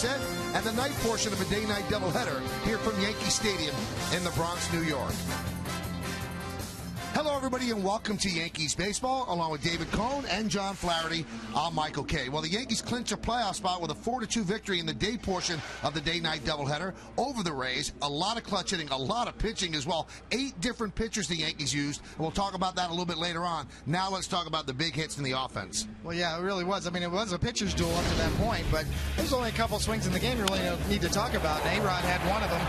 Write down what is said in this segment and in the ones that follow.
set and the night portion of a day-night doubleheader here from Yankee Stadium in the Bronx, New York. Hello, everybody, and welcome to Yankees Baseball, along with David Cohn and John Flaherty. I'm Michael Kay. Well, the Yankees clinch a playoff spot with a 4-2 victory in the day portion of the day-night doubleheader over the Rays. A lot of clutch hitting, a lot of pitching as well. 8 different pitchers the Yankees used. We'll talk about that a little bit later on. Now let's talk about the big hits in the offense. Well, yeah, it really was. I mean, it was a pitcher's duel up to that point, but there's only a couple swings in the game you really don't need to talk about. And A-Rod had one of them,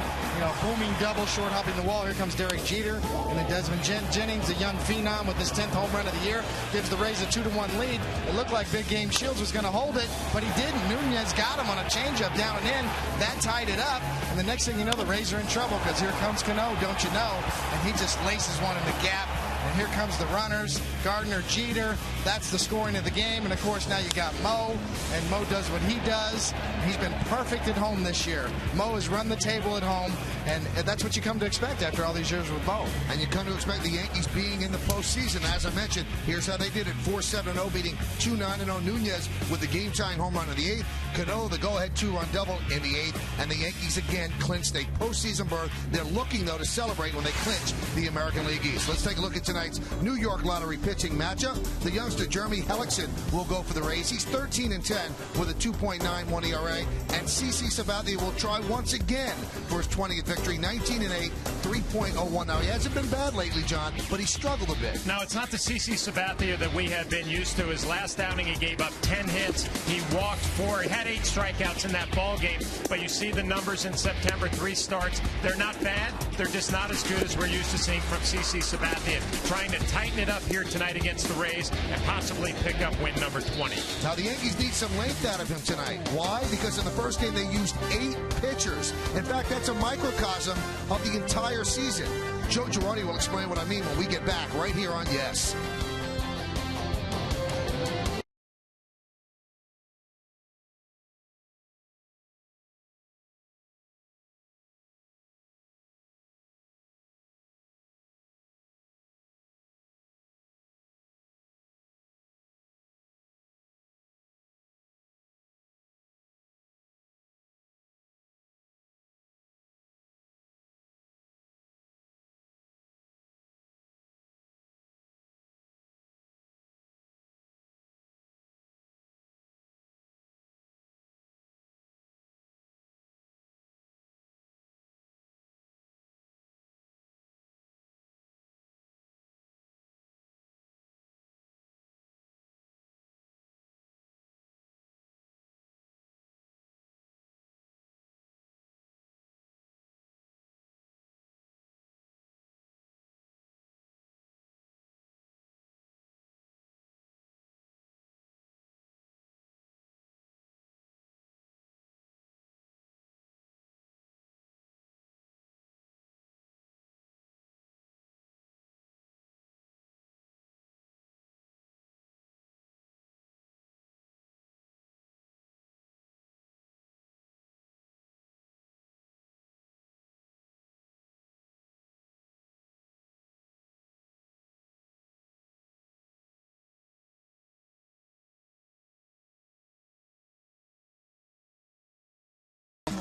booming double, short hopping the wall. Here comes Derek Jeter, and then Desmond Jennings, a young phenom with his 10th home run of the year, gives the Rays a 2-1 lead. It looked like Big Game Shields was going to hold it, but he didn't. Nunez got him on a changeup down and in. That tied it up, and the next thing you know, the Rays are in trouble because here comes Cano, don't you know? And he just laces one in the gap. And here comes the runners, Gardner, Jeter. That's the scoring of the game. And, of course, now you got Mo, and Mo does what he does. He's been perfect at home this year. Mo has run the table at home, and that's what you come to expect after all these years with Mo. And you come to expect the Yankees being in the postseason. As I mentioned, here's how they did it. 4-7-0, beating 2-9-0 Nunez with the game-tying home run in the 8th. Cano, the go-ahead 2-run double in the 8th. And the Yankees again clinched a postseason berth. They're looking, though, to celebrate when they clinch the American League East. Let's take a look at tonight's New York Lottery pitching matchup. The youngster Jeremy Hellickson will go for the Rays. He's 13-10 with a 2.91 ERA. And CC Sabathia will try once again for his 20th victory. 19-8, 3.01. Now, he hasn't been bad lately, John, but he struggled a bit. No, it's not the CC Sabathia that we have been used to. His last outing, he gave up 10 hits. He walked 4. He had 8 strikeouts in that ball game. But you see the numbers in September, 3 starts. They're not bad. They're just not as good as we're used to seeing from CC Sabathia. Trying to tighten it up here tonight against the Rays and possibly pick up win number 20. Now, the Yankees need some length out of him tonight. Why? Because in the first game, they used 8 pitchers. In fact, that's a microcosm of the entire season. Joe Girardi will explain what I mean when we get back right here on Yes.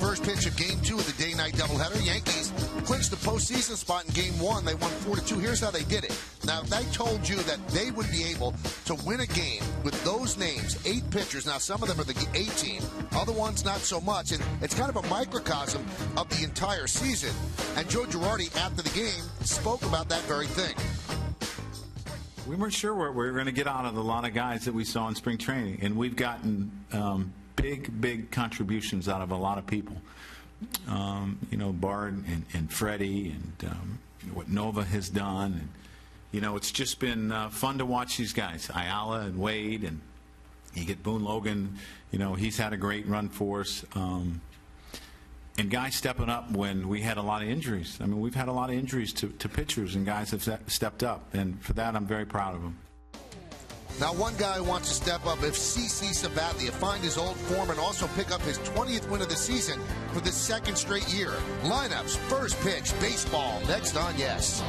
First pitch of Game 2 of the day-night doubleheader. Yankees clinched the postseason spot in Game 1. They won 4-2. Here's how they did it. Now, they told you that they would be able to win a game with those names, 8 pitchers. Now, some of them are the 8 team. Other ones, not so much. And it's kind of a microcosm of the entire season. And Joe Girardi, after the game, spoke about that very thing. We weren't sure what we were going to get out of a lot of guys that we saw in spring training. And we've gotten big contributions out of a lot of people. Bard and Freddie and what Nova has done. And, it's just been fun to watch these guys, Ayala and Wade, and you get Boone Logan. He's had a great run for us. And guys stepping up when we had a lot of injuries. I mean, we've had a lot of injuries to pitchers, and guys have stepped up. And for that, I'm very proud of them. Now, one guy who wants to step up if CC Sabathia find his old form and also pick up his 20th win of the season for the 2nd straight year. Lineups, first pitch, baseball, next on Yes.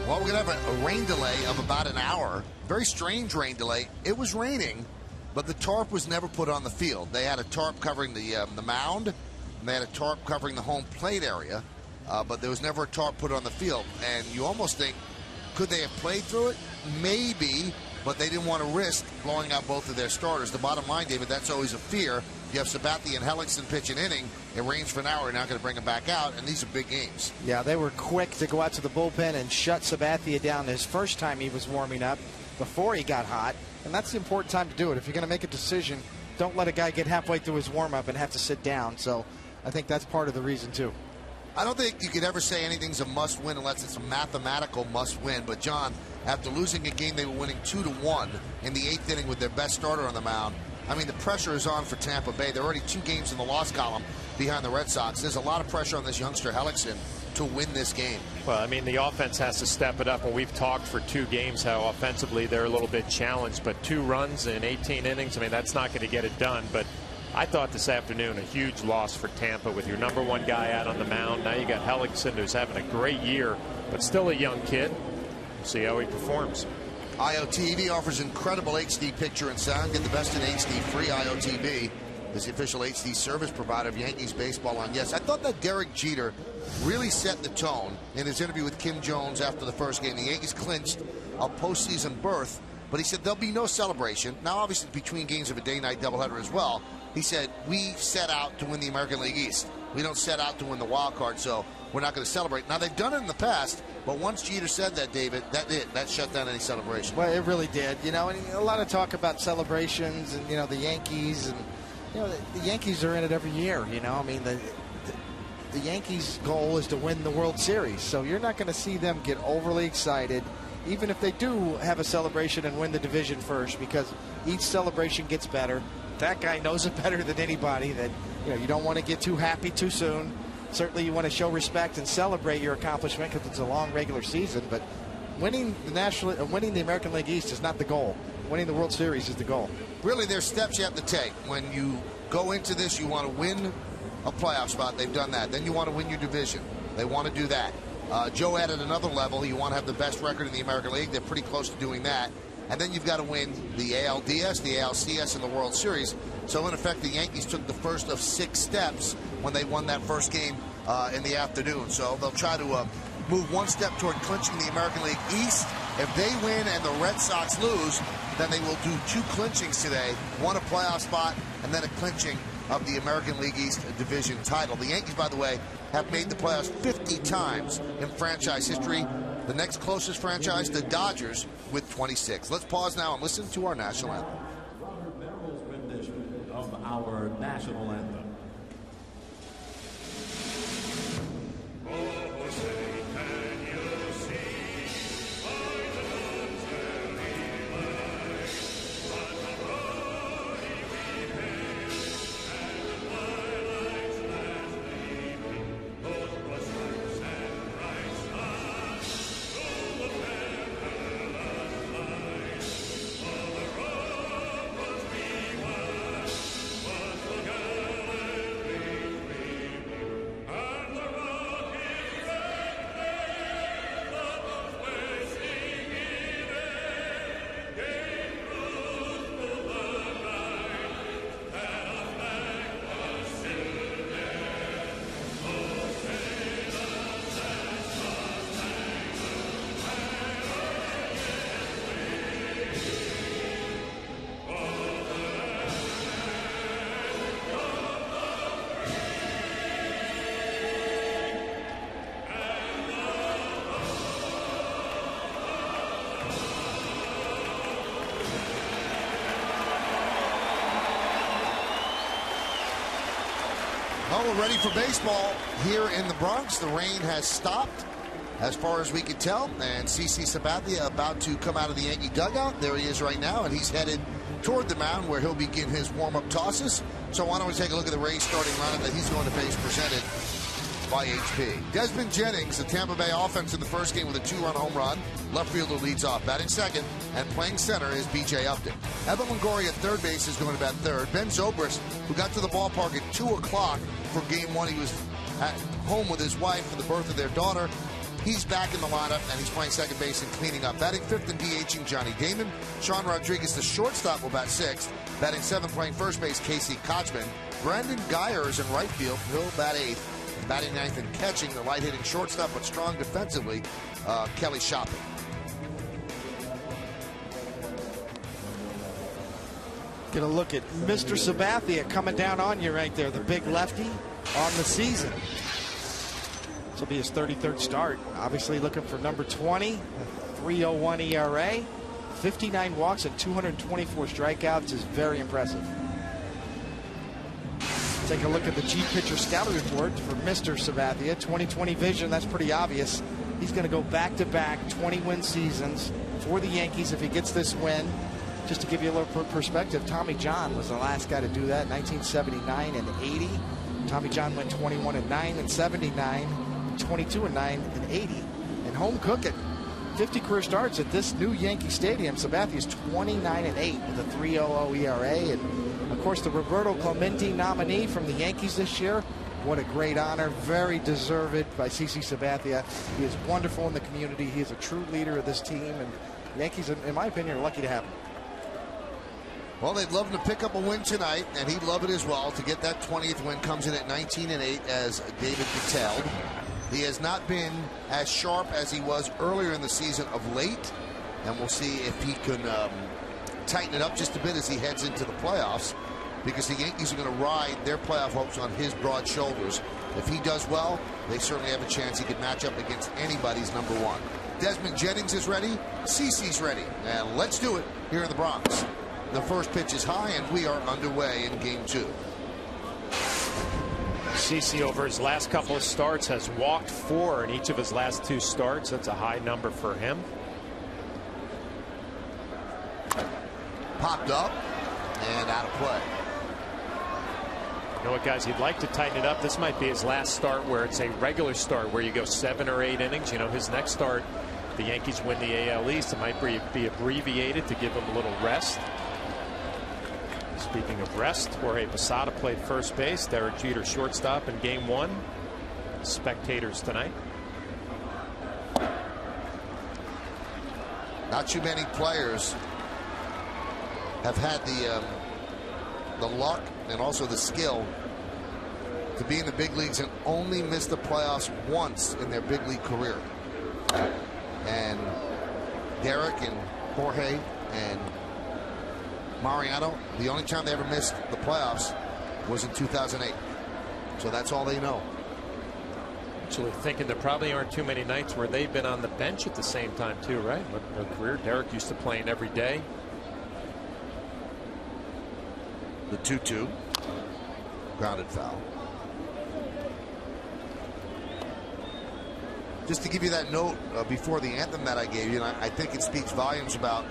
Well, we're going to have a rain delay of about an hour. Very strange rain delay. It was raining, but the tarp was never put on the field. They had a tarp covering the mound, and they had a tarp covering the home plate area, but there was never a tarp put on the field. And you almost think, could they have played through it? Maybe, but they didn't want to risk blowing out both of their starters. The bottom line, David, that's always a fear. You have Sabathia and Hellickson pitch an inning. It rains for an hour. You're not going to bring them back out, and these are big games. Yeah, they were quick to go out to the bullpen and shut Sabathia down his first time he was warming up before he got hot, and that's the important time to do it. If you're going to make a decision, don't let a guy get halfway through his warm-up and have to sit down. So I think that's part of the reason, too. I don't think you could ever say anything's a must-win unless it's a mathematical must-win. But, John, after losing a game they were winning 2-1 in the 8th inning with their best starter on the mound, I mean, the pressure is on for Tampa Bay. They're already 2 games in the loss column behind the Red Sox. There's a lot of pressure on this youngster Hellickson to win this game. Well, I mean, the offense has to step it up, and we've talked for 2 games how offensively they're a little bit challenged, but 2 runs in 18 innings, I mean, that's not going to get it done. But I thought this afternoon a huge loss for Tampa with your #1 guy out on the mound. Now you got Hellickson, who's having a great year, but still a young kid. We'll see how he performs. IOTV offers incredible HD picture and sound. Get the best in HD free. IOTV is the official HD service provider of Yankees baseball on Yes. I thought that Derek Jeter really set the tone in his interview with Kim Jones after the first game. The Yankees clinched a postseason berth, but he said there'll be no celebration. Now, obviously, between games of a day-night doubleheader as well, he said, we set out to win the American League East. We don't set out to win the wild card, so we're not going to celebrate. Now, they've done it in the past, but once Jeter said that, David, that shut down any celebration. Well, it really did. You know, and a lot of talk about celebrations and, you know, the Yankees. And, you know, the Yankees are in it every year, you know. I mean, the Yankees' goal is to win the World Series, so you're not going to see them get overly excited, even if they do have a celebration and win the division first, because each celebration gets better. That guy knows it better than anybody that, you know, you don't want to get too happy too soon. Certainly you want to show respect and celebrate your accomplishment because it's a long regular season, but winning the American League East is not the goal. Winning the World Series is the goal. Really, there's steps you have to take. When you go into this, you want to win a playoff spot. They've done that. Then you want to win your division. They want to do that. Joe added another level. You want to have the best record in the American League. They're pretty close to doing that. And then you've got to win the ALDS, the ALCS, and the World Series. So, in effect, the Yankees took the first of 6 steps when they won that first game in the afternoon. So they'll try to move 1 step toward clinching the American League East. If they win and the Red Sox lose, then they will do 2 clinchings today, 1 a playoff spot and then a clinching of the American League East division title. The Yankees, by the way, have made the playoffs 50 times in franchise history. The next closest franchise, the Dodgers, with 26. Let's pause now and listen to our national anthem. Robert Merrill's rendition of our national anthem. Well, we're ready for baseball here in the Bronx. The rain has stopped as far as we can tell, and CC Sabathia about to come out of the Yankee dugout. There he is right now, and he's headed toward the mound where he'll begin his warm-up tosses. So why don't we take a look at the Rays starting lineup that he's going to face, presented by HP. Desmond Jennings, the Tampa Bay offense in the first game with a 2-run home run. Left fielder leads off, batting second, and playing center is B.J. Upton. Evan Longoria at third base is going to bat third. Ben Zobrist, who got to the ballpark at 2 o'clock for game 1. He was at home with his wife for the birth of their daughter. He's back in the lineup, and he's playing second base and cleaning up. Batting fifth and DHing Johnny Damon. Sean Rodriguez, the shortstop, will bat sixth. Batting seventh, playing first base, Casey Kochman. Brandon Geyer is in right field. He'll bat eighth. And batting ninth and catching, the light-hitting shortstop, but strong defensively, Kelly Shopping. Get a look at Mr. Sabathia coming down on you right there, the big lefty on the season. This will be his 33rd start. Obviously looking for number 20, a 3.01 ERA, 59 walks and 224 strikeouts is very impressive. Take a look at the G Pitcher Scouting Report for Mr. Sabathia. 20/20 vision, that's pretty obvious. He's going to go back-to-back 20-win seasons for the Yankees if he gets this win. Just to give you a little perspective, Tommy John was the last guy to do that in 1979 and 80. Tommy John went 21-9 in 79, 22-9 in 80. And home cooking, 50 career starts at this new Yankee Stadium. Sabathia's 29-8 with a 3.00 ERA. And of course, the Roberto Clemente nominee from the Yankees this year. What a great honor, very deserved by CC Sabathia. He is wonderful in the community. He is a true leader of this team, and the Yankees, in my opinion, are lucky to have him. Well, they'd love him to pick up a win tonight, and he'd love it as well. To get that 20th win, comes in at 19-8, as David detailed. He has not been as sharp as he was earlier in the season of late, and we'll see if he can tighten it up just a bit as he heads into the playoffs, because the Yankees are going to ride their playoff hopes on his broad shoulders. If he does well, they certainly have a chance he could match up against anybody's number one. Desmond Jennings is ready. CeCe's ready. And let's do it here in the Bronx. The first pitch is high, and we are underway in game two. CeCe, over his last couple of starts, has walked 4 in each of his last 2 starts. That's a high number for him. Popped up and out of play. You know what, guys, he'd like to tighten it up. This might be his last start where it's a regular start where you go 7 or 8 innings. You know, his next start, the Yankees win the AL East. It might be abbreviated to give him a little rest. Speaking of rest, Jorge Posada played first base. Derek Jeter shortstop in game 1. Spectators tonight. Not too many players have had the luck and also the skill to be in the big leagues and only miss the playoffs once in their big league career. And Derek and Jorge and Mariano, the only time they ever missed the playoffs was in 2008. So that's all they know. Actually thinking there probably aren't too many nights where they've been on the bench at the same time too, right? In their career, Derek used to playing every day. The 2-2. Grounded foul. Just to give you that note before the anthem that I gave you, and I think it speaks volumes about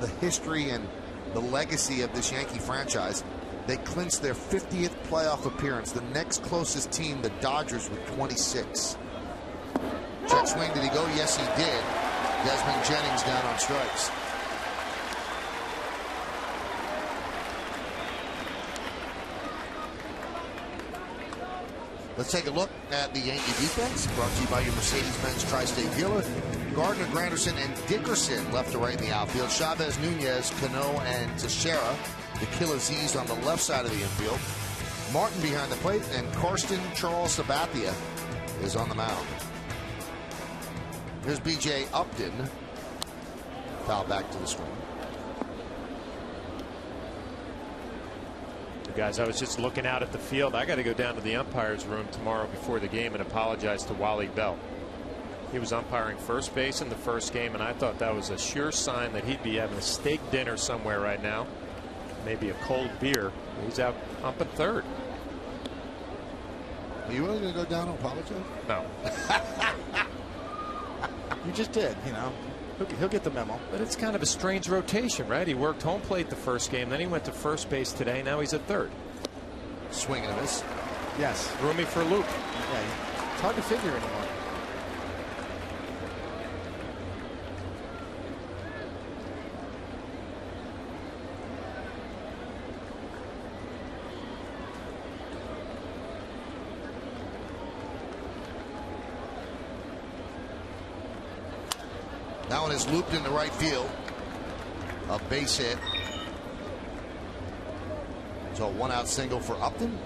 the history and the legacy of this Yankee franchise. They clinched their 50th playoff appearance. The next closest team, the Dodgers, with 26. Check swing, did he go? Yes, he did. Desmond Jennings down on strikes. Let's take a look at the Yankee defense, brought to you by your Mercedes-Benz Tri-State dealer. Gardner, Granderson, and Dickerson left to right in the outfield. Chavez, Nunez, Cano, and Teixeira. The Killers on the left side of the infield. Martin behind the plate, and Karsten Charles Sabathia is on the mound. Here's B.J. Upton. Foul back to the swing. Guys, I was just looking out at the field. I got to go down to the umpire's room tomorrow before the game and apologize to Wally Bell. He was umpiring first base in the first game, and I thought that was a sure sign that he'd be having a steak dinner somewhere right now. Maybe a cold beer. He's out umping third. Are you really going to go down and apologize? No. You just did, you know. He'll get the memo. But it's kind of a strange rotation, right? He worked home plate the first game, then he went to first base today. Now he's at third. Swing and a miss. Yes. Roomy for a loop. Yeah, it's hard to figure anymore. That one is looped into right field. A base hit. So a 1-out single for Upton.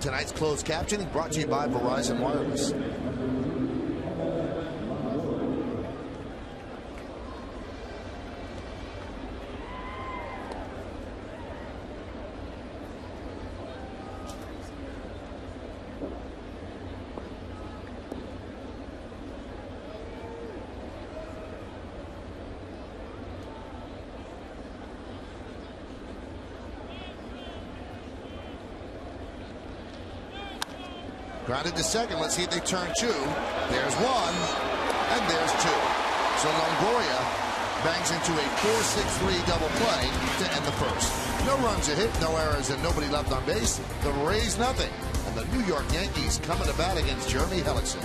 Tonight's closed captioning brought to you by Verizon Wireless. Grounded to second. Let's see if they turn two. There's one, and there's two. So Longoria bangs into a 4-6-3 double play to end the first. No runs a hit, no errors, and nobody left on base. The Rays nothing. And the New York Yankees coming to bat against Jeremy Hellickson.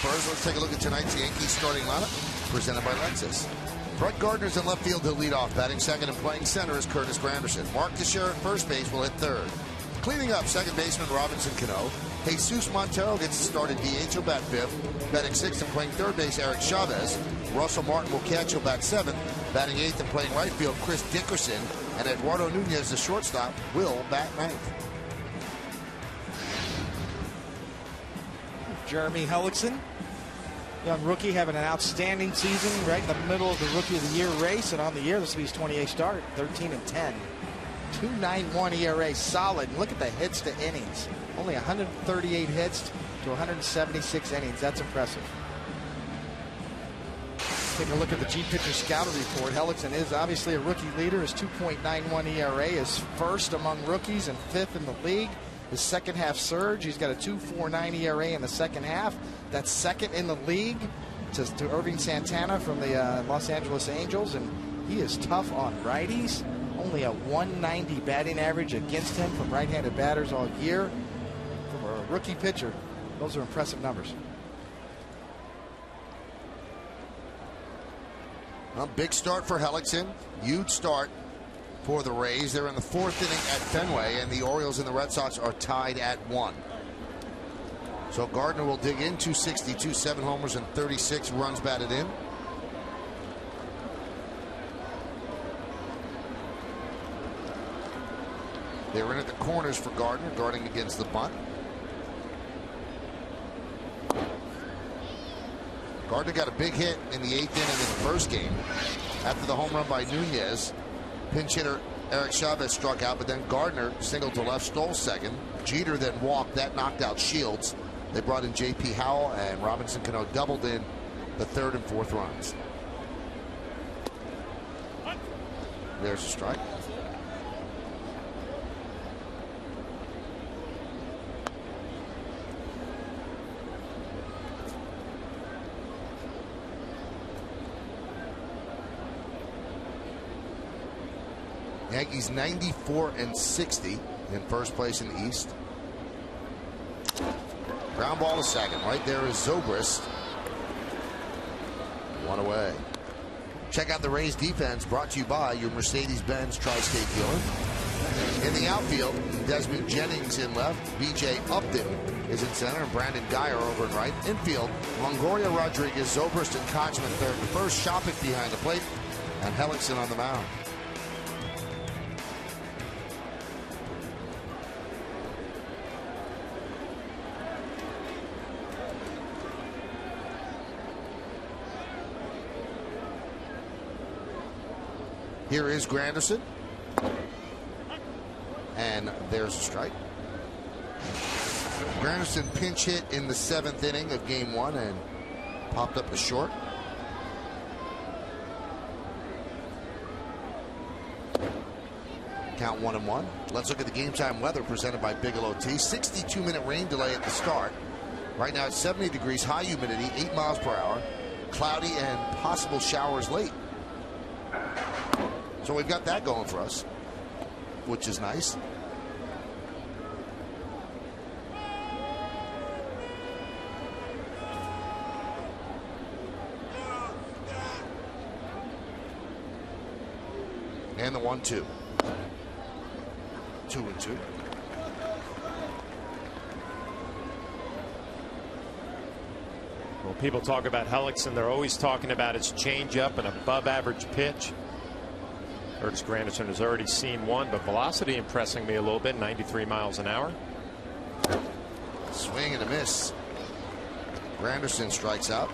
First, let's take a look at tonight's Yankees starting lineup, presented by Lexus. Brett Gardner's in left field. He'll lead off. Batting second and playing center is Curtis Granderson. Mark Teixeira at first base will hit third. Cleaning up, second baseman Robertson Cano. Jesus Montero gets started DH. He'll bat fifth. Batting sixth and playing third base, Eric Chavez. Russell Martin will catch. He'll bat seventh. Batting eighth and playing right field, Chris Dickerson. And Eduardo Nunez, the shortstop, will bat ninth. Jeremy Hellickson, young rookie, having an outstanding season right in the middle of the Rookie of the Year race. And on the year, this will be his 28th start, 13-10. 2.91 ERA, solid. And look at the hits to innings. Only 138 hits to 176 innings. That's impressive. Take a look at the G-Pitcher Scouter report. Hellickson is obviously a rookie leader. His 2.91 ERA is first among rookies and fifth in the league. His second half surge, he's got a 2.49 ERA in the second half. That's second in the league to Irving Santana from the Los Angeles Angels. And he is tough on righties. Only a 190 batting average against him from right-handed batters all year. From a rookie pitcher, those are impressive numbers. A big start for Hellickson. Huge start for the Rays. They're in the fourth inning at Fenway, and the Orioles and the Red Sox are tied at 1. So Gardner will dig in. 262, 7 homers and 36 runs batted in. They're in at the corners for Gardner, guarding against the bunt. Gardner got a big hit in the 8th inning in the first game after the home run by Nunez. Pinch hitter Eric Chavez struck out, but then Gardner singled to left, stole second. Jeter then walked. That knocked out Shields. They brought in J.P. Howell, and Robinson Cano doubled in the third and fourth runs. There's a strike. Yankees 94-60 in first place in the East. Ground ball to second. Right there is Zobrist. One away. Check out the Rays defense, brought to you by your Mercedes-Benz Tri-State dealer. In the outfield, Desmond Jennings in left, B.J. Upton is in center, and Brandon Geyer over in right. Infield, Longoria, Rodriguez, Zobrist, and Kochman third and first. Shopping behind the plate, and Hellickson on the mound. Here is Granderson. And there's a strike. Granderson pinch hit in the 7th inning of game 1 and popped up the short. Count 1-1. Let's look at the game time weather presented by Bigelow Tea. 62-minute rain delay at the start. Right now it's 70 degrees, high humidity, 8 miles per hour, cloudy, and possible showers late. So we've got that going for us, which is nice. And the 1-2. 2-2. Well, people talk about Hellickson. They're always talking about his changeup and above average pitch. Curtis Granderson has already seen one, but velocity impressing me a little bit, 93 miles an hour. Swing and a miss. Granderson strikes out.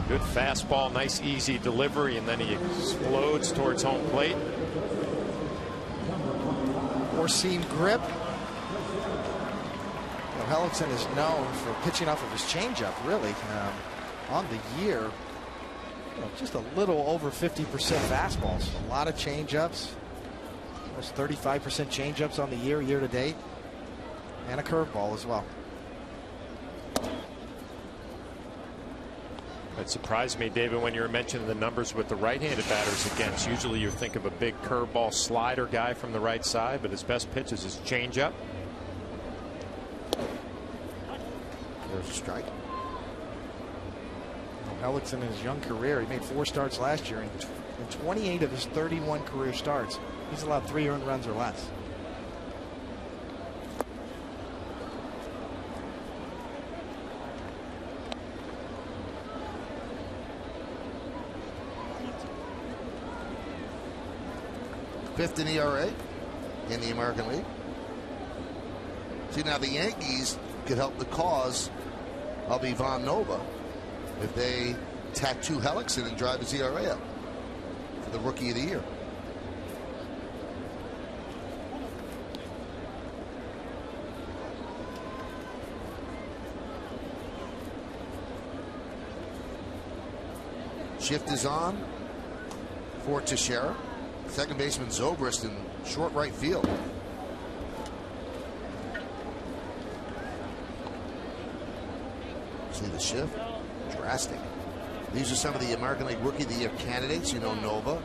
Good fastball, nice easy delivery, and then he explodes towards home plate. Or seam grip. Hellickson is known for pitching off of his changeup, really. On the year, just a little over 50% fastballs. A lot of changeups. Almost 35% changeups on the year to date. And a curveball as well. It surprised me, David, when you were mentioning the numbers with the right-handed batters against. Usually you think of a big curveball slider guy from the right side, but his best pitch is his changeup. There's a strike. Hellickson in his young career, he made 4 starts last year. In 28 of his 31 career starts, he's allowed 3 earned runs or less. Fifth in ERA in the American League. See, now the Yankees could help the cause of Ivan Nova if they tattoo Hellickson and drive his ERA up for the Rookie of the Year. Shift is on for Teixeira. Second baseman Zobrist in short right field. See the shift? Drastic. These are some of the American League Rookie of the Year candidates. You know Nova.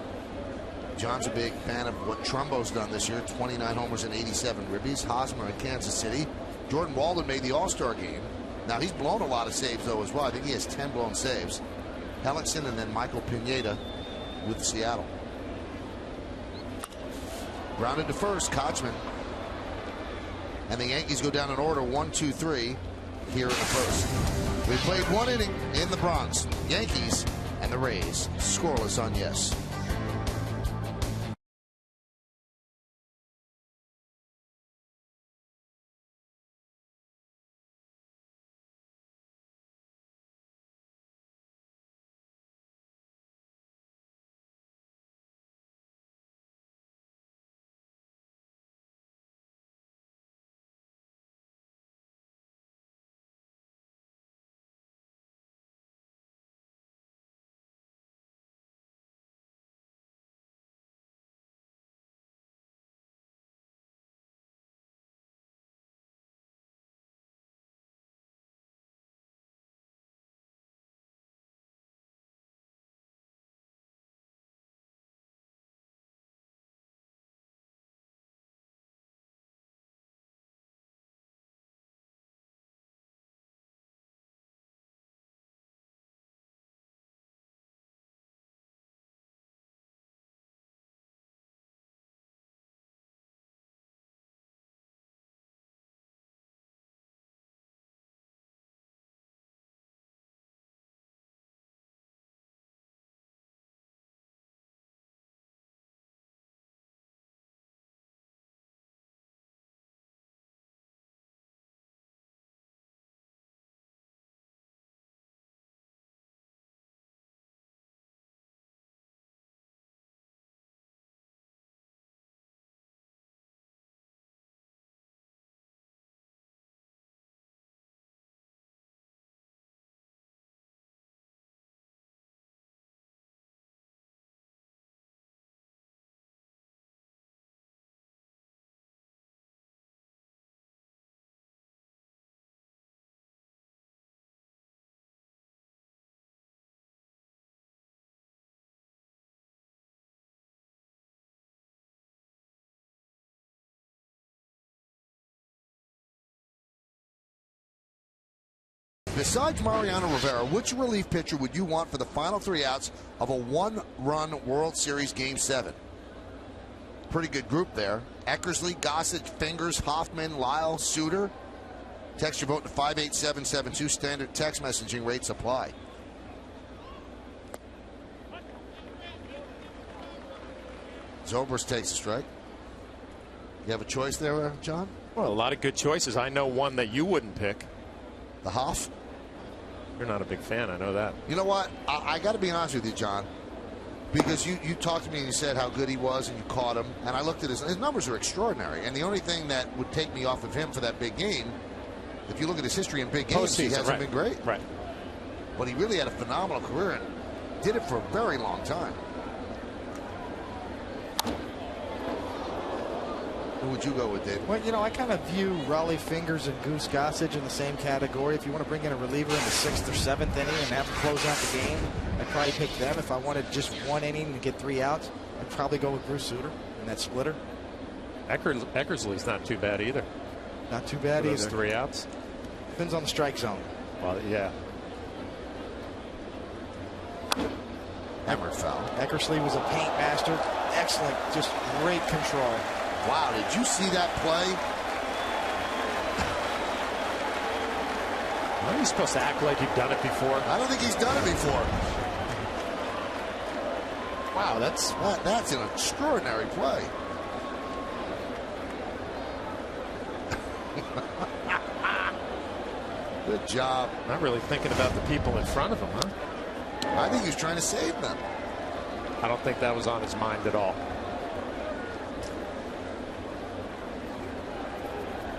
John's a big fan of what Trumbo's done this year. 29 homers and 87 ribbies. Hosmer in Kansas City. Jordan Walden made the All-Star game. Now he's blown a lot of saves though as well. I think he has 10 blown saves. Hellickson and then Michael Pineda with Seattle. Grounded to first, Kochman. And the Yankees go down in order 1-2-3 here in the first. We played 1 inning in the Bronx. Yankees and the Rays scoreless on yes. Besides Mariano Rivera, which relief pitcher would you want for the final 3 outs of a 1-run World Series Game 7? Pretty good group there. Eckersley, Gossage, Fingers, Hoffman, Lyle, Suter. Text your vote to 58772. Standard text messaging rates apply. Zobrist takes a strike. You have a choice there, John? Well, a lot of good choices. I know one that you wouldn't pick. The Hoff? You're not a big fan, I know that. You know what? I got to be honest with you, John. Because you talked to me and you said how good he was and you caught him. And I looked at his numbers are extraordinary. And the only thing that would take me off of him for that big game, if you look at his history in big games, he hasn't been great. Right. But he really had a phenomenal career and did it for a very long time. Who would you go with, Dave? Well, you know, I kind of view Raleigh Fingers and Goose Gossage in the same category. If you want to bring in a reliever in the 6th or 7th inning and have him close out the game, I'd probably pick them. If I wanted just 1 inning to get 3 outs, I'd probably go with Bruce Sutter in that splitter. Eckersley's not too bad either. Not too bad for either. those 3 outs. Depends on the strike zone. Well, yeah. Hammer foul. Eckersley was a paint master. Excellent, just great control. Wow, did you see that play? Aren't you supposed to act like you've done it before? I don't think he's done it before. Wow, that's an extraordinary play. Good job. Not really thinking about the people in front of him, huh? I think he's trying to save them. I don't think that was on his mind at all.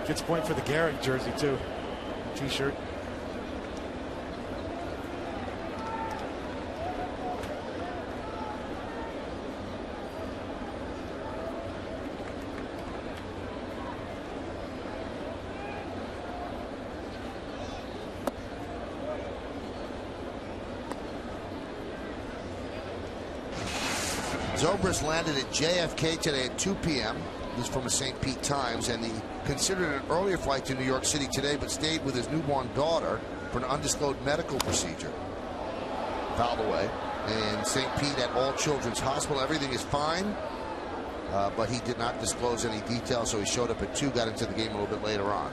Gets a point for the Garrett jersey, too. T-shirt. Zobrist landed at JFK today at 2 p.m. This is from a St. Pete Times, and he considered an earlier flight to New York City today, but stayed with his newborn daughter for an undisclosed medical procedure. Fouled away. And St. Pete at All Children's Hospital. Everything is fine, but he did not disclose any details, so he showed up at 2, got into the game a little bit later on.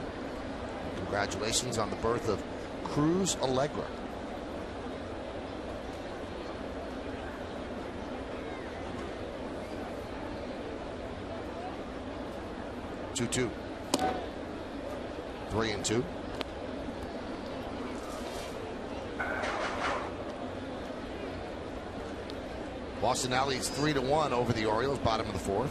Congratulations on the birth of Cruz Allegra. Two. 3-2. Boston now leads 3-1 over the Orioles, bottom of the 4th.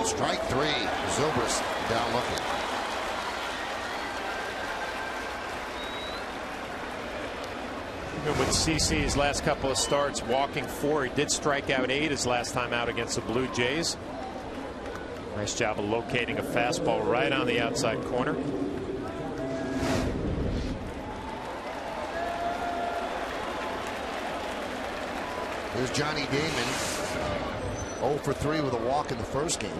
Strike 3. Zobrist down looking. Even with CC's last couple of starts, walking 4, he did strike out 8 his last time out against the Blue Jays. Nice job of locating a fastball right on the outside corner. Here's Johnny Damon, 0 for 3 with a walk in the first game.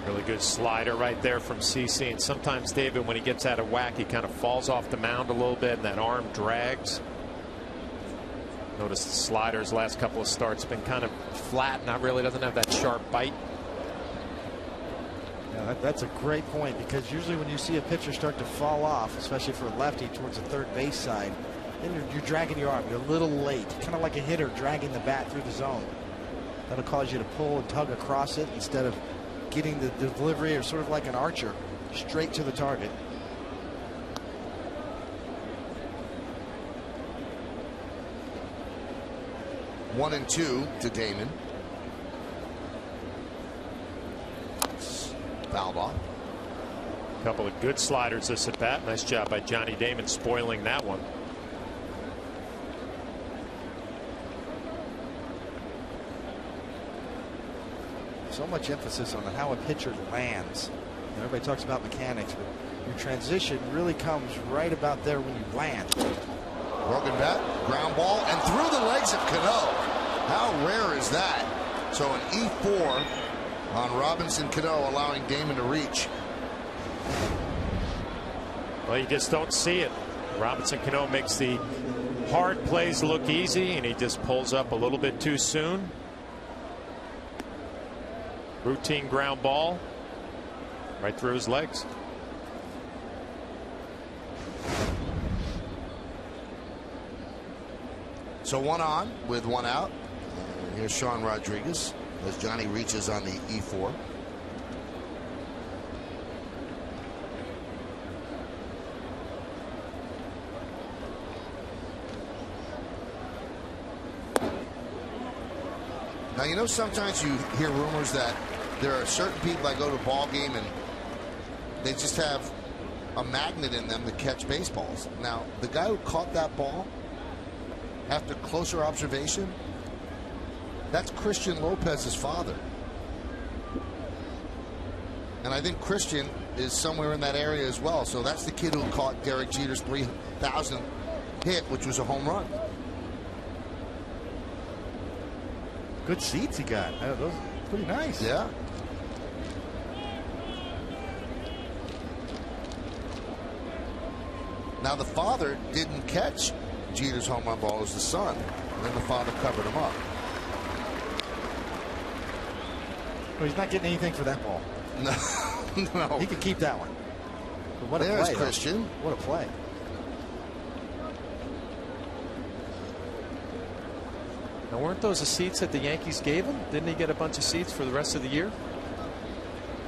Really good slider right there from CC. And sometimes, David, when he gets out of whack, he kind of falls off the mound a little bit and that arm drags. Notice the slider's last couple of starts been kind of flat, not really, doesn't have that sharp bite. Yeah, that's a great point, because usually when you see a pitcher start to fall off, especially for a lefty towards the third base side, then you're dragging your arm. You're a little late, kind of like a hitter dragging the bat through the zone. That'll cause you to pull and tug across it instead of getting the delivery, or sort of like an archer, straight to the target. One and 2 to Damon. Fouled off. A couple of good sliders this at bat. Nice job by Johnny Damon spoiling that one. so much emphasis on how a pitcher lands. Everybody talks about mechanics, but your transition really comes right about there when you land. Broken bat, ground ball, and through the legs of Cano. How rare is that? So an E4 on Robinson Cano, allowing Damon to reach. Well, you just don't see it. Robinson Cano makes the hard plays look easy, and he just pulls up a little bit too soon. Routine ground ball right through his legs. So 1 on with 1 out. Here's Sean Rodriguez as Johnny reaches on the E4. Now, you know, sometimes you hear rumors that there are certain people that go to a ball game and they just have a magnet in them to catch baseballs. Now, the guy who caught that ball, after closer observation, that's Christian Lopez's father. And I think Christian is somewhere in that area as well. So that's the kid who caught Derek Jeter's 3,000th hit, which was a home run. Good seats he got. Those are pretty nice. Yeah. Now, the father didn't catch Jeter's home run ball, it was the son. And then the father covered him up. Well, he's not getting anything for that ball. No. No. He could keep that one. But what There's a play, Christian. Though. What a play. Now, weren't those the seats that the Yankees gave him? Didn't he get a bunch of seats for the rest of the year?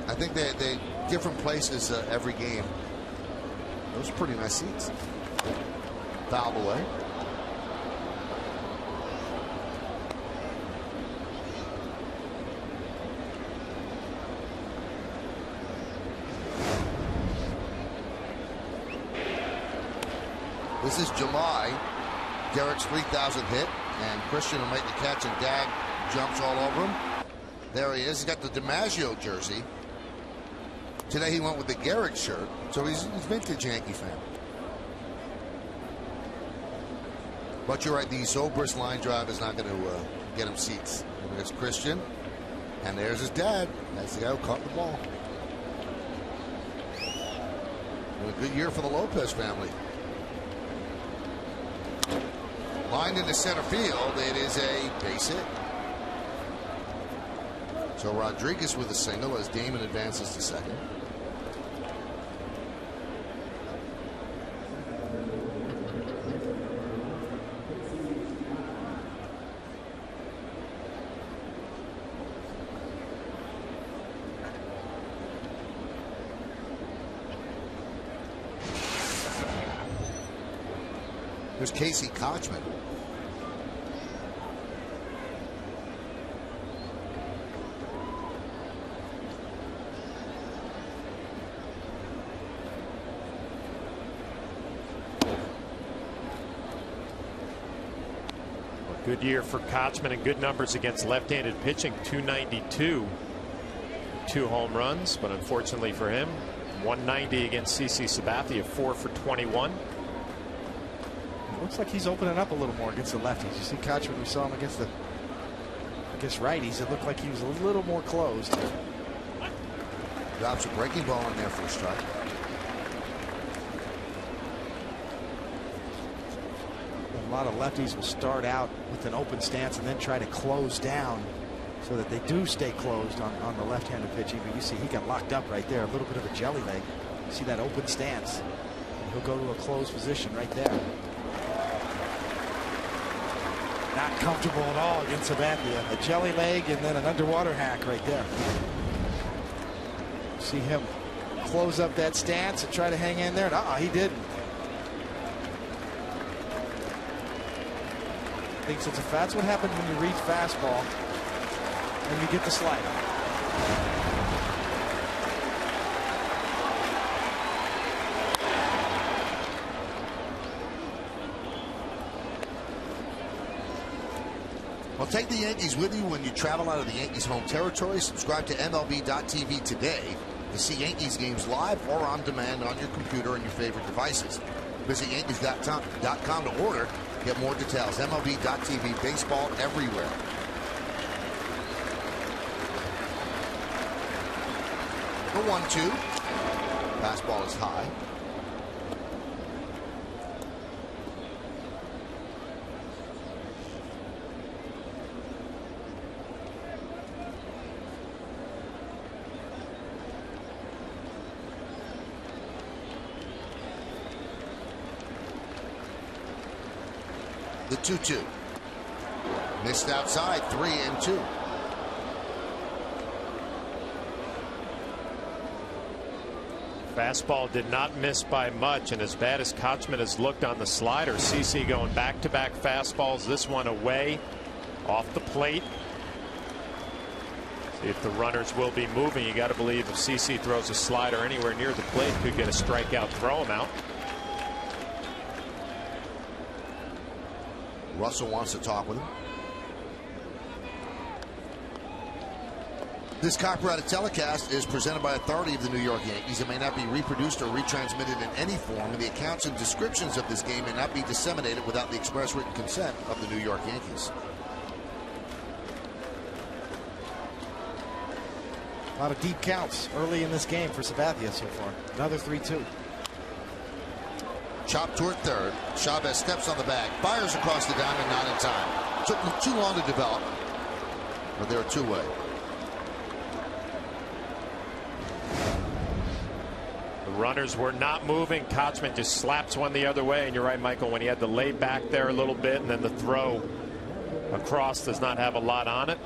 I think they different places every game. Those are pretty nice seats. Fouled away. This is July. Derek's 3,000th hit, and Christian will make the catch, and Dag jumps all over him. There he is. He's got the DiMaggio jersey. Today he went with the Garrett shirt, so he's vintage Yankee fan. But you're right, the Zobrist line drive is not going to get him seats. There's Christian, and there's his dad. That's the guy who caught the ball. And a good year for the Lopez family. Lined into center field, it is a base hit. So Rodriguez with a single as Damon advances to second. There's Casey Kochman. Good year for Kochman and good numbers against left-handed pitching. 292, 2 home runs, but unfortunately for him, 190 against CC Sabathia, 4 for 21. Looks like he's opening up a little more against the lefties. You see Kochman, we saw him against righties. It looked like he was a little more closed. Drops a breaking ball in there for a strike. A lot of lefties will start out with an open stance and then try to close down so that they do stay closed on the left-handed pitching. But you see he got locked up right there, a little bit of a jelly leg. You see that open stance, and he'll go to a closed position right there. Not comfortable at all against Sabathia. A jelly leg and then an underwater hack right there. See him close up that stance and try to hang in there. He didn't. Thinks it's that's what happens when you reach fastball and you get the slider. Well, take the Yankees with you when you travel out of the Yankees' home territory. Subscribe to MLB.tv today to see Yankees games live or on demand on your computer and your favorite devices. Visit Yankees.com to order. Get more details. MLB.tv, baseball everywhere. The 1-2. Fastball is high. The 2-2. Missed outside, 3-2. Fastball did not miss by much, and as bad as Kochman has looked on the slider, CC going back-to-back fastballs. This one away off the plate. See if the runners will be moving. You got to believe if CC throws a slider anywhere near the plate, could get a strikeout, throw him out. Russell wants to talk with him. This copyrighted telecast is presented by authority of the New York Yankees. It may not be reproduced or retransmitted in any form, and the accounts and descriptions of this game may not be disseminated without the express written consent of the New York Yankees. A lot of deep counts early in this game for Sabathia so far. Another 3-2. Chop toward third. Chavez steps on the bag, fires across the diamond, not in time. Took him too long to develop, but they're two-way. The runners were not moving. Kochman just slaps one the other way, and you're right, Michael, when he had to lay back there a little bit, and then the throw across does not have a lot on it.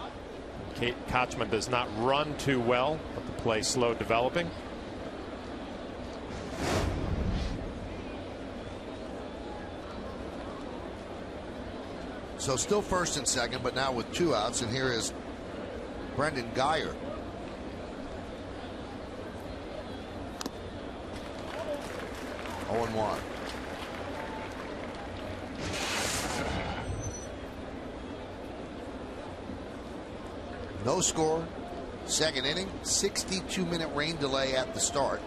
Kochman does not run too well, but the play slow developing. So still first and second, but now with 2 outs, and here is Brendan Guyer. Oh and 1. No score. Second inning. 62-minute rain delay at the start.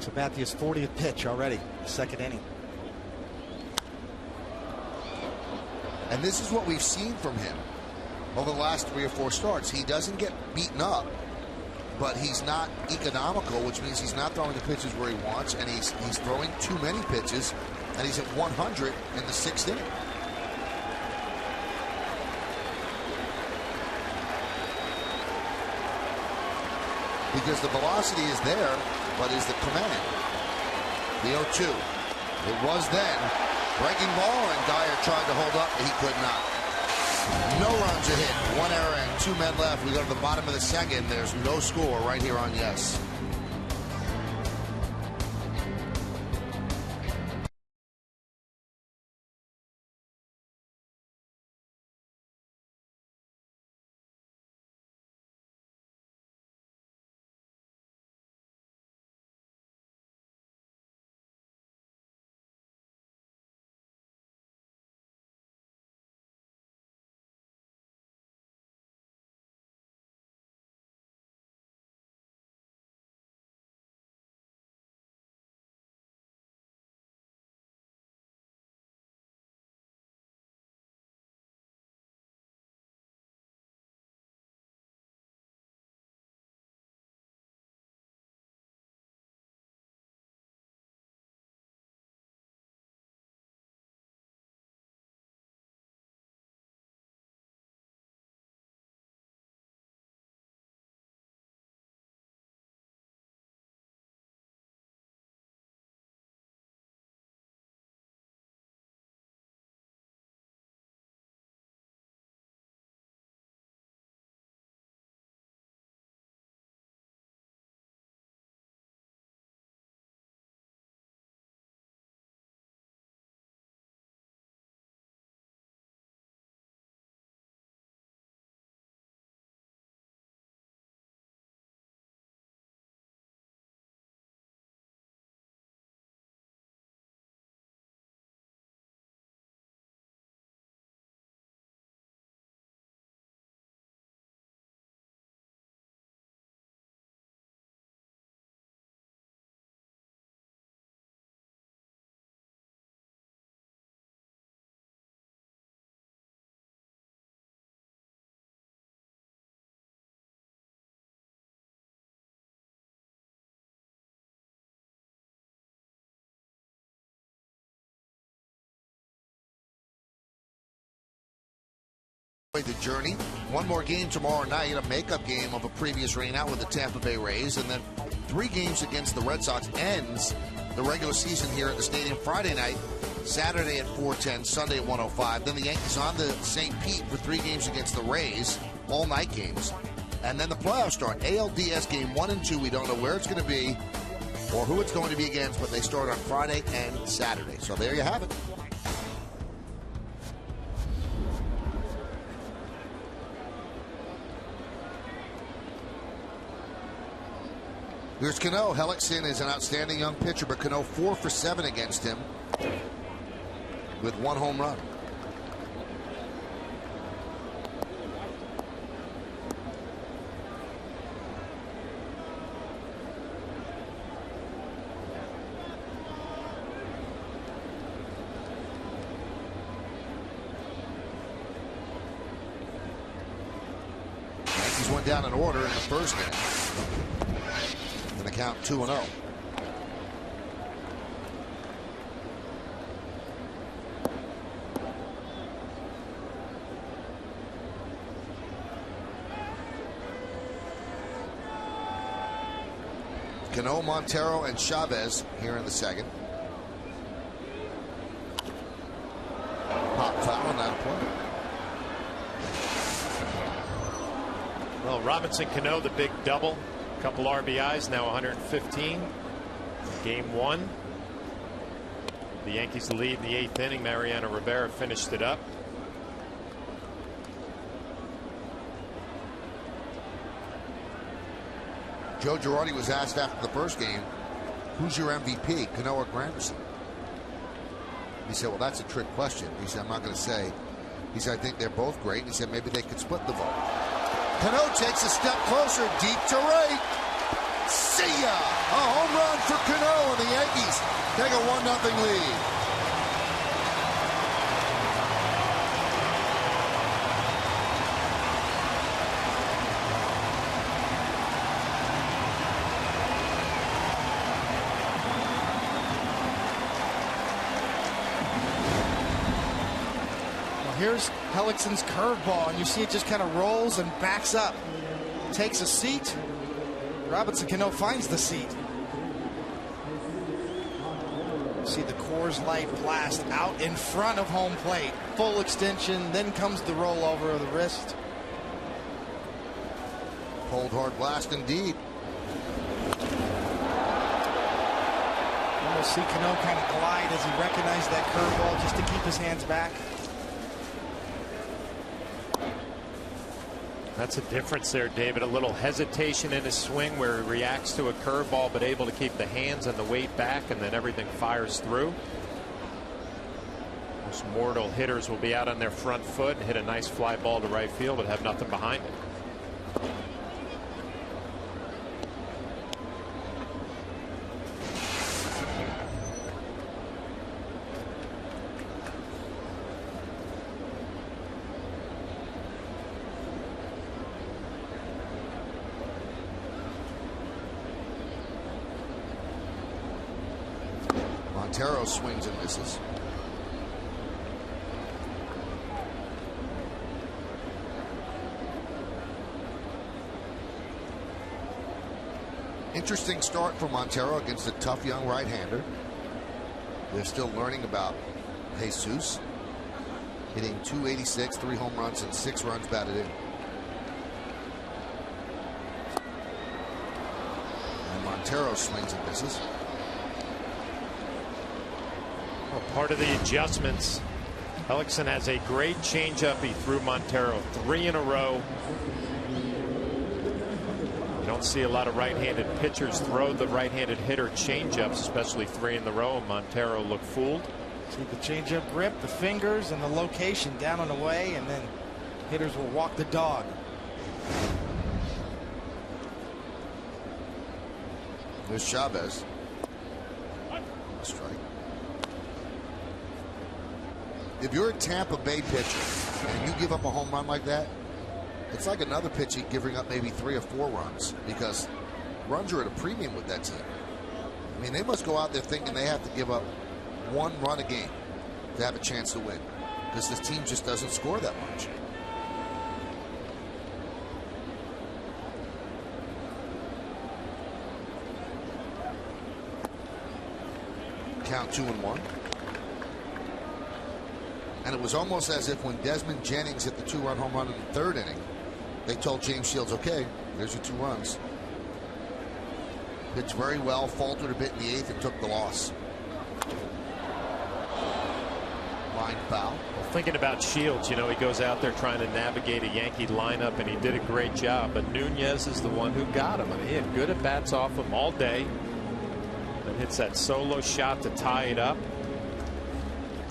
Sabathia's 40th pitch already, second inning. And this is what we've seen from him over the last 3 or 4 starts. He doesn't get beaten up, but he's not economical, which means he's not throwing the pitches where he wants, and he's throwing too many pitches, and he's at 100 in the 6th inning. Because the velocity is there, but is the command. The 0-2. It was then. Breaking ball, and Guyer tried to hold up. He could not. No runs are hit. 1 error and 2 men left. We go to the bottom of the second. There's no score right here on Yes. The journey. One more game tomorrow night, a makeup game of a previous rainout with the Tampa Bay Rays, and then 3 games against the Red Sox ends the regular season here at the stadium Friday night, Saturday at 4:10, Sunday at 1:05. Then the Yankees on to St. Pete for 3 games against the Rays, all night games, and then the playoffs start. ALDS game 1 and 2. We don't know where it's going to be or who it's going to be against, but they start on Friday and Saturday. So there you have it. Here's Cano. Hellickson is an outstanding young pitcher, but Cano 4 for 7 against him with 1 home run. Yankees went down in order in the first inning. And the count 2-0. Cano, Montero, and Chavez here in the second. Pop foul on that play. Well, Robertson, Cano, the big double. Couple RBIs, now 115. Game 1. The Yankees lead in the 8th inning. Mariano Rivera finished it up. Joe Girardi was asked after the first game, who's your MVP, Cano or Granderson? He said, well, that's a trick question. He said, I'm not going to say. He said, I think they're both great. He said, maybe they could split the vote. Cano takes a step closer, deep to right. See ya! A home run for Cano, and the Yankees take a 1-0 lead. Well, here's Hellickson's curveball, and you see it just kind of rolls and backs up. Takes a seat. Robertson Cano finds the seat. See the Coors Light blast out in front of home plate. Full extension, then comes the rollover of the wrist. Cold hard blast indeed. We'll see Cano kind of glide as he recognized that curveball just to keep his hands back. That's a difference there, David. A little hesitation in his swing where he reacts to a curveball, but able to keep the hands and the weight back, and then everything fires through. Most mortal hitters will be out on their front foot and hit a nice fly ball to right field, but have nothing behind it. Montero swings and misses. Interesting start for Montero against a tough young right-hander. They're still learning about Jesus. Hitting .286, 3 home runs, and 6 runs batted in. And Montero swings and misses. Well, part of the adjustments. Hellickson has a great changeup. He threw Montero 3 in a row. You don't see a lot of right-handed pitchers throw the right-handed hitter changeups, especially 3 in a row. Montero looked fooled. See the changeup grip, the fingers, and the location down and away, and then hitters will walk the dog. There's Chavez. Strike. If you're a Tampa Bay pitcher and you give up a home run like that, it's like another pitcher giving up maybe 3 or 4 runs, because runs are at a premium with that team. I mean, they must go out there thinking they have to give up 1 run a game to have a chance to win, because this team just doesn't score that much. count 2-1. And it was almost as if when Desmond Jennings hit the 2-run home run in the third inning, they told James Shields, okay, there's your 2 runs. Pitched very well, faltered a bit in the 8th, and took the loss. Line foul. Well, thinking about Shields, you know, he goes out there trying to navigate a Yankee lineup, and he did a great job. But Nunez is the one who got him. I mean, he had good at-bats off him all day. And hits that solo shot to tie it up.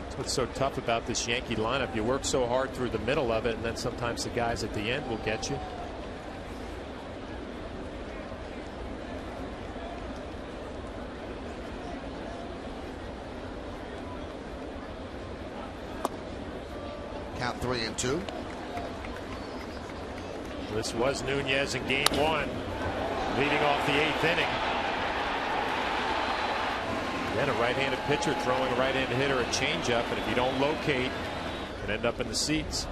That's what's so tough about this Yankee lineup. You work so hard through the middle of it, and then sometimes the guys at the end will get you. Count 3-2. This was Nunez in game 1, leading off the 8th inning. Then a right-handed pitcher throwing a right-handed hitter a changeup, and if you don't locate, you can end up in the seats.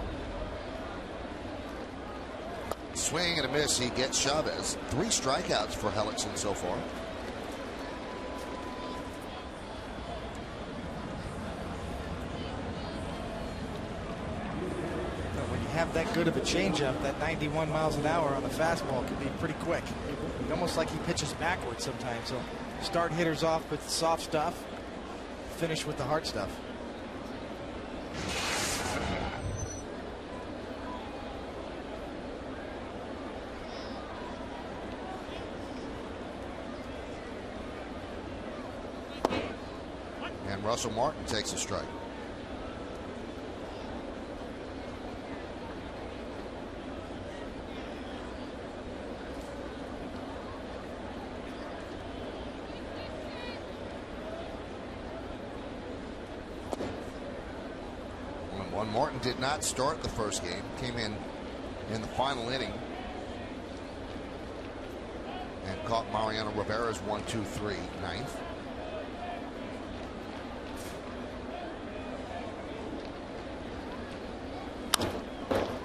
Swing and a miss. He gets Chavez. 3 strikeouts for Hellickson so far. When you have that good of a changeup, that 91 miles an hour on the fastball can be pretty quick. Almost like he pitches backwards sometimes. So start hitters off with the soft stuff, finish with the hard stuff. And Russell Martin takes a strike. Martin did not start the first game, came in the final inning and caught Mariano Rivera's 1-2-3 ninth.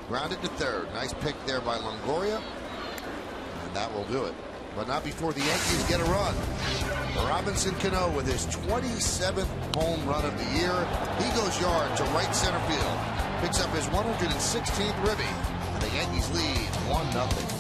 Grounded to third. Nice pick there by Longoria, and that will do it. But not before the Yankees get a run. Robinson Cano with his 27th home run of the year. He goes yard to right center field. Picks up his 116th ribby. And the Yankees lead 1-0.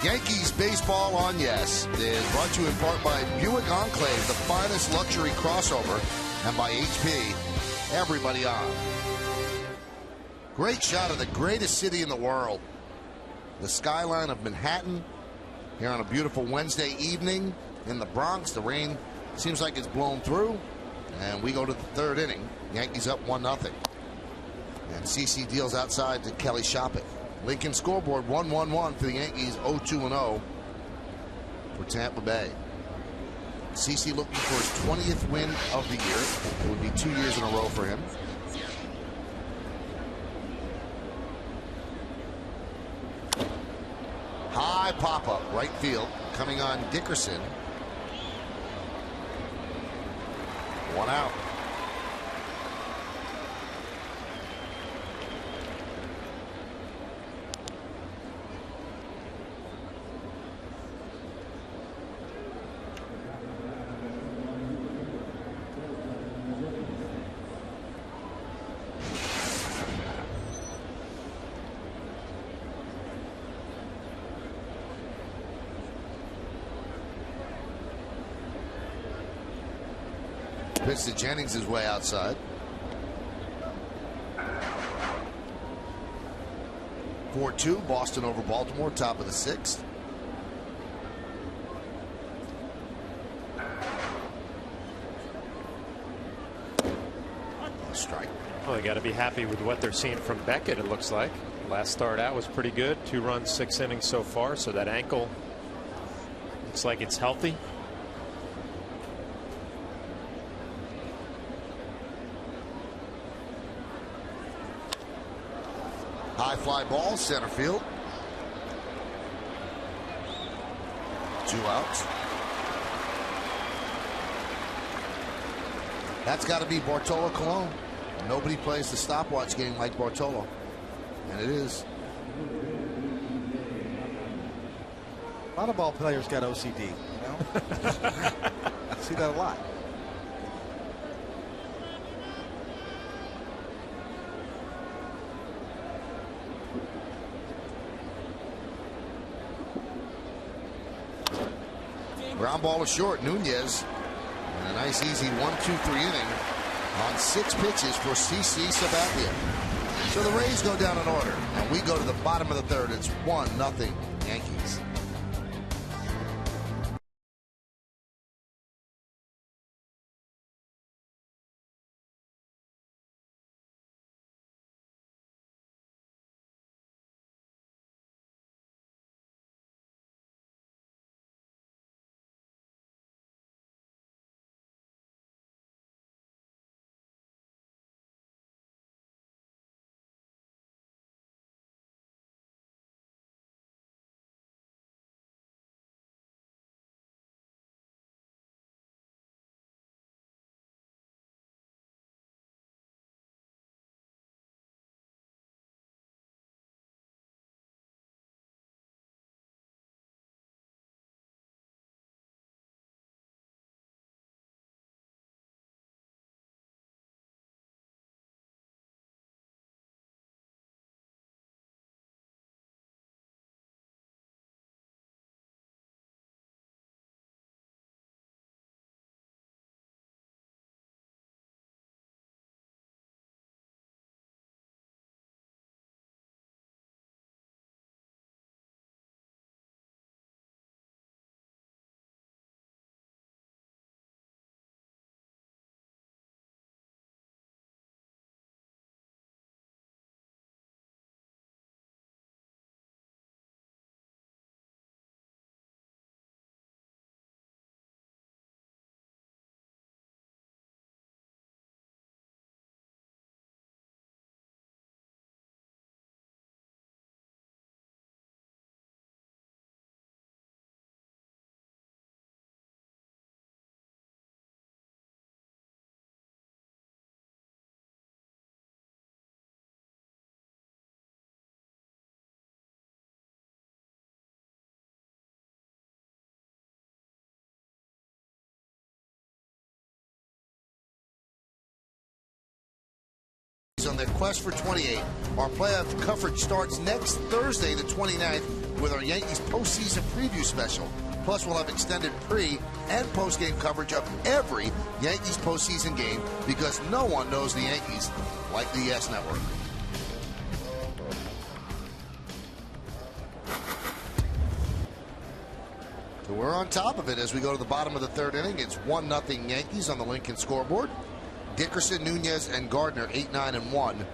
Yankees baseball on Yes is brought to you in part by Buick Enclave, the finest luxury crossover, and by HP. Everybody on. Great shot of the greatest city in the world. The skyline of Manhattan here on a beautiful Wednesday evening in the Bronx. The rain seems like it's blown through, and we go to the third inning. Yankees up 1-0. And CC deals outside to Kelly Shopping. Lincoln scoreboard 1-1-1 for the Yankees, 0-2-0 for Tampa Bay. CC looking for his 20th win of the year. It would be 2 years in a row for him. High pop-up, right field, coming on Dickerson. 1 out. Pitch to Jennings is way outside. 4-2, Boston over Baltimore, top of the 6th. Strike. Well, they got to be happy with what they're seeing from Beckett, it looks like. Last start out was pretty good. 2 runs, 6 innings so far, so that ankle looks like it's healthy. High fly ball, center field. 2 outs. That's got to be Bartolo Colon. Nobody plays the stopwatch game like Bartolo. And it is. A lot of ball players got OCD, you know? I see that a lot. Ground ball is short. Nunez. And a nice easy 1-2-3 inning on 6 pitches for CC Sabathia. So the Rays go down in order, and we go to the bottom of the 3rd. It's 1-0 Yankees. On their quest for 28. Our playoff coverage starts next Thursday, the 29th, with our Yankees postseason preview special. Plus, we'll have extended pre- and post-game coverage of every Yankees postseason game because no one knows the Yankees like the YES Network. So we're on top of it as we go to the bottom of the third inning. It's 1-0 Yankees on the Lincoln scoreboard. Dickerson, Nunez, and Gardner 8, 9, and 1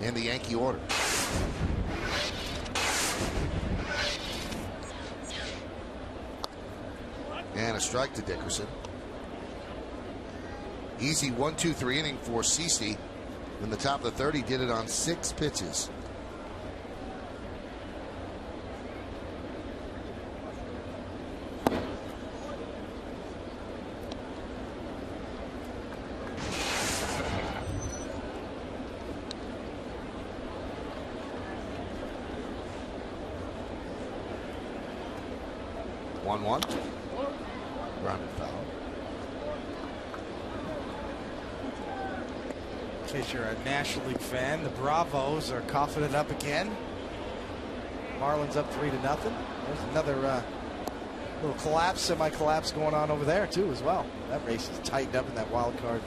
in the Yankee order. And a strike to Dickerson. Easy 1-2-3 inning for CeCe. In the top of the third, he did it on 6 pitches. Grounded foul. In case you're a National League fan, the Bravos are coughing it up again. Marlins up 3-0. There's another little collapse, semi-collapse going on over there too as well. That race is tightened up in that wild card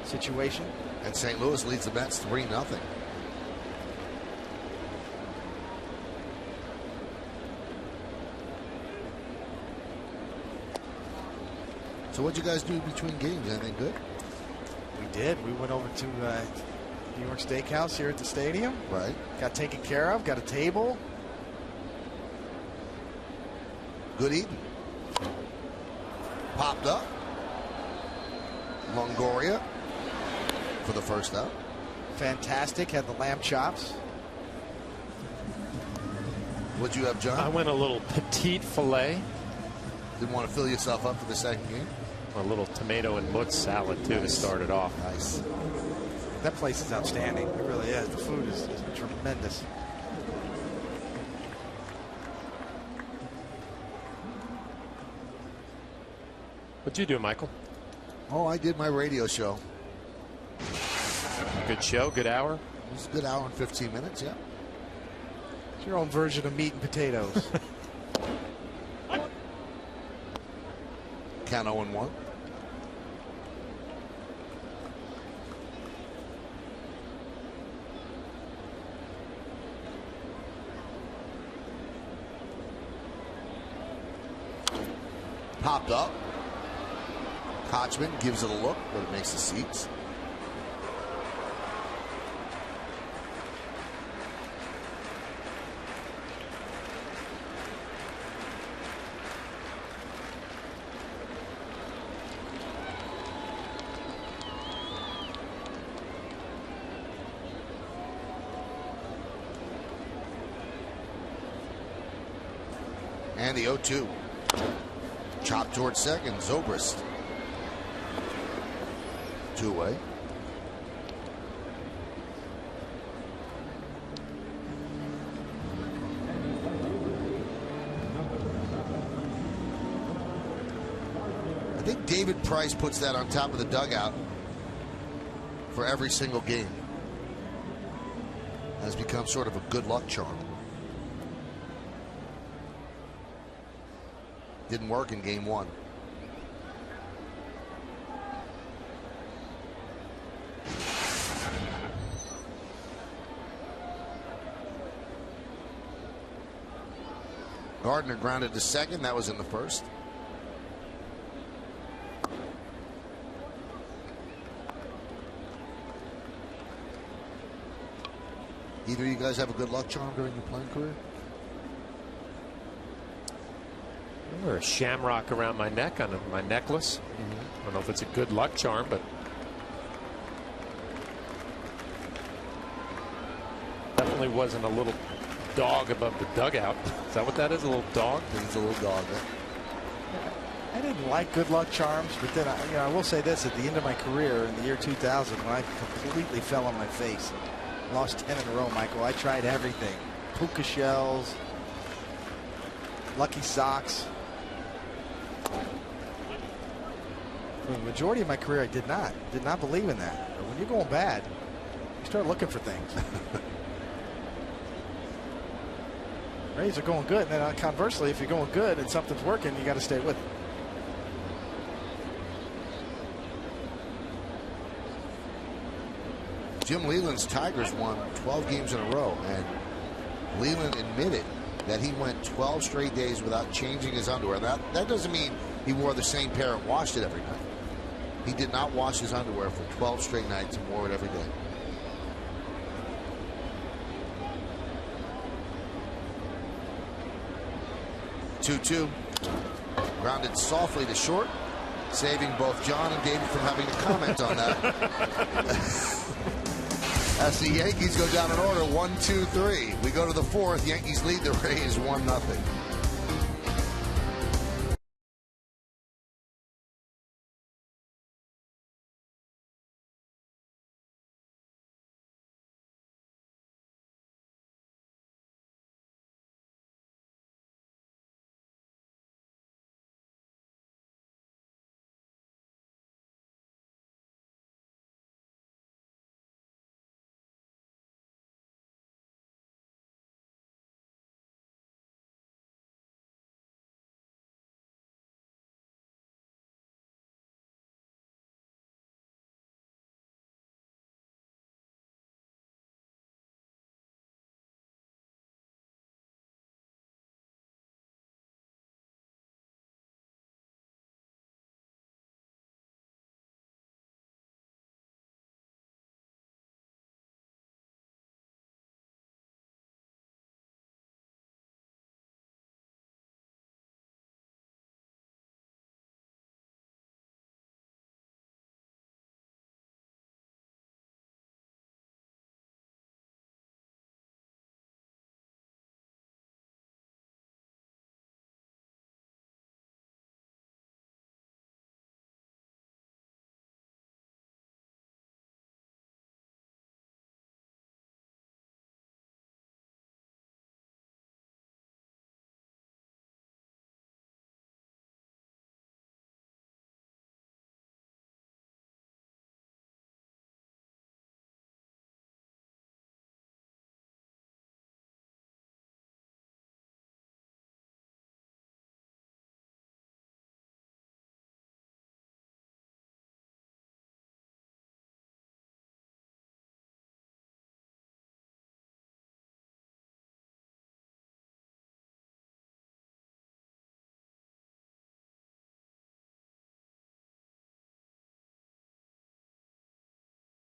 situation. And St. Louis leads the Mets 3-0. So what'd you guys do between games? Anything good? We did. We went over to New York Steakhouse here at the stadium. Right. Got taken care of. Got a table. Good eating. Popped up. Longoria for the first out. Fantastic. Had the lamb chops. What'd you have, John? I went a little petite filet. Didn't want to fill yourself up for the second game? A little tomato and mutz salad, too, to start it off. Nice. That place is outstanding. It really is. The food is tremendous. What'd you do, Michael? Oh, I did my radio show. Good show, good hour? It was a good hour and 15 minutes, yeah. It's your own version of meat and potatoes. Cano 0-1. Popped up. Kochman gives it a look, but it makes the seats. And the 0-2. Chop towards second. Zobrist. 2-away. I think David Price puts that on top of the dugout for every single game. Has become sort of a good luck charm. Didn't work in game 1. Gardner grounded to second. That was in the first. Either of you guys have a good luck charm during your playing career? Or a shamrock around my neck on my necklace. I don't know if it's a good luck charm, but definitely wasn't a little dog above the dugout. Is that what that is? A little dog? It's a little dog. I didn't like good luck charms, but then I will say this: at the end of my career in the year 2000, when I completely fell on my face, lost 10 in a row, Michael, I tried everything: puka shells, lucky socks. For the majority of my career, I did not believe in that. But when you're going bad, you start looking for things. Rays are going good, and then conversely, if you're going good and something's working, you got to stay with it. Jim Leyland's Tigers won 12 games in a row, and Leyland admitted that he went 12 straight days without changing his underwear. That doesn't mean he wore the same pair and washed it every night. He did not wash his underwear for 12 straight nights and wore it every day. Two-two. Grounded softly to short, saving both John and David from having to comment on that. As the Yankees go down in order, 1-2-3. We go to the fourth. Yankees lead the Rays 1-0.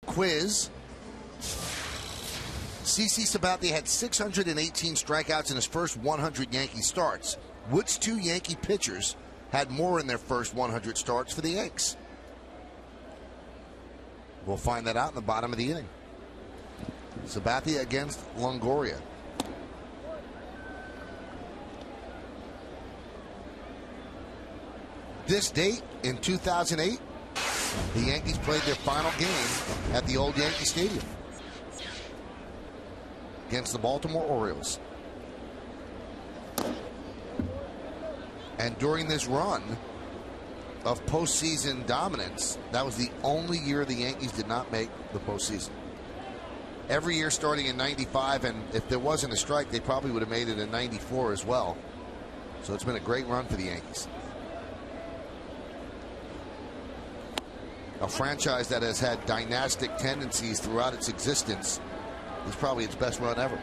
Quiz. CC Sabathia had 618 strikeouts in his first 100 Yankee starts. Which two Yankee pitchers had more in their first 100 starts for the Yanks? We'll find that out in the bottom of the inning. Sabathia against Longoria. This date in 2008, the Yankees played their final game at the old Yankee Stadium against the Baltimore Orioles. And during this run of postseason dominance, that was the only year the Yankees did not make the postseason. Every year starting in '95, and if there wasn't a strike, they probably would have made it in '94 as well. So it's been a great run for the Yankees. A franchise that has had dynastic tendencies throughout its existence is probably its best run ever.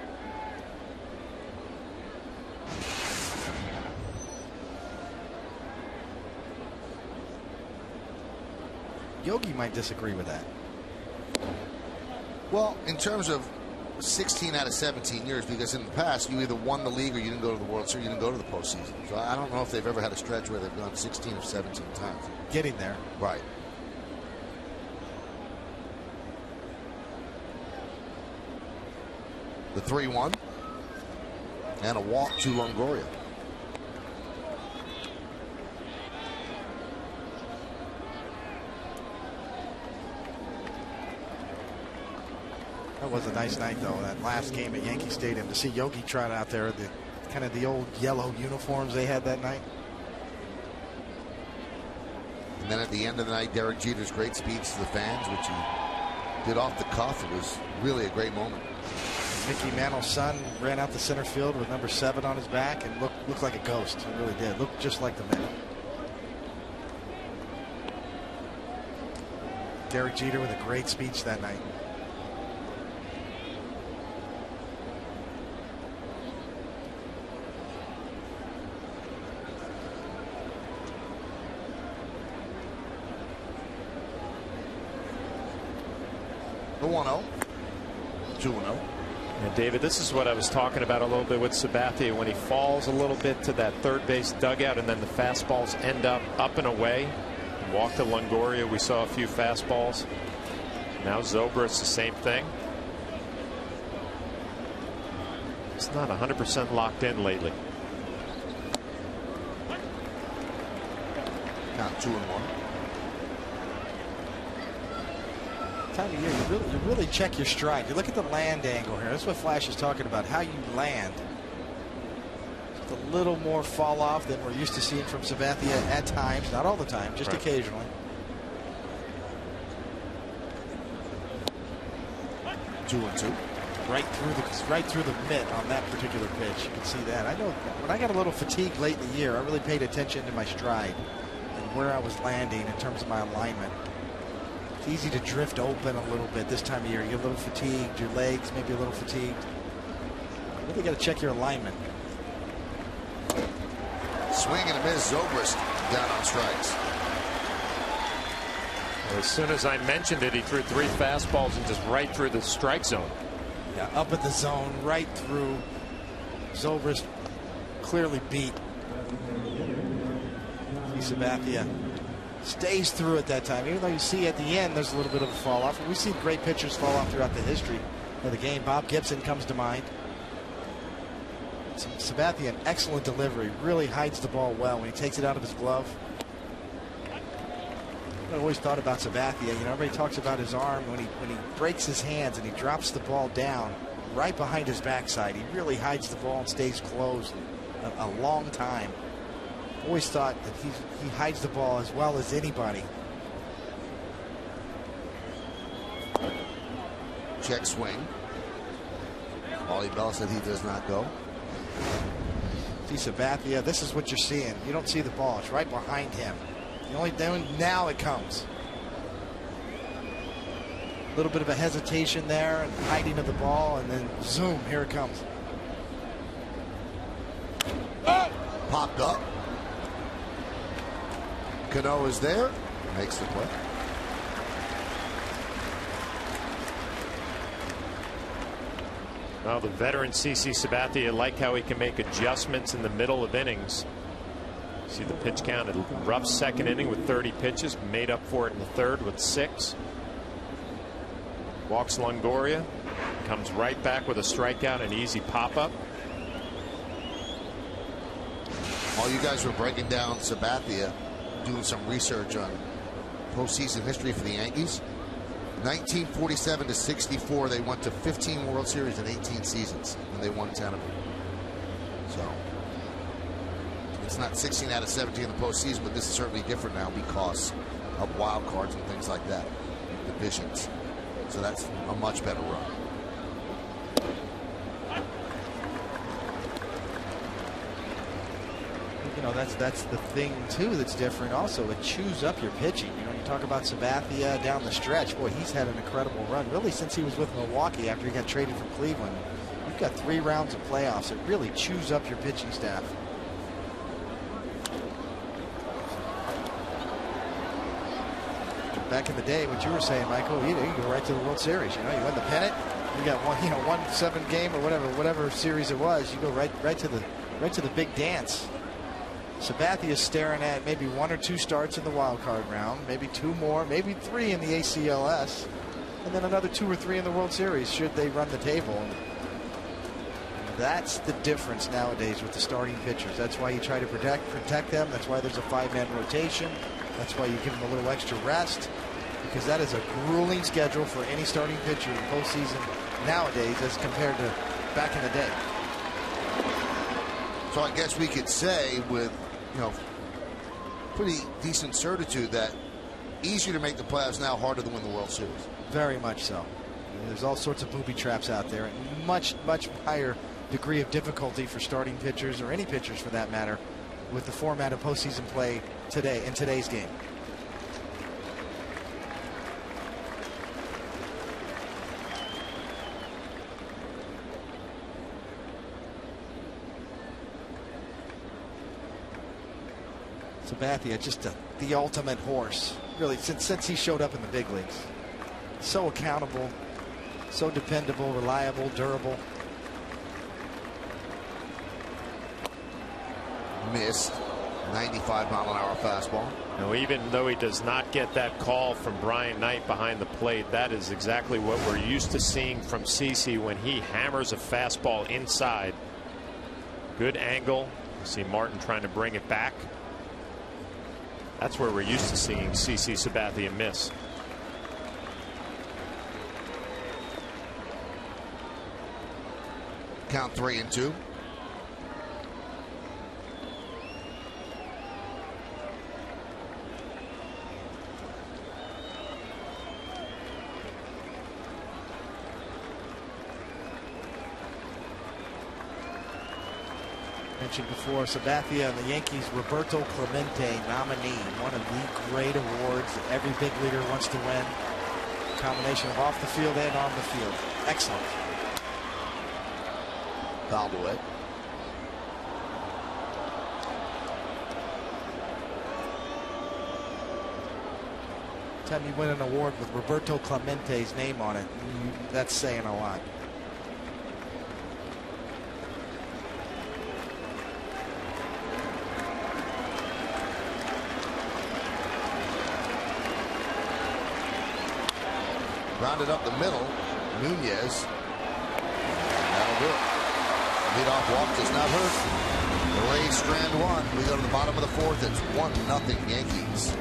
Yogi might disagree with that. Well, in terms of 16 out of 17 years, because in the past you either won the league or you didn't go to the World Series, you didn't go to the postseason. So I don't know if they've ever had a stretch where they've gone 16 or 17 times. Getting there. Right. The 3-1 and a walk to Longoria. That was a nice night, though, that last game at Yankee Stadium, to see Yogi trot out there, the kind of the old yellow uniforms they had that night. And then at the end of the night, Derek Jeter's great speech to the fans, which he did off the cuff. It was really a great moment. Mickey Mantle's son ran out to center field with number 7 on his back and looked like a ghost. It really did. Looked just like the man. Derek Jeter with a great speech that night. The 1-0. 2-0. And David, this is what I was talking about a little bit with Sabathia when he falls a little bit to that third base dugout and then the fastballs end up and away. Walk to Longoria, we saw a few fastballs. Now Zobrist, the same thing. It's not 100% locked in lately. Count 2-1. Time of year, you really check your stride. You look at the land angle here. That's what Flash is talking about, how you land. Just a little more fall off than we're used to seeing from Sabathia at times, not all the time, just occasionally. 2-2. Right through the mitt on that particular pitch. You can see that. I know when I got a little fatigued late in the year, I really paid attention to my stride and where I was landing in terms of my alignment. It's easy to drift open a little bit this time of year. You get a little fatigued, your legs maybe a little fatigued. You really got to check your alignment. Swing and a miss. Zobrist down on strikes. As soon as I mentioned it, he threw 3 fastballs and just right through the strike zone. Yeah, up at the zone, right through. Zobrist clearly beat. Sabathia stays through at that time, even though you see at the end there's a little bit of a fall off. We've seen great pitchers fall off throughout the history of the game. Bob Gibson comes to mind. Sabathia, an excellent delivery, really hides the ball well when he takes it out of his glove. I always thought about Sabathia. You know, everybody talks about his arm when he breaks his hands and he drops the ball down right behind his backside. He really hides the ball and stays closed a long time. Always thought that he hides the ball as well as anybody. Check swing. Ollie Bell said he does not go. See Sabathia, this is what you're seeing. You don't see the ball. It's right behind him. Now it comes. A little bit of a hesitation there and hiding of the ball, and then zoom, here it comes. Popped up. Cano is there. Makes the play. Well, the veteran CC Sabathia, like how he can make adjustments in the middle of innings. See the pitch count, a rough second inning with 30 pitches, made up for it in the third with 6. Walks Longoria, comes right back with a strikeout and easy pop-up. While you guys were breaking down Sabathia, doing some research on postseason history for the Yankees, 1947 to 64, they went to 15 World Series in 18 seasons, and they won 10 of them. So it's not 16 out of 17 in the postseason, but this is certainly different now because of wild cards and things like that, divisions. So that's a much better run. You know, that's the thing too that's different. Also, it chews up your pitching. You know, you talk about Sabathia down the stretch. Boy, he's had an incredible run, really, since he was with Milwaukee after he got traded from Cleveland. You've got 3 rounds of playoffs. It really chews up your pitching staff. Back in the day, what you were saying, Michael, you go right to the World Series. You know, you win the pennant, you got one 7 game or whatever series it was. You go right to the big dance. Sabathia is staring at maybe 1 or 2 starts in the wild card round, maybe 2 more, maybe 3 in the ACLS, and then another 2 or 3 in the World Series should they run the table. And that's the difference nowadays with the starting pitchers. That's why you try to protect them. That's why there's a 5-man rotation. That's why you give them a little extra rest, because that is a grueling schedule for any starting pitcher in postseason nowadays as compared to back in the day. So I guess we could say with, you know, pretty decent certitude that easier to make the playoffs now, harder to win the World Series. Very much so. There's all sorts of booby traps out there, and much higher degree of difficulty for starting pitchers, or any pitchers for that matter, with the format of postseason play today in today's game. Sabathia, just the ultimate horse, really, since he showed up in the big leagues. So accountable, So dependable, reliable, durable. Missed. 95-mile-an-hour fastball. Now, even though he does not get that call from Brian Knight behind the plate, that is exactly what we're used to seeing from CC when he hammers a fastball inside. Good angle. You see Martin trying to bring it back. That's where we're used to seeing CC Sabathia miss. Count 3-2. Mentioned before, Sabathia and the Yankees Roberto Clemente nominee, one of the great awards that every big leaguer wants to win. Combination of off the field and on the field. Excellent. Fouled away. Time you win an award with Roberto Clemente's name on it, that's saying a lot. Rounded up the middle. Nunez. That'll do it. Leadoff walk does not hurt. The Rays strand one. We go to the bottom of the fourth. It's 1-0 Yankees.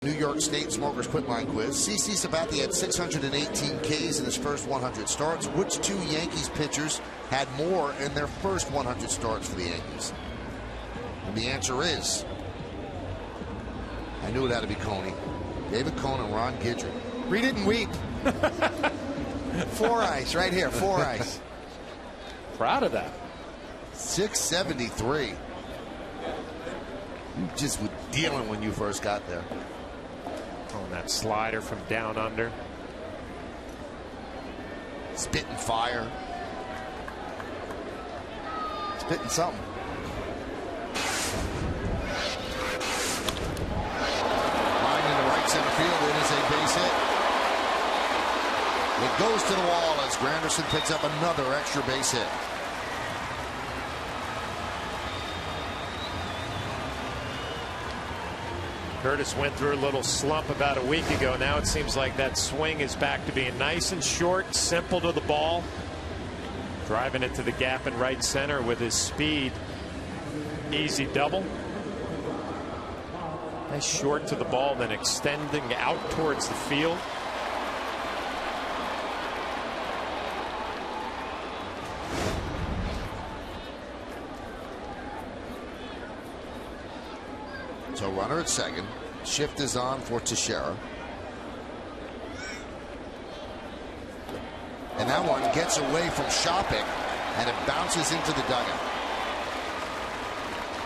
New York State Smokers Quit Line Quiz. CC Sabathia had 618 Ks in his first 100 starts. Which two Yankees pitchers had more in their first 100 starts for the Yankees? And the answer is, I knew it had to be Coney. David Cone and Ron Guidry. Read it and weep. 4 ice right here, 4 ice. Proud of that. 673. You just were dealing when you first got there. Oh, that slider from down under. Spitting fire. Spitting something. Line in the right center field. It is a base hit. It goes to the wall as Granderson picks up another extra base hit. Curtis went through a little slump about a week ago. Now it seems like that swing is back to being nice and short, simple to the ball. Driving it to the gap in right center with his speed. Easy double. Nice short to the ball, then extending out towards the field. So runner at second. Shift is on for Teixeira. And that one gets away from Shopping, and it bounces into the dugout.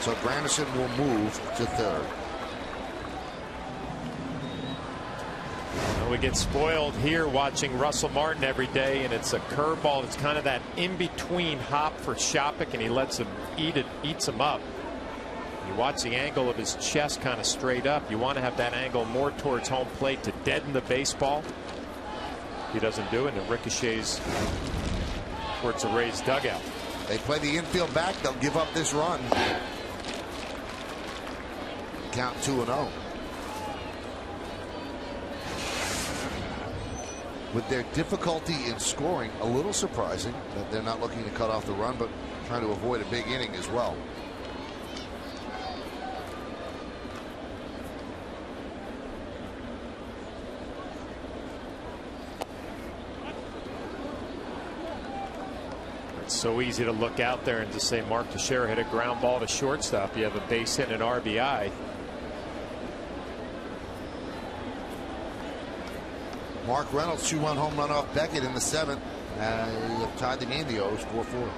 So Granderson will move to third. Well, we get spoiled here watching Russell Martin every day, and it's a curveball. It's kind of that in-between hop for Shopping, and he lets him eats him up. You watch the angle of his chest kind of straight up. You want to have that angle more towards home plate to deaden the baseball. He doesn't do it, and it ricochets towards the Rays dugout. They play the infield back. They'll give up this run. Count 2-0. With their difficulty in scoring, a little surprising that they're not looking to cut off the run, but trying to avoid a big inning as well. So easy to look out there and to say Mark Teixeira hit a ground ball to shortstop. You have a base hit and an RBI. Mark Reynolds 2-run home run off Beckett in the 7th. Tied the game, the O's 4-4.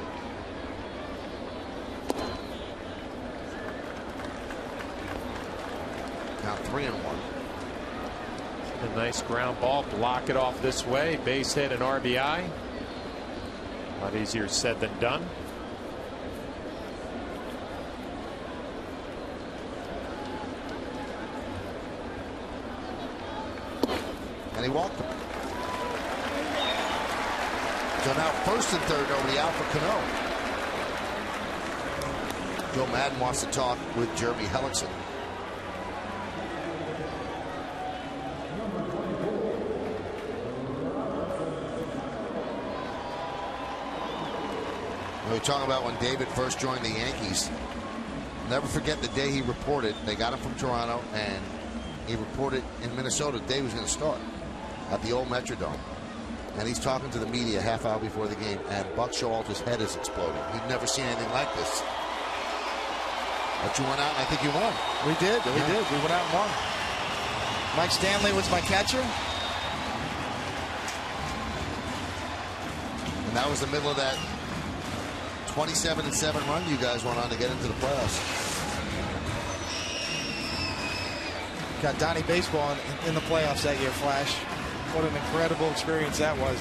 Count 3-1. A nice ground ball. Block it off this way. Base hit and RBI. A lot easier said than done. And he walked him. So now first and third, nobody out for Cano. Joe Madden wants to talk with Jeremy Hellickson. We were talking about when David first joined the Yankees. Never forget the day he reported. They got him from Toronto, and he reported in Minnesota the day he was going to start at the old Metrodome. And he's talking to the media half hour before the game, and Buck Showalter's head is exploding. He'd never seen anything like this. But you went out, and I think you won. We did. We went out and won. Mike Stanley was my catcher. And that was the middle of that 27-7 run you guys went on to get into the playoffs. Got Donnie Baseball in the playoffs that year, Flash. What an incredible experience that was.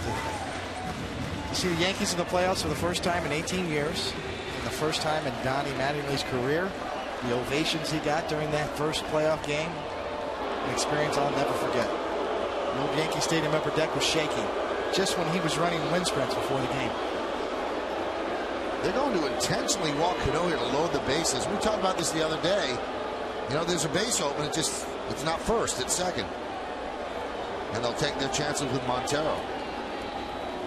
To see the Yankees in the playoffs for the first time in 18 years. And the first time in Donnie Mattingly's career. The ovations he got during that first playoff game. An experience I'll never forget. The old Yankee Stadium upper deck was shaking just when he was running wind sprints before the game. They're going to intentionally walk Cano here to load the bases. We talked about this the other day. You know, there's a base open. It's not first, it's second. And they'll take their chances with Montero.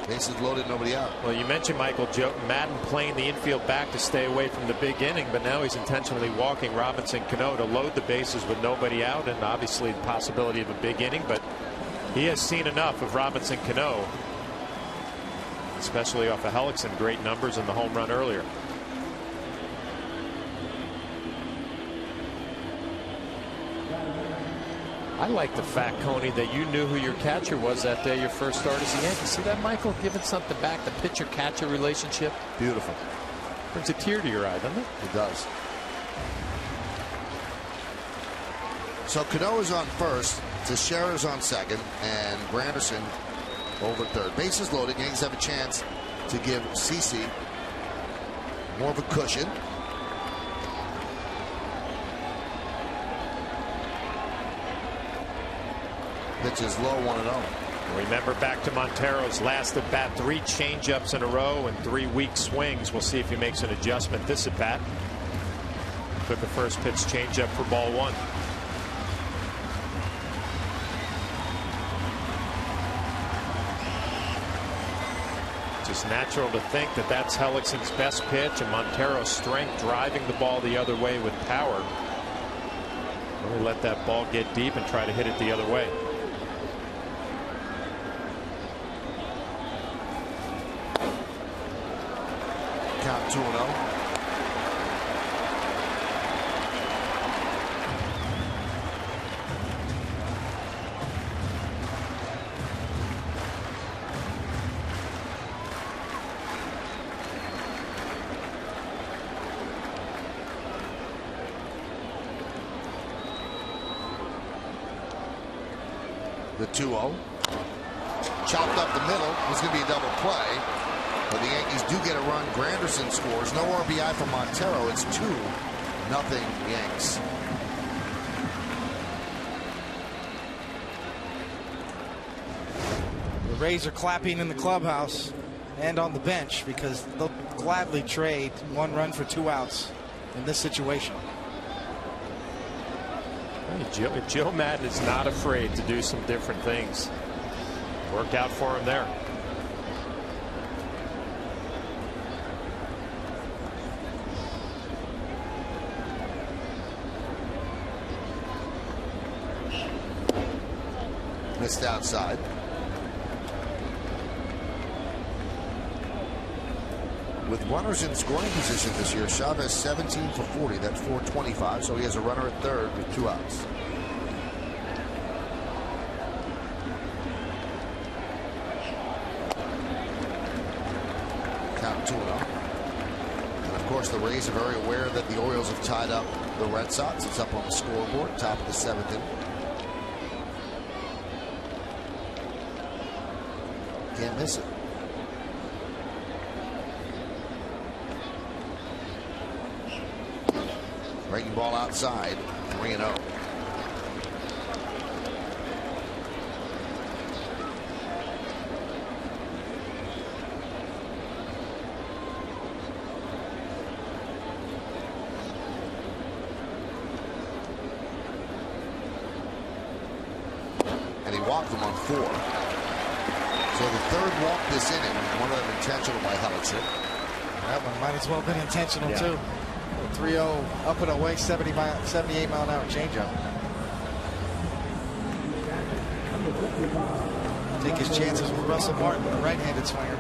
Bases loaded, nobody out. Well, you mentioned Michael Joe Madden playing the infield back to stay away from the big inning, but now he's intentionally walking Robinson Cano to load the bases with nobody out, and obviously the possibility of a big inning. But he has seen enough of Robinson Cano, especially off of Hellickson. Great numbers in the home run earlier. I like the fact, Coney, that you knew who your catcher was that day your first start as a Yankee. See that, Michael? Giving something back, the pitcher-catcher relationship. Beautiful. Brings a tear to your eye, doesn't it? It does. So Cano is on first, Teixeira is on second, and Granderson over third. Bases loaded. Yankees have a chance to give CeCe more of a cushion. Pitch is low, 1-0. Remember back to Montero's last at bat, 3 changeups in a row and 3 weak swings. We'll see if he makes an adjustment this at bat. Took the first pitch changeup for ball 1. Just natural to think that that's Hellickson's best pitch, and Montero's strength driving the ball the other way with power. Really let that ball get deep and try to hit it the other way. Count 2-0. The 2-0. Chopped up the middle. It's going to be a double play. But the Yankees do get a run. Granderson scores. No RBI from Montero. It's 2-0 Yanks. The Rays are clapping in the clubhouse and on the bench because they'll gladly trade 1 run for 2 outs in this situation. Joe Madden is not afraid to do some different things. Worked out for him there. Missed outside. With runners in scoring position this year, Chavez 17 for 40. That's 425. So he has a runner at third with 2 outs. Count 2-0. And of course, the Rays are very aware that the Orioles have tied up the Red Sox. It's up on the scoreboard, top of the 7th inning. Can't miss it. Breaking ball outside, 3-0. And he walked them on 4. So the 3rd walk this inning, one of them intentional by Hellickson. That one might as well have been intentional too. 3-0 up and away, 78 mile an hour changeup. Take his chances with Russell Martin, the right-handed swinger.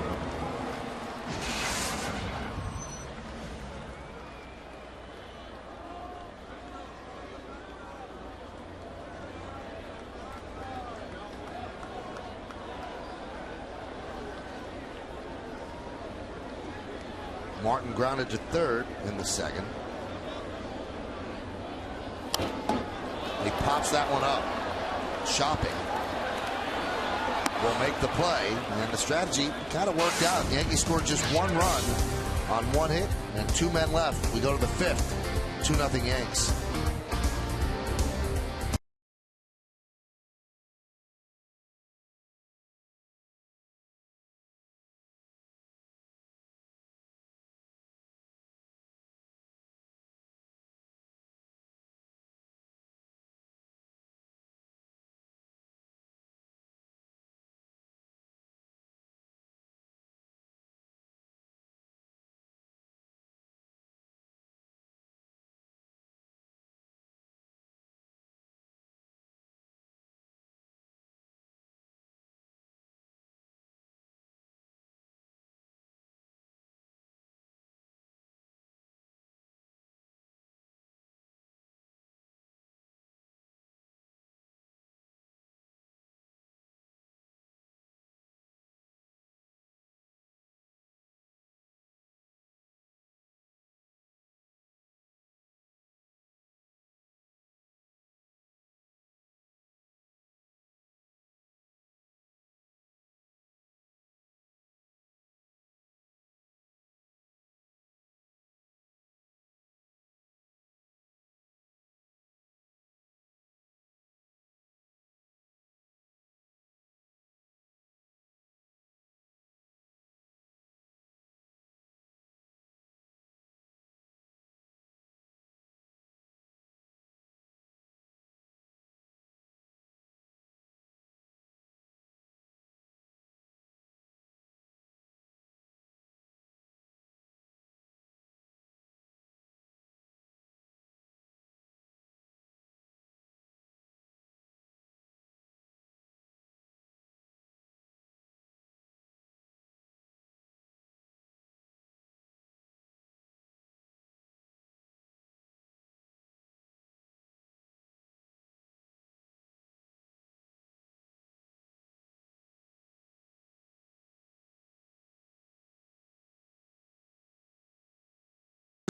Martin grounded to third in the 2nd. He pops that one up. Shopping will make the play, and the strategy kind of worked out. The Yankees scored just 1 run on 1 hit and 2 men left. We go to the 5th. 2-0 Yanks.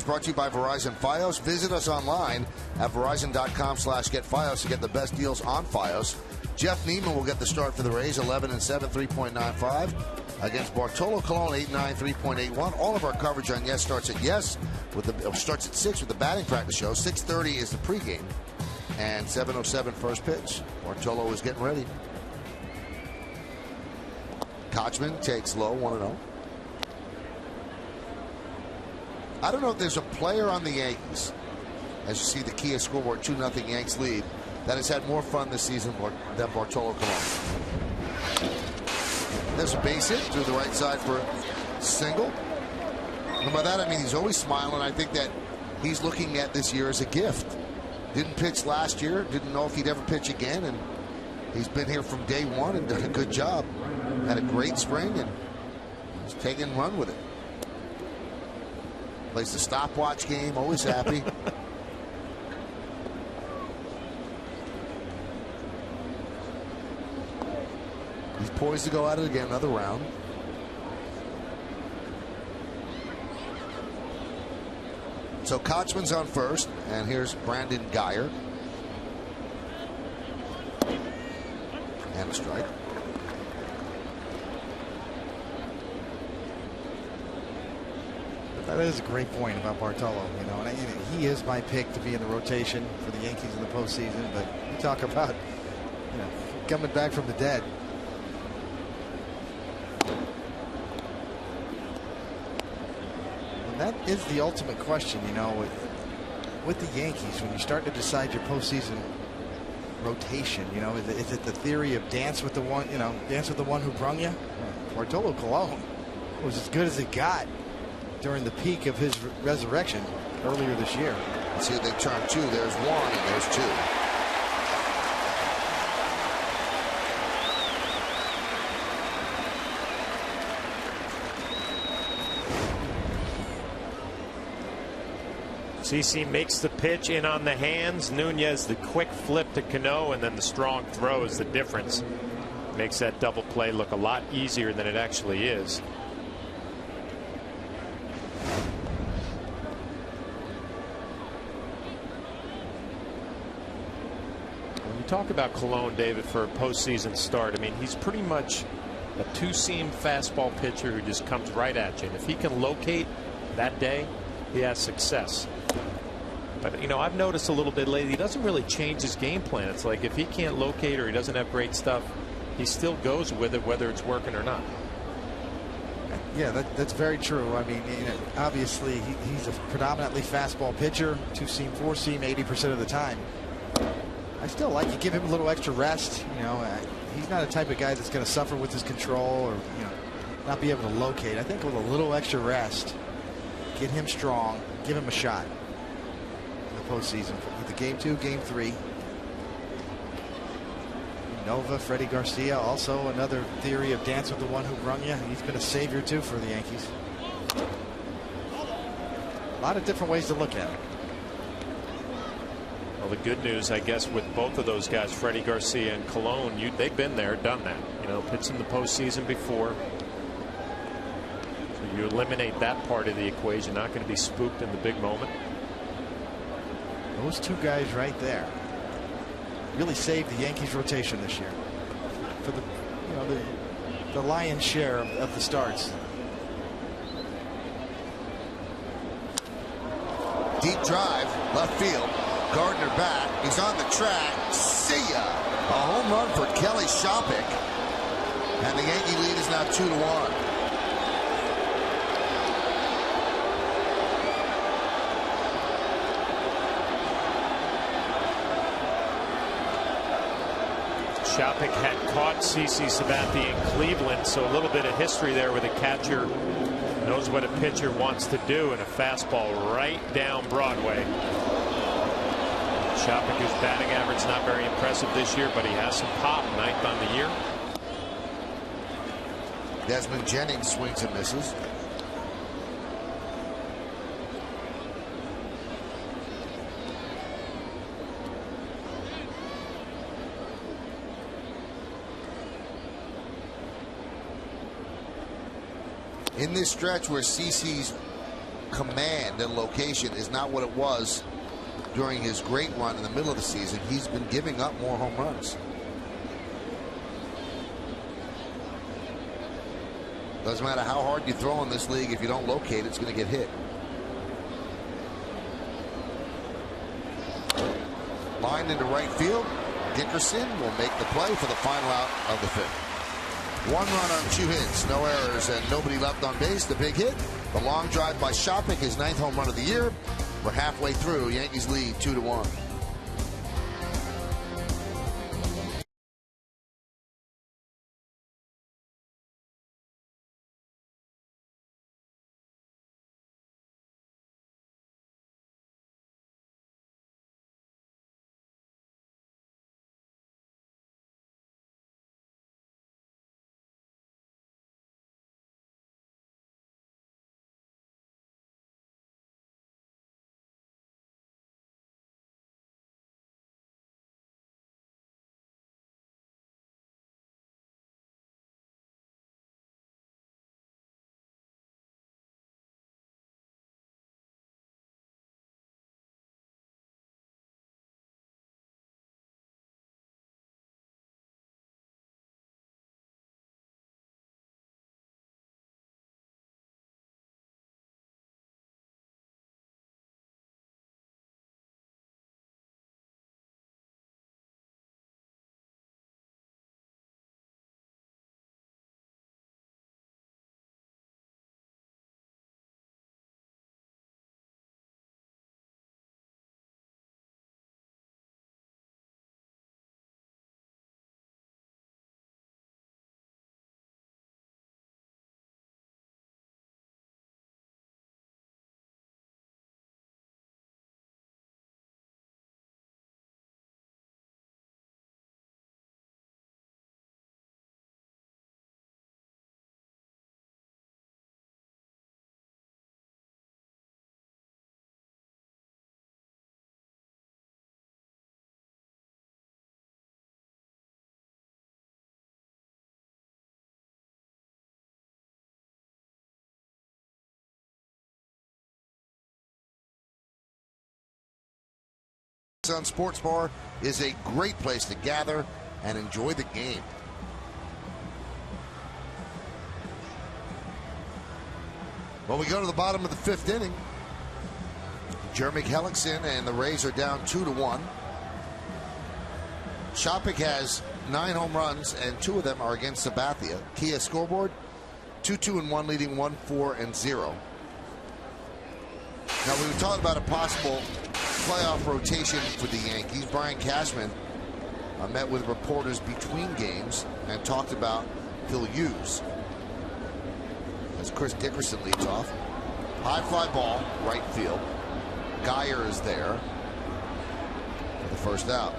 brought to you by Verizon Fios. Visit us online at verizon.com/getFios to get the best deals on Fios. Jeff Neiman will get the start for the Rays, 11-7, 3.95. Against Bartolo Colon, 8-9, 3.81. All of our coverage on Yes starts at Yes. Starts at 6 with the batting practice show. 6:30 is the pregame. And 7:07 first pitch. Bartolo is getting ready. Kochman takes low, 1-0. I don't know if there's a player on the Yankees, as you see the Kia scoreboard, 2-0 Yanks lead, that has had more fun this season than Bartolo Colon. There's a base hit through the right side for a single. And by that I mean he's always smiling. I think that he's looking at this year as a gift. Didn't pitch last year, didn't know if he'd ever pitch again, and he's been here from day one and done a good job. Had a great spring and he's taking run with it. Plays the stopwatch game, always happy. He's poised to go at it again, another round. So Kochman's on first, and here's Brandon Geyer. And a strike. That is a great point about Bartolo, you know, and he is my pick to be in the rotation for the Yankees in the postseason. But you talk about, you know, coming back from the dead. And that is the ultimate question, you know, with the Yankees when you start to decide your postseason rotation. You know, is it the theory of dance with the one, you know, dance with the one who brung you? Bartolo Colon was as good as it got during the peak of his resurrection earlier this year. Let's see if they turn two. There's one and there's two. CC makes the pitch in on the hands. Nunez, the quick flip to Cano, and then the strong throw is the difference. Makes that double play look a lot easier than it actually is. When you talk about Colon, David, for a postseason start, I mean, he's pretty much a two-seam fastball pitcher who just comes right at you. And if he can locate that day, he has success. But, you know, I've noticed a little bit lately, he doesn't really change his game plan. It's like if he can't locate or he doesn't have great stuff, he still goes with it whether it's working or not. Yeah, that's very true. I mean, you know, obviously he's a predominantly fastball pitcher, two-seam, four-seam 80% of the time. I still like to give him a little extra rest. You know, he's not a type of guy that's going to suffer with his control or, you know, not be able to locate. I think with a little extra rest, get him strong, give him a shot in the postseason. With the game 2, game 3. Nova, Freddie Garcia, also another theory of dance with the one who brung you. He's been a savior too for the Yankees. A lot of different ways to look at it. Well, the good news, I guess, with both of those guys, Freddie Garcia and Colon, they've been there, done that. You know, pitched in the postseason before. So you eliminate that part of the equation. Not going to be spooked in the big moment. Those two guys right there really saved the Yankees rotation this year for the, you know, the lion's share of the starts. Deep drive, left field. Gardner back. He's on the track. See ya. A home run for Kelly Shopick. And the Yankee lead is now 2-1. Shopick had caught CC Sabathia in Cleveland, so a little bit of history there with a catcher knows what a pitcher wants to do, and a fastball right down Broadway. Shopick, whose batting average not very impressive this year, but he has some pop, 9th on the year. Desmond Jennings swings and misses. In this stretch where CC's command and location is not what it was during his great run in the middle of the season. He's been giving up more home runs. Doesn't matter how hard you throw in this league, if you don't locate it, it's going to get hit. Line into right field. Dickerson will make the play for the final out of the fifth. 1 run on 2 hits, no errors, and nobody left on base. The big hit, the long drive by Shopik, his 9th home run of the year. We're halfway through. Yankees lead 2-1. Sun Sports Bar is a great place to gather and enjoy the game. Well, we go to the bottom of the 5th inning. Jeremy Hellickson and the Rays are down 2-1. Shopik has 9 home runs, and 2 of them are against Sabathia. Kia scoreboard 2-2-1, leading 1-4-0. Now, we were talking about a possible playoff rotation for the Yankees. Brian Cashman met with reporters between games and talked about Phil Hughes. As Chris Dickerson leads off. High fly ball, right field. Geyer is there for the first out.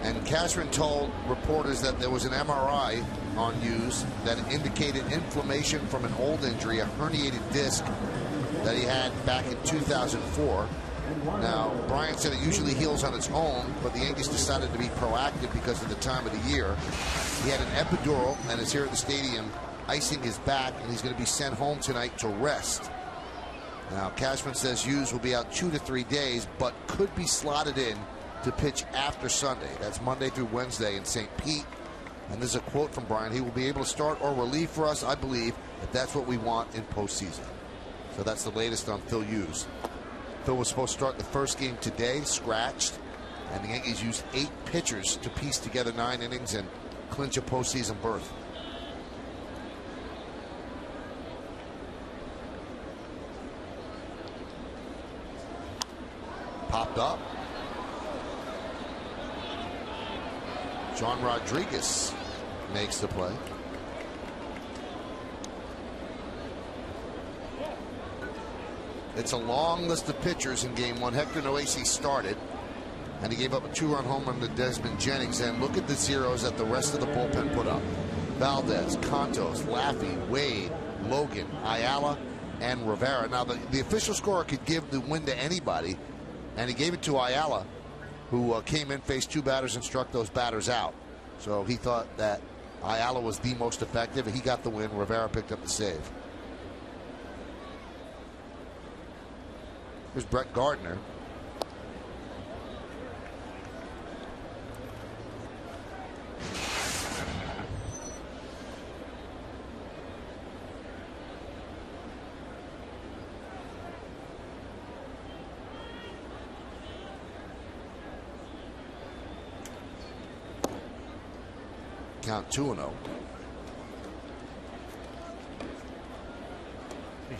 And Cashman told reporters that there was an MRI on Hughes that indicated inflammation from an old injury, a herniated disc that he had back in 2004. Now, Brian said it usually heals on its own, but the Yankees decided to be proactive because of the time of the year. He had an epidural and is here at the stadium icing his back, and he's going to be sent home tonight to rest. Now, Cashman says Hughes will be out 2 to 3 days, but could be slotted in to pitch after Sunday. That's Monday through Wednesday in St. Pete. And there's a quote from Brian: he will be able to start or relieve for us, I believe, if that's what we want in postseason. So that's the latest on Phil Hughes. Phil was supposed to start the first game today, scratched, and the Yankees used 8 pitchers to piece together 9 innings and clinch a postseason berth. Popped up. John Rodriguez makes the play. It's a long list of pitchers in game 1. Hector Noesi started, and he gave up a 2-run home run to Desmond Jennings. And look at the zeros that the rest of the bullpen put up. Valdez, Contos, Laffey, Wade, Logan, Ayala, and Rivera. Now, the official scorer could give the win to anybody, and he gave it to Ayala, who came in, faced 2 batters, and struck those batters out. So he thought that Ayala was the most effective, and he got the win. Rivera picked up the save. Here's Brett Gardner. Count 2-0.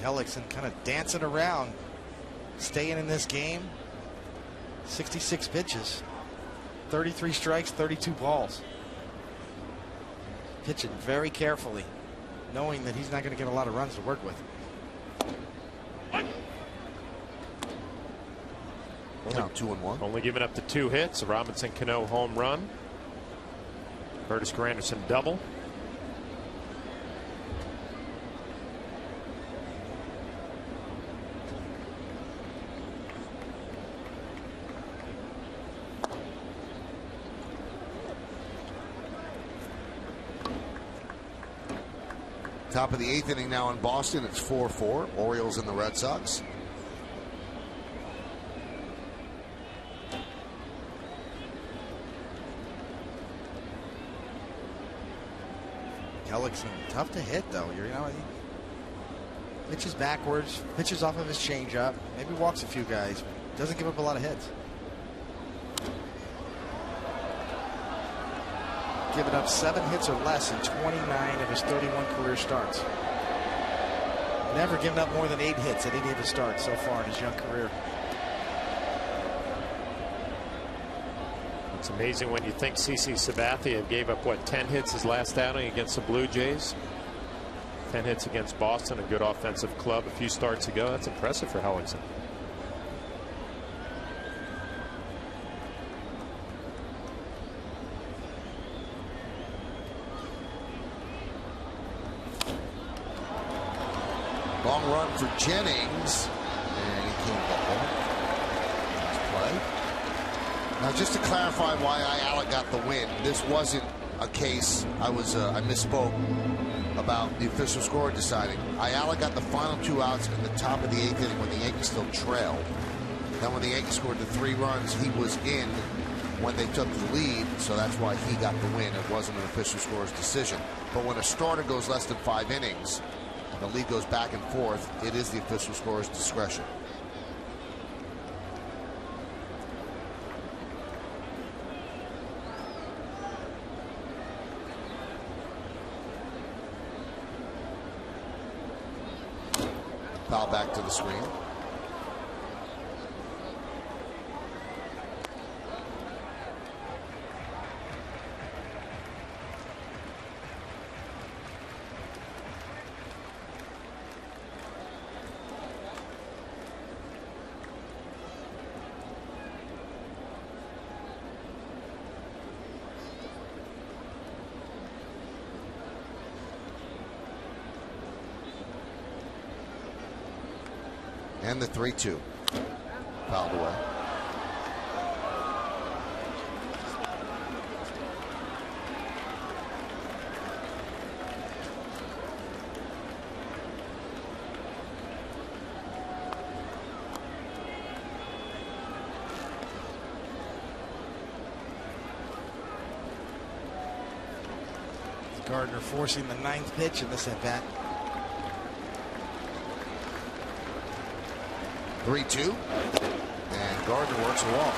Hellickson kind of dancing around, staying in this game. 66 pitches, 33 strikes, 32 balls. Pitching very carefully, knowing that he's not going to get a lot of runs to work with. Count 2-1. Only giving up the 2 hits. A Robinson Cano home run. Curtis Granderson double. Top of the 8th inning now in Boston. It's 4-4. Orioles and the Red Sox. Hellickson, tough to hit though. You know, he pitches backwards, pitches off of his changeup, maybe walks a few guys, but doesn't give up a lot of hits. Given up 7 hits or less in 29 of his 31 career starts. Never given up more than 8 hits at any of his starts so far in his young career. It's amazing when you think CC Sabathia gave up, what, 10 hits his last outing against the Blue Jays. 10 hits against Boston, a good offensive club a few starts ago. That's impressive for Hellickson. Long run for Jennings, and he came back. Nice play. Now, just to clarify why Ayala got the win, this wasn't a case. I misspoke about the official score deciding. Ayala got the final 2 outs in the top of the 8th inning when the Yankees still trailed. Then when the Yankees scored the 3 runs, he was in when they took the lead, so that's why he got the win. It wasn't an official score's decision. But when a starter goes less than 5 innings, the league goes back and forth, it is the official scorer's discretion. Foul back to the screen. And the 3-2. Fouled away. Gardner forcing the 9th pitch in this at bat. 3-2, and Gardner works a walk.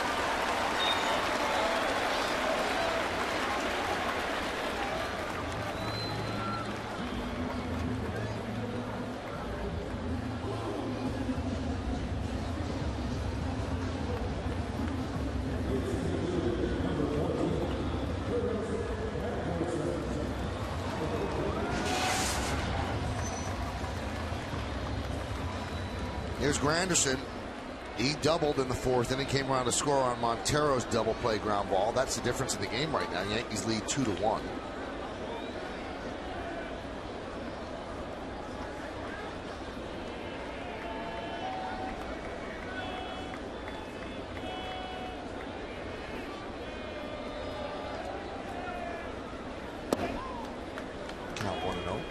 Here's Granderson. He doubled in the 4th inning, came around to score on Montero's double play ground ball. That's the difference in the game right now. Yankees lead 2-1. Count 1-0.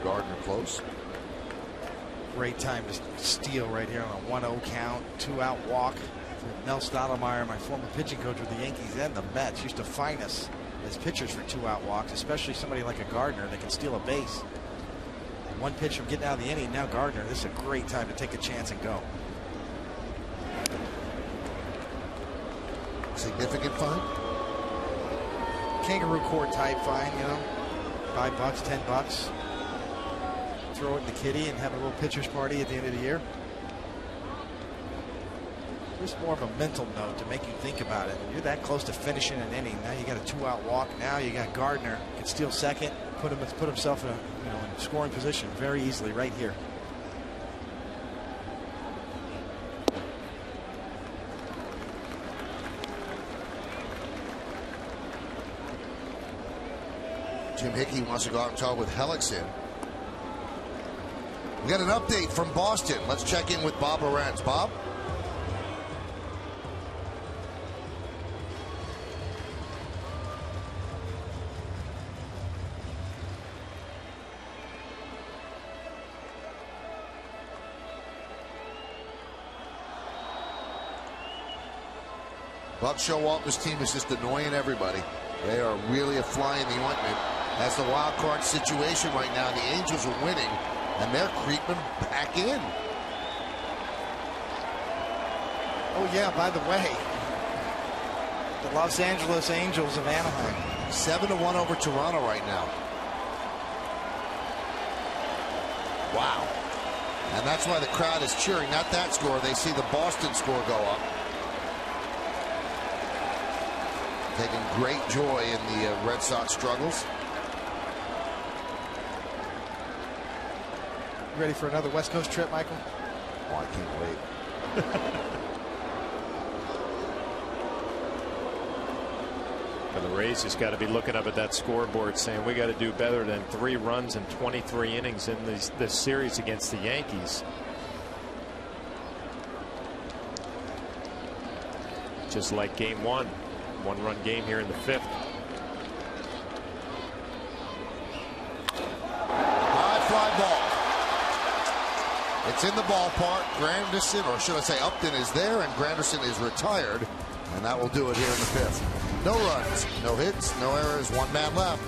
Gardner close. Great time to steal right here on a 1-0 count, 2-out walk. Mel Stottlemyre, my former pitching coach with the Yankees and the Mets, used to fine us as pitchers for 2-out walks, especially somebody like a Gardner that can steal a base. One pitch from getting out of the inning. Now Gardner, this is a great time to take a chance and go. Significant fine? Kangaroo court type fine, you know, $5, $10. Throw it in the kitty and have a little pitcher's party at the end of the year. Just more of a mental note to make you think about it. You're that close to finishing an inning. Now you got a 2-out walk. Now you got Gardner can steal second, put himself in a in scoring position very easily right here. Jim Hickey wants to go out and talk with Hellickson. We got an update from Boston. Let's check in with Bob Lorenz. Bob? Buck Showalter's team is just annoying everybody. They are really a fly in the ointment. That's the wild card situation right now. The Angels are winning, and they're creeping back in. Oh, yeah, by the way, the Los Angeles Angels of Anaheim. 7-1 over Toronto right now. Wow. And that's why the crowd is cheering. Not that score. They see the Boston score go up. Taking great joy in the Red Sox struggles. Ready for another West Coast trip, Michael? Oh, I can't wait. For the Rays, has got to be looking up at that scoreboard saying we got to do better than 3 runs in 23 innings in this series against the Yankees. Just like game 1. 1-run game here in the 5th. High fly ball. It's in the ballpark. Granderson, or should I say Upton, is there, and Granderson is retired. And that will do it here in the 5th. No runs, no hits, no errors, 1 man left.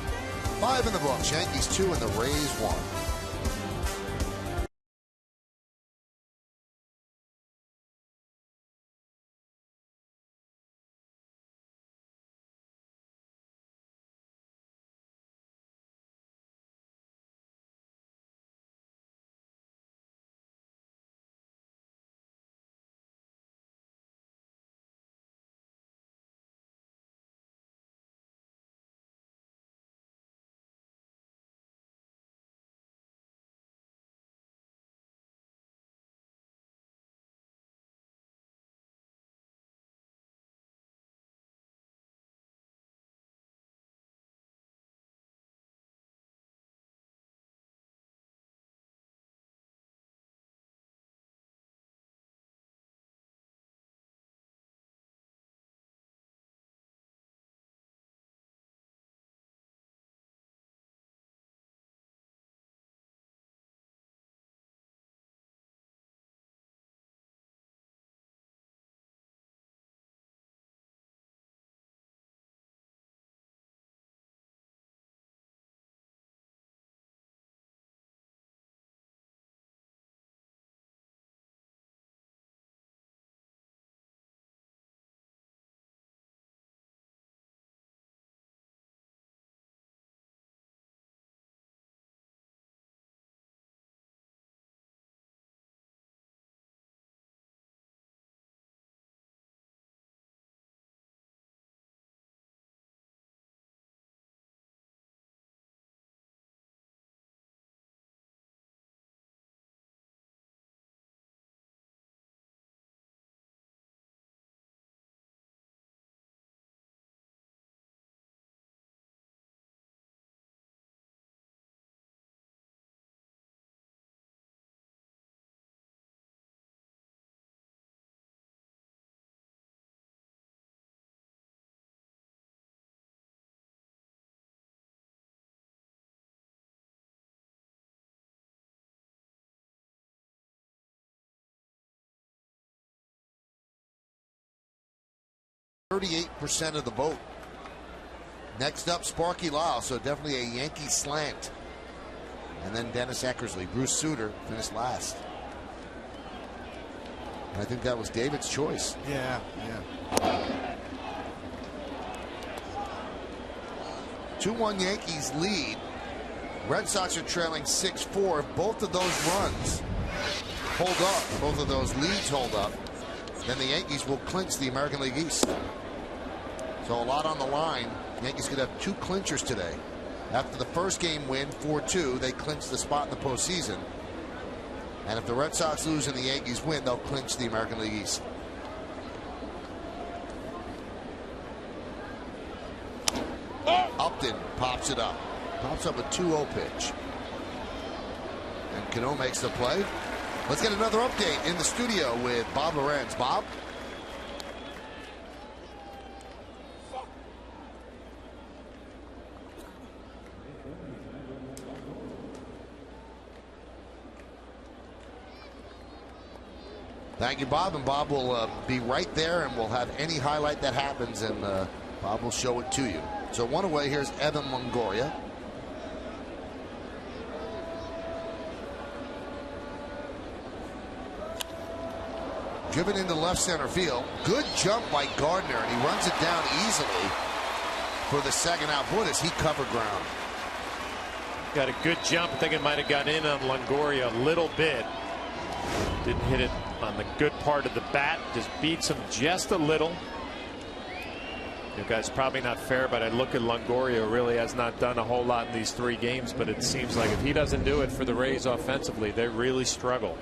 5 in the books. Yankees 2 and the Rays 1. 38% of the vote. Next up, Sparky Lyle, so definitely a Yankee slant. And then Dennis Eckersley. Bruce Sutter finished last. And I think that was David's choice. Yeah. 2-1 Yankees lead. Red Sox are trailing 6-4. If both of those runs hold up, both of those leads hold up, then the Yankees will clinch the American League East. So a lot on the line. Yankees could have 2 clinchers today. After the first game win, 4-2, they clinch the spot in the postseason. And if the Red Sox lose and the Yankees win, they'll clinch the American League East. Upton pops it up. Pops up a 2-0 pitch. And Cano makes the play. Let's get another update in the studio with Bob Lorenz. Bob? Thank you, Bob. And Bob will be right there, and we'll have any highlight that happens, and Bob will show it to you. So one away, here's Evan Longoria. Driven into left center field. Good jump by Gardner, and he runs it down easily for the second out. Boy, does he cover ground. Got a good jump. I think it might have got in on Longoria a little bit. Didn't hit it on the good part of the bat. Just beats him just a little. You guys, probably not fair, but I look at Longoria, really has not done a whole lot in these 3 games, but it seems like if he doesn't do it for the Rays offensively, they really struggle.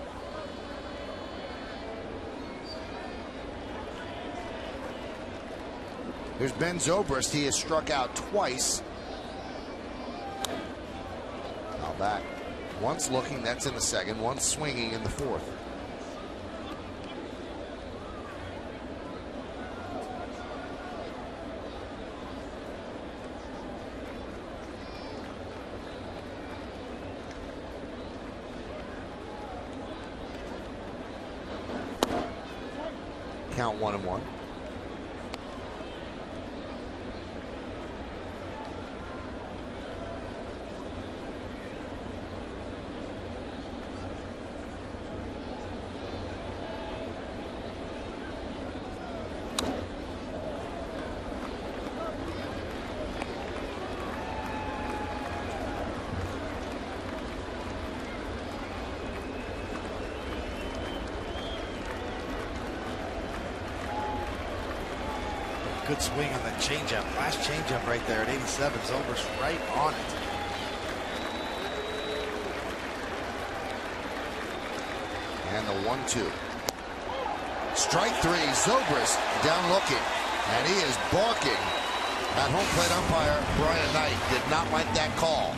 Here's Ben Zobrist. He has struck out twice. Now back. Once looking, that's in the second. Once swinging in the fourth. Count 1-1. Good swing on that changeup. Last changeup right there at 87. Zobrist right on it. And the 1-2. Strike 3. Zobrist down looking. And he is barking at home plate umpire Brian Knight. Did not like that call.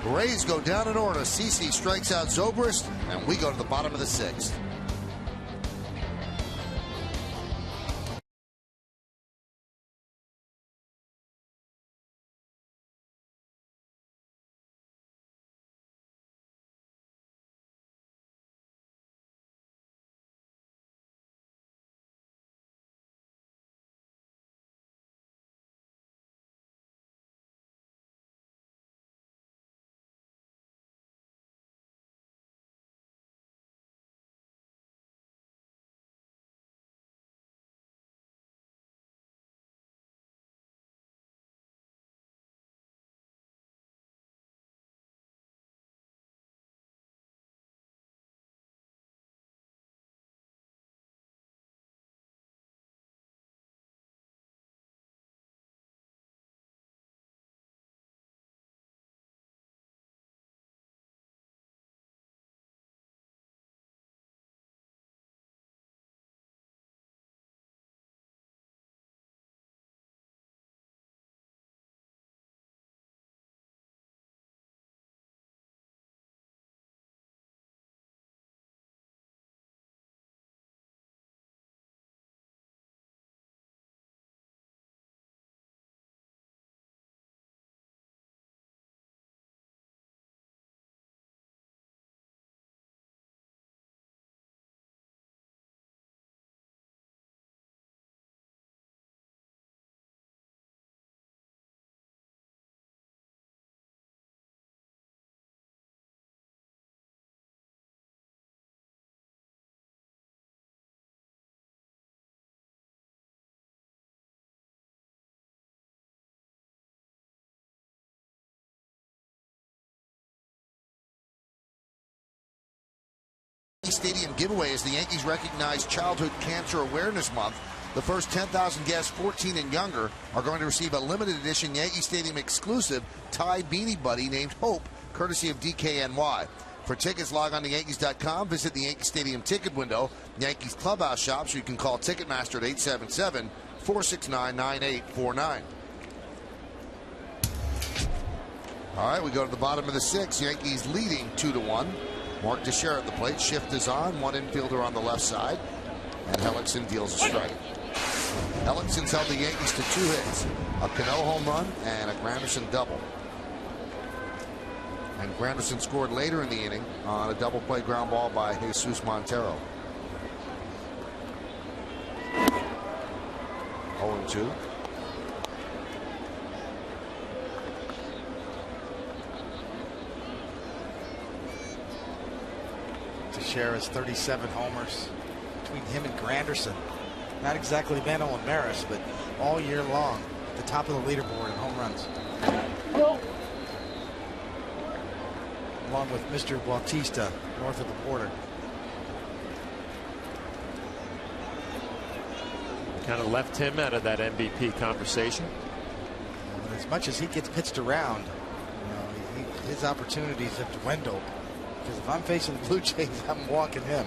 Rays go down in order. CeCe strikes out Zobrist, and we go to the bottom of the 6th. Stadium giveaway as the Yankees recognize Childhood Cancer Awareness Month. The first 10,000 guests 14 and younger are going to receive a limited edition Yankee Stadium exclusive tie beanie buddy named Hope, courtesy of DKNY. For tickets, log on to Yankees.com, visit the Yankee Stadium ticket window, Yankees Clubhouse shops, or you can call Ticketmaster at 877-469-9849. All right, we go to the bottom of the 6th. Yankees leading 2-1. Mark Teixeira at the plate. Shift is on. One infielder on the left side. And Hellickson deals a strike. Hellickson's held the Yankees to 2 hits. A Cano home run and a Granderson double. And Granderson scored later in the inning on a double play ground ball by Jesus Montero. 0-2. Teixeira's 37 homers between him and Granderson. Not exactly Mano and Maris, but all year long at the top of the leaderboard in home runs. Along with Mr. Bautista north of the border. Kind of left him out of that MVP conversation. As much as he gets pitched around, his opportunities have dwindled. Because if I'm facing the Blue Jays, I'm walking him.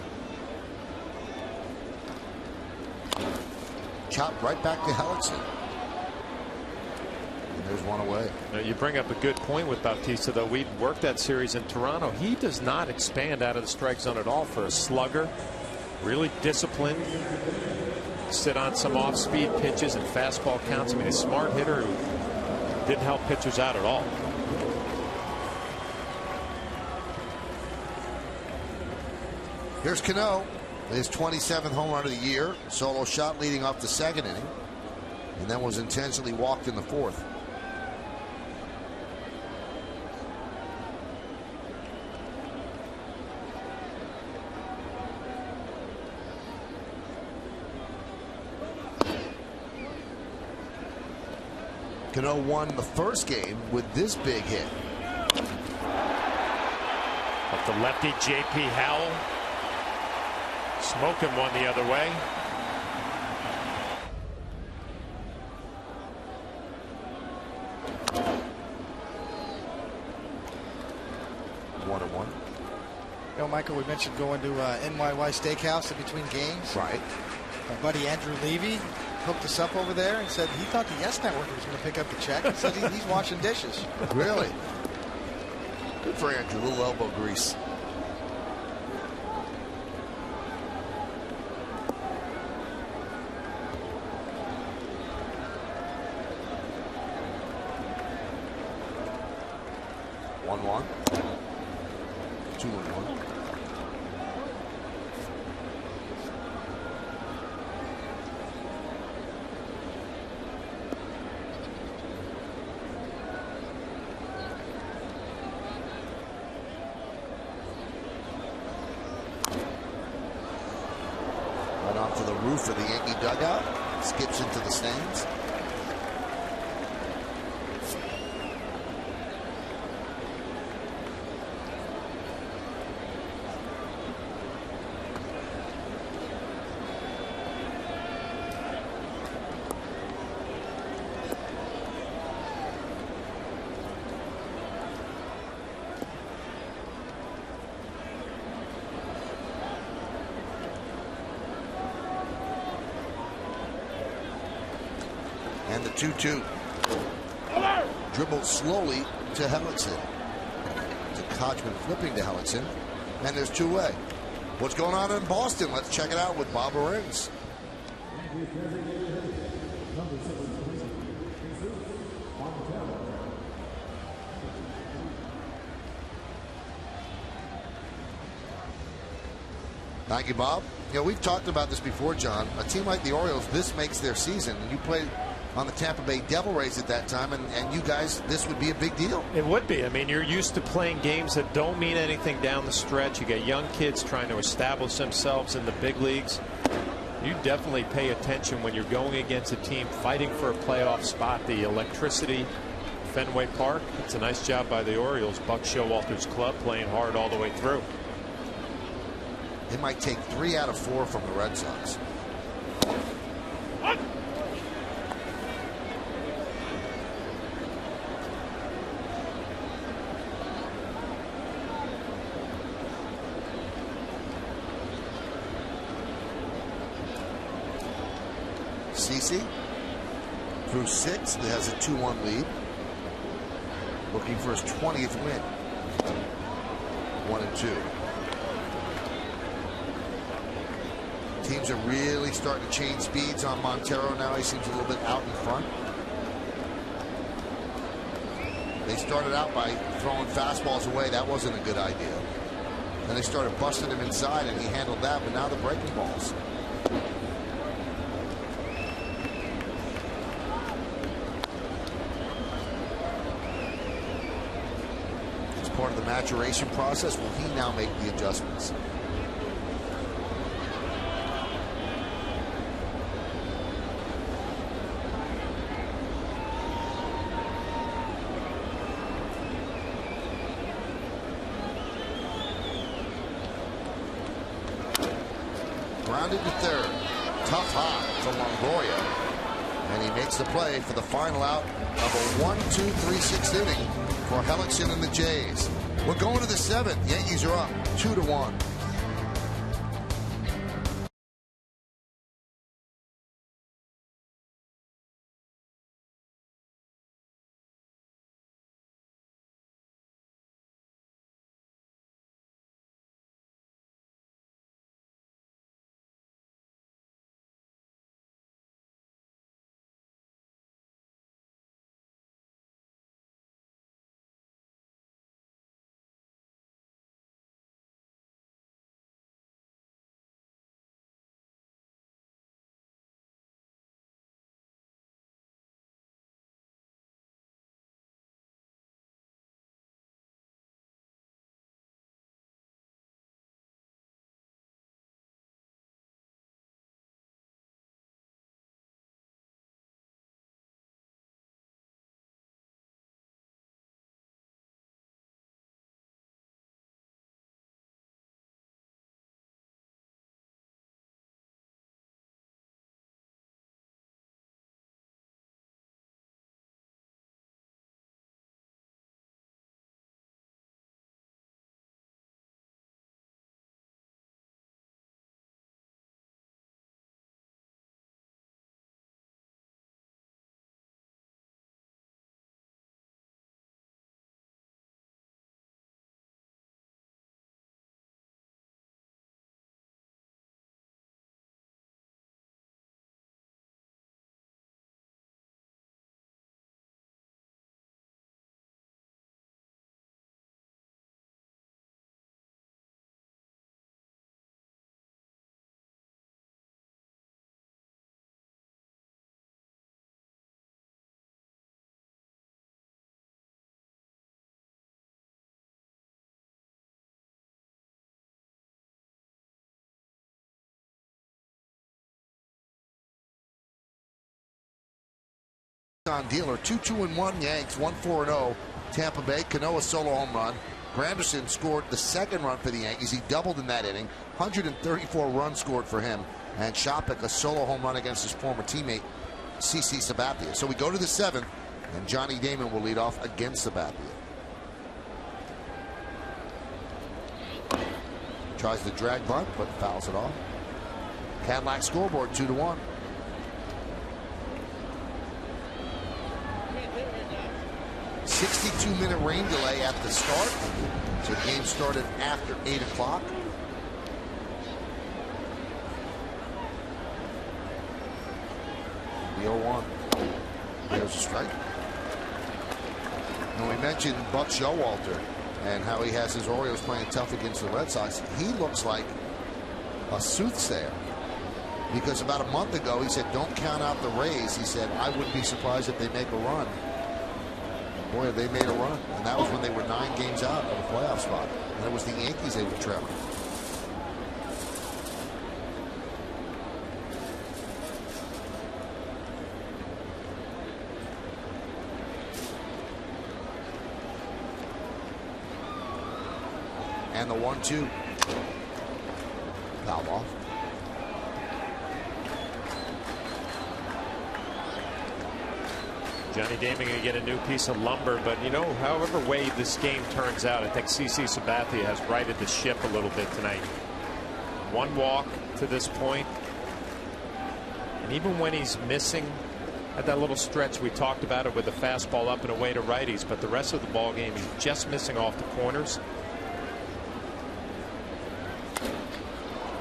Chopped right back to Hellickson. And there's one away. Now, you bring up a good point with Bautista, though. We worked that series in Toronto. He does not expand out of the strike zone at all for a slugger. Really disciplined. Sit on some off-speed pitches and fastball counts. I mean, a smart hitter who didn't help pitchers out at all. Here's Cano, his 27th home run of the year. Solo shot leading off the 2nd inning, and then was intentionally walked in the 4th. Cano won the first game with this big hit. Up the lefty, J.P. Howell. Smoking one the other way. One. Michael, we mentioned going to NYY Steakhouse in between games. Right. My buddy Andrew Levy hooked us up over there and said he thought the Yes Network was going to pick up the check. He said he's washing dishes. Really? Good for Andrew. A little elbow grease. One. 2-1. Right onto the roof of the Yankee dugout. Skips into the stands. And the 2-2. Dribbled slowly to Hellickson. To Kochman flipping to Hellickson. And there's 2-way. What's going on in Boston? Let's check it out with Bob Lorenz. Thank you, Bob. We've talked about this before, John. A team like the Orioles, this makes their season. You played on the Tampa Bay Devil Rays at that time, and you guys, this would be a big deal. It would be. I mean, you're used to playing games that don't mean anything down the stretch. You got young kids trying to establish themselves in the big leagues. You definitely pay attention when you're going against a team fighting for a playoff spot. The electricity, Fenway Park, it's a nice job by the Orioles. Buck Showalter's club playing hard all the way through. They might take 3 out of 4 from the Red Sox. CC through 6, he has a 2-1 lead. Looking for his 20th win. 1-2. Teams are really starting to change speeds on Montero now. He seems a little bit out in front. They started out by throwing fastballs away. That wasn't a good idea. Then they started busting him inside, and he handled that, but now they're breaking balls. It's part of the maturation process. Will he now make the adjustments? Grounded to third. Tough hop to Longoria. And he makes the play for the final out of a 1-2-3-6 inning for Hellickson and the Jays. We're going to the 7th. Yankees are up 2-1. On dealer 2-2-1 Yanks, 1-4-0 Tampa Bay. Cano a solo home run. Granderson scored the second run for the Yankees. He doubled in that inning. 134 runs scored for him. And Shopik a solo home run against his former teammate CC Sabathia. So we go to the 7th, and Johnny Damon will lead off against Sabathia. Tries the drag bunt, but fouls it off. Cadillac scoreboard 2-1. 62-minute rain delay at the start. So the game started after 8 o'clock. The 0-1. There's a strike. And we mentioned Buck Showalter and how he has his Orioles playing tough against the Red Sox. He looks like a soothsayer. Because about a month ago, he said, don't count out the Rays. He said, I wouldn't be surprised if they make a run. Boy, they made a run. And that was when they were 9 games out of a playoff spot. And it was the Yankees they were trailing. And the 1-2. foul ball. Johnny Damon going to get a new piece of lumber, but you know, however way this game turns out, I think CC Sabathia has righted the ship a little bit tonight. One walk to this point, and even when he's missing at that little stretch, we talked about it with the fastball up and away to righties, but the rest of the ball game he's just missing off the corners.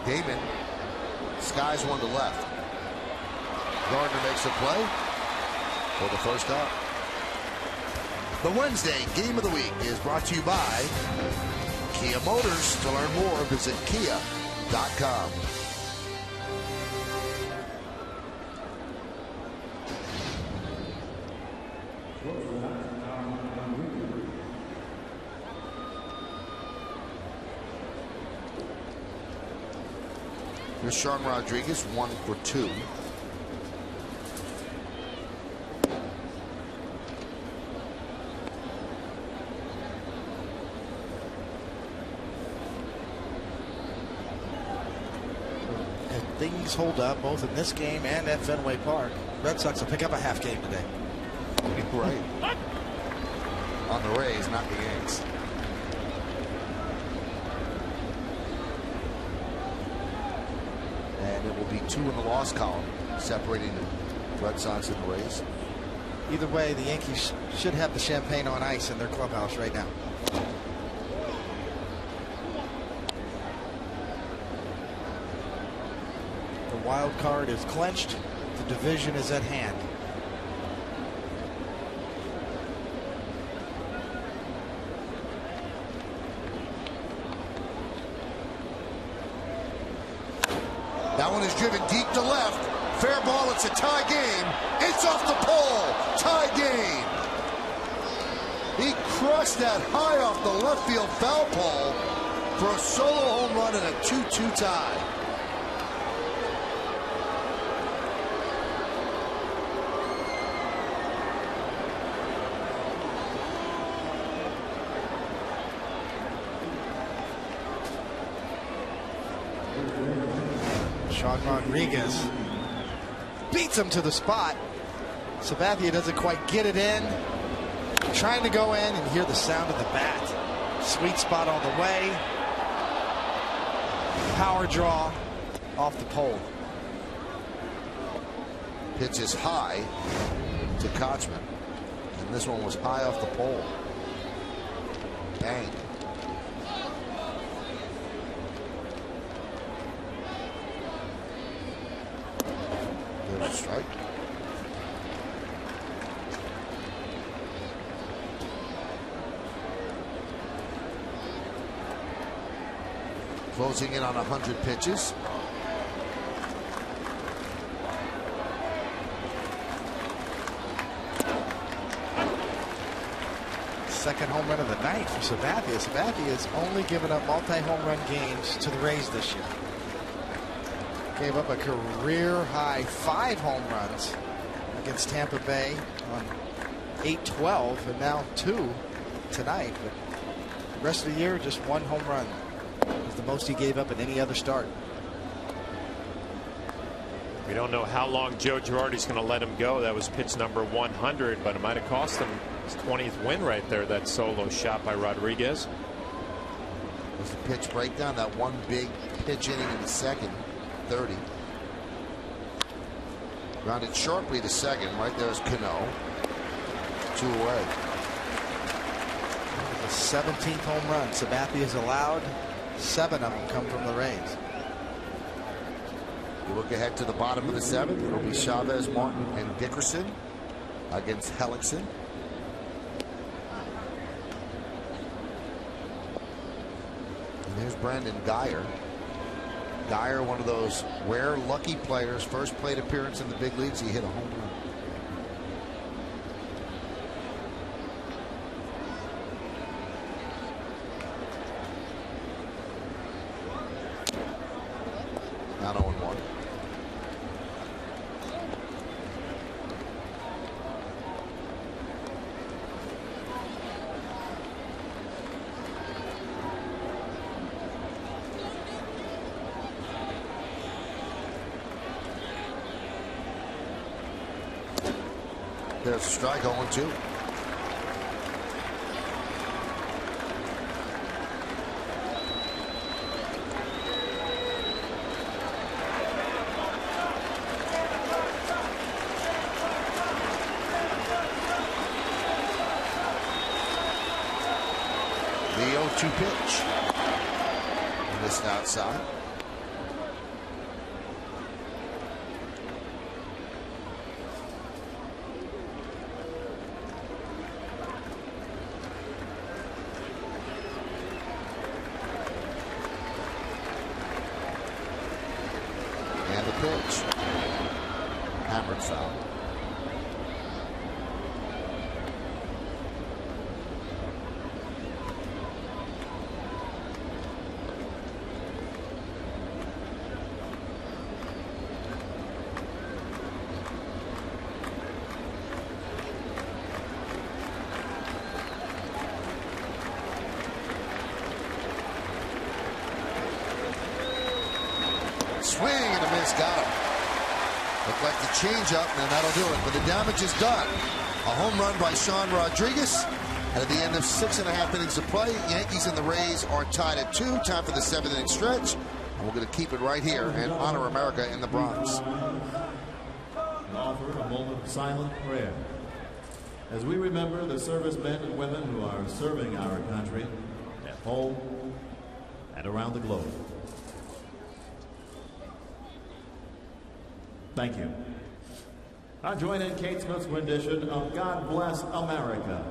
Damon skies one to left. Gardner makes a play for the first out. The Wednesday game of the week is brought to you by Kia Motors. To learn more, visit kia.com. Here's Sean Rodriguez, 1 for 2. Things hold up both in this game and at Fenway Park. Red Sox will pick up a half game today. Right. On the Rays, not the Yanks. And it will be 2 in the loss column, separating the Red Sox and the Rays. Either way, the Yankees should have the champagne on ice in their clubhouse right now. The wild card is clinched. The division is at hand. That one is driven deep to left. Fair ball. It's a tie game. It's off the pole. Tie game. He crushed that high off the left field foul pole for a solo home run and a 2-2 tie. Sean Rodriguez beats him to the spot. Sabathia doesn't quite get it in. Trying to go in, and hear the sound of the bat. Sweet spot on the way. Power draw off the pole. Pitch is high to Kochman. And this one was high off the pole. Bang. There's a strike. Closing in on 100 pitches. Second home run of the night for Sabathia. Sabathia has only given up multi-home run games to the Rays this year. Gave up a career high 5 home runs against Tampa Bay on 8-12, and now 2 tonight. But the rest of the year, just 1 home run. It's the most he gave up in any other start. We don't know how long Joe Girardi's going to let him go. That was pitch number 100, but it might have cost him his 20th win right there, that solo shot by Rodriguez. Was the pitch breakdown, that one big pitch inning in the second, 30. Grounded sharply to second. Right there's Cano. 2 away. The 17th home run Sabathia has allowed. 7 of them come from the Rays. You look ahead to the bottom of the 7th. It'll be Chavez, Martin, and Dickerson against Hellickson. And there's Brandon Geyer. Geyer, one of those rare lucky players. First plate appearance in the big leagues, he hit a home run. Not 0-1. There's a strike, 0-2. The 0-2 pitch. Missed outside. And the pitch. Hammered foul. Swing and a miss, got him. Looked like the changeup, and that'll do it. But the damage is done. A home run by Sean Rodriguez. And at the end of 6.5 innings of play, Yankees and the Rays are tied at 2. Time for the 7th inning stretch. And we're going to keep it right here and honor America in the Bronx. And offer a moment of silent prayer as we remember the servicemen and women who are serving our country at home and around the globe. Thank you. Now join in Kate Smith's rendition of God Bless America.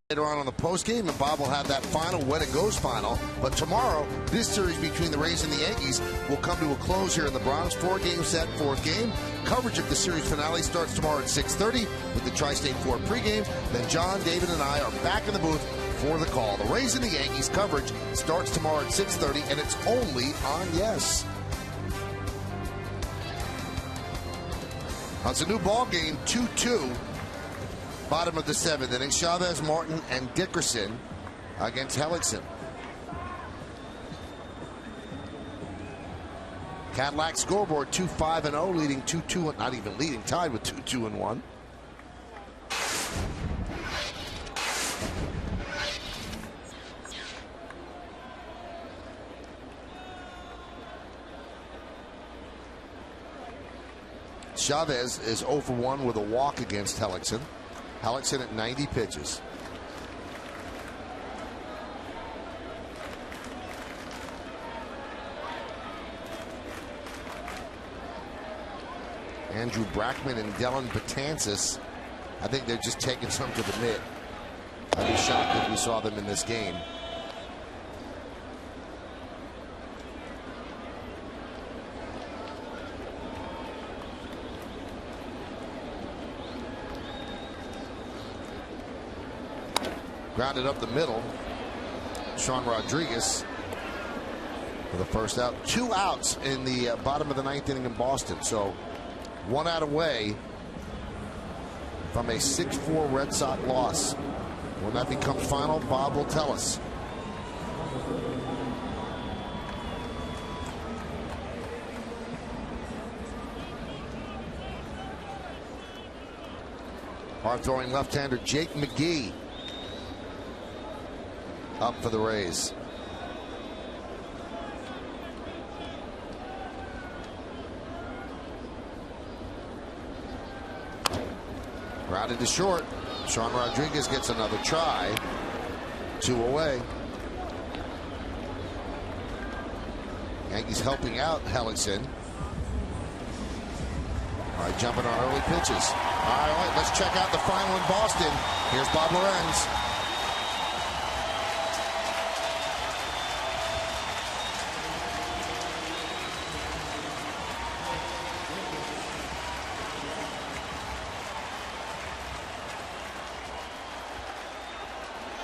Later on the post game, and Bob will have that final when it goes final. But tomorrow, this series between the Rays and the Yankees will come to a close here in the Bronx. 4-game set, 4th game. Coverage of the series finale starts tomorrow at 6:30 with the Tri-State 4 pregame. Then John, David, and I are back in the booth for the call. The Rays and the Yankees coverage starts tomorrow at 6:30, and it's only on Yes. It's a new ball game, 2-2. Bottom of the 7th inning. Chavez, Martin, and Dickerson against Hellickson. Cadillac scoreboard 2-5-0, leading 2-2, not even leading, tied with 2-2-1. Chavez is 0 for 1 with a walk against Hellickson. Hellickson at 90 pitches. Andrew Brackman and Dylan Betances, I think they're just taking some to the mitt. I'd be shocked if we saw them in this game. Grounded up the middle. Sean Rodriguez for the first out. 2 outs in the bottom of the 9th inning in Boston. So 1 out away from a 6-4 Red Sox loss. When that becomes final, Bob will tell us. Hard-throwing left-hander Jake McGee up for the Rays. Grounded to short. Sean Rodriguez gets another try. 2 away. Yankees helping out Hellickson. All right, jumping on early pitches. All right, let's check out the final in Boston. Here's Bob Lorenz.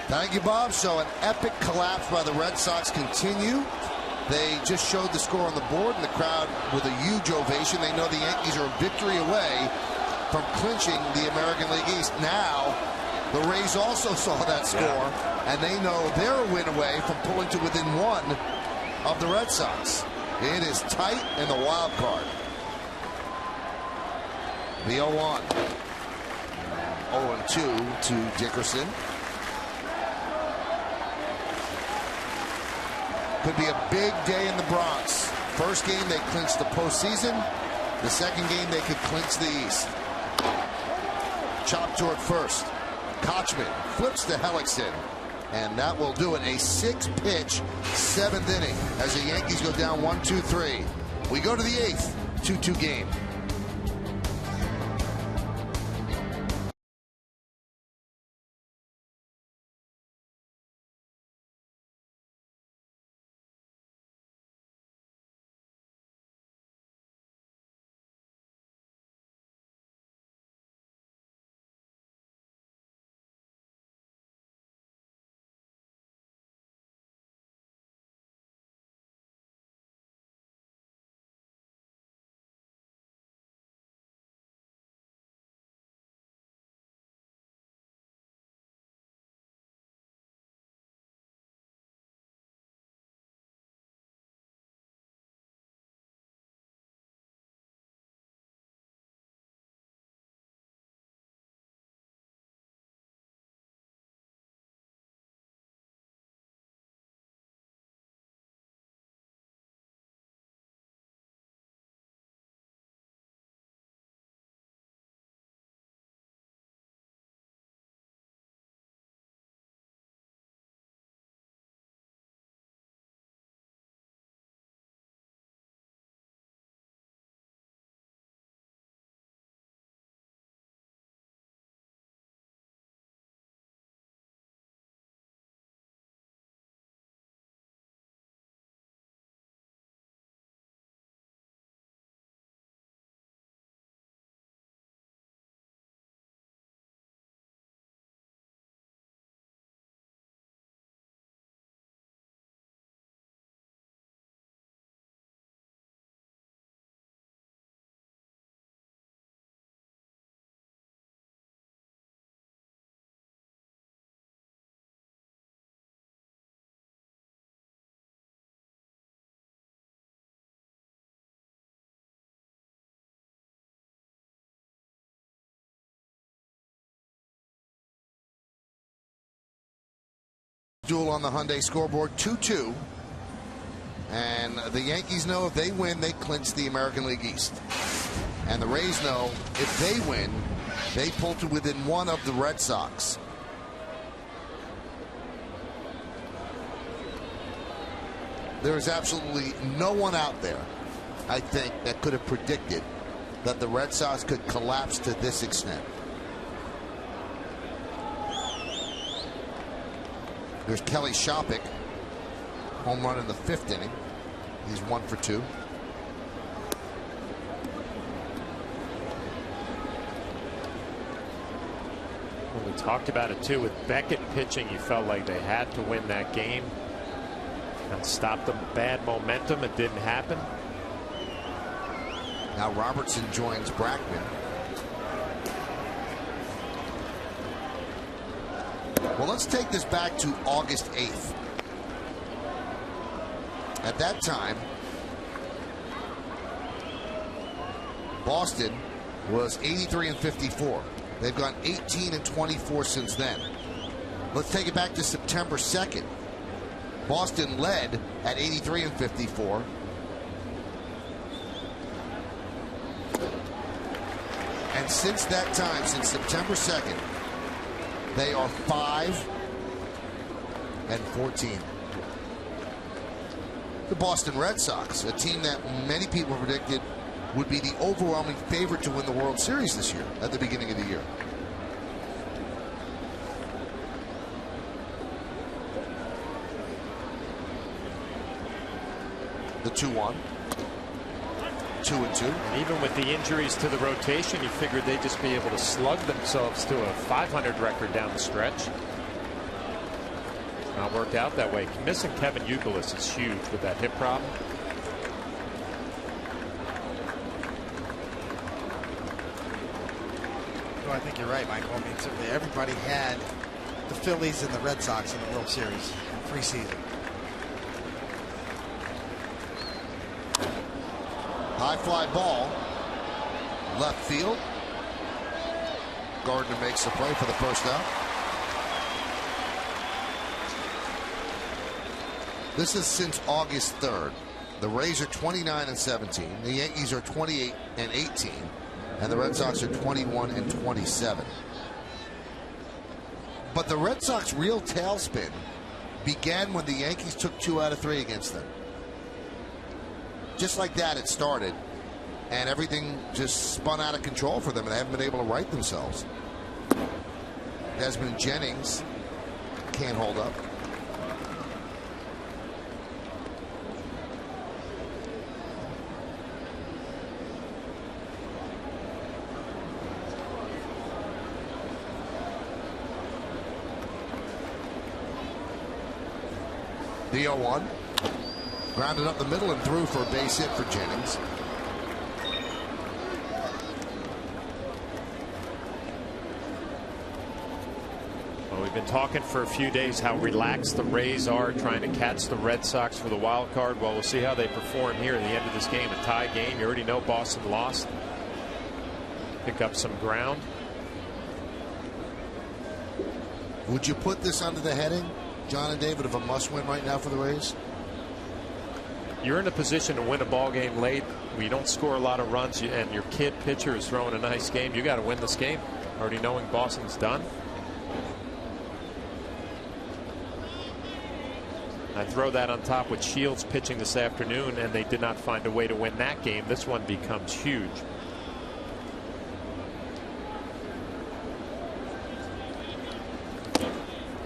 Thank you, Bob. So an epic collapse by the Red Sox continue. They just showed the score on the board, and the crowd with a huge ovation. They know the Yankees are a victory away from clinching the American League East. Now, the Rays also saw that score, and they know they're a win away from pulling to within 1 of the Red Sox. It is tight in the wild card. The 0-1. 0-2 to Dickerson. Could be a big day in the Bronx. First game, they clinched the postseason. The second game, they could clinch the East. Chop toward first. Kochman flips to Hellickson. And that will do it. A 6-pitch, 7th inning as the Yankees go down 1-2-3. We go to the 8th, 2-2 game. duel on the Hyundai scoreboard, 2-2. And the Yankees know if they win, they clinch the American League East. And the Rays know if they win, they pull to within 1 of the Red Sox. There is absolutely no one out there, I think, that could have predicted that the Red Sox could collapse to this extent. There's Kelly Shopick, home run in the 5th inning. He's 1 for 2. Well, we talked about it too with Beckett pitching. You felt like they had to win that game and stop the bad momentum. It didn't happen. Now Robertson joins Brackman. Well, let's take this back to August 8th. At that time, Boston was 83-54. They've gone 18-24 since then. Let's take it back to September 2nd. Boston led at 83-54. And since that time, since September 2nd, they are 5-14. The Boston Red Sox, a team that many people predicted would be the overwhelming favorite to win the World Series this year at the beginning of the year. The 2-1. 2-2. And even with the injuries to the rotation, you figured they'd just be able to slug themselves to a 500 record down the stretch. It's not worked out that way. Missing Kevin Youkilis is huge with that hip problem. Well, I think you're right, Michael. I mean, certainly everybody had the Phillies and the Red Sox in the World Series preseason. High fly ball, left field. Gardner makes the play for the first out. This is since August 3rd. The Rays are 29-17. The Yankees are 28-18. And the Red Sox are 21-27. But the Red Sox real tailspin began when the Yankees took 2 out of 3 against them. Just like that, it started, and everything just spun out of control for them, and they haven't been able to right themselves. Desmond Jennings can't hold up. The 0-1. Grounded up the middle and through for a base hit for Jennings. Well, we've been talking for a few days how relaxed the Rays are trying to catch the Red Sox for the wild card. Well, we'll see how they perform here at the end of this game. A tie game. You already know Boston lost. Pick up some ground. Would you put this under the heading, John and David, of a must-win right now for the Rays? You're in a position to win a ball game late. You don't score a lot of runs, and your kid pitcher is throwing a nice game. You got to win this game, already knowing Boston's done. I throw that on top with Shields pitching this afternoon, and they did not find a way to win that game. This one becomes huge.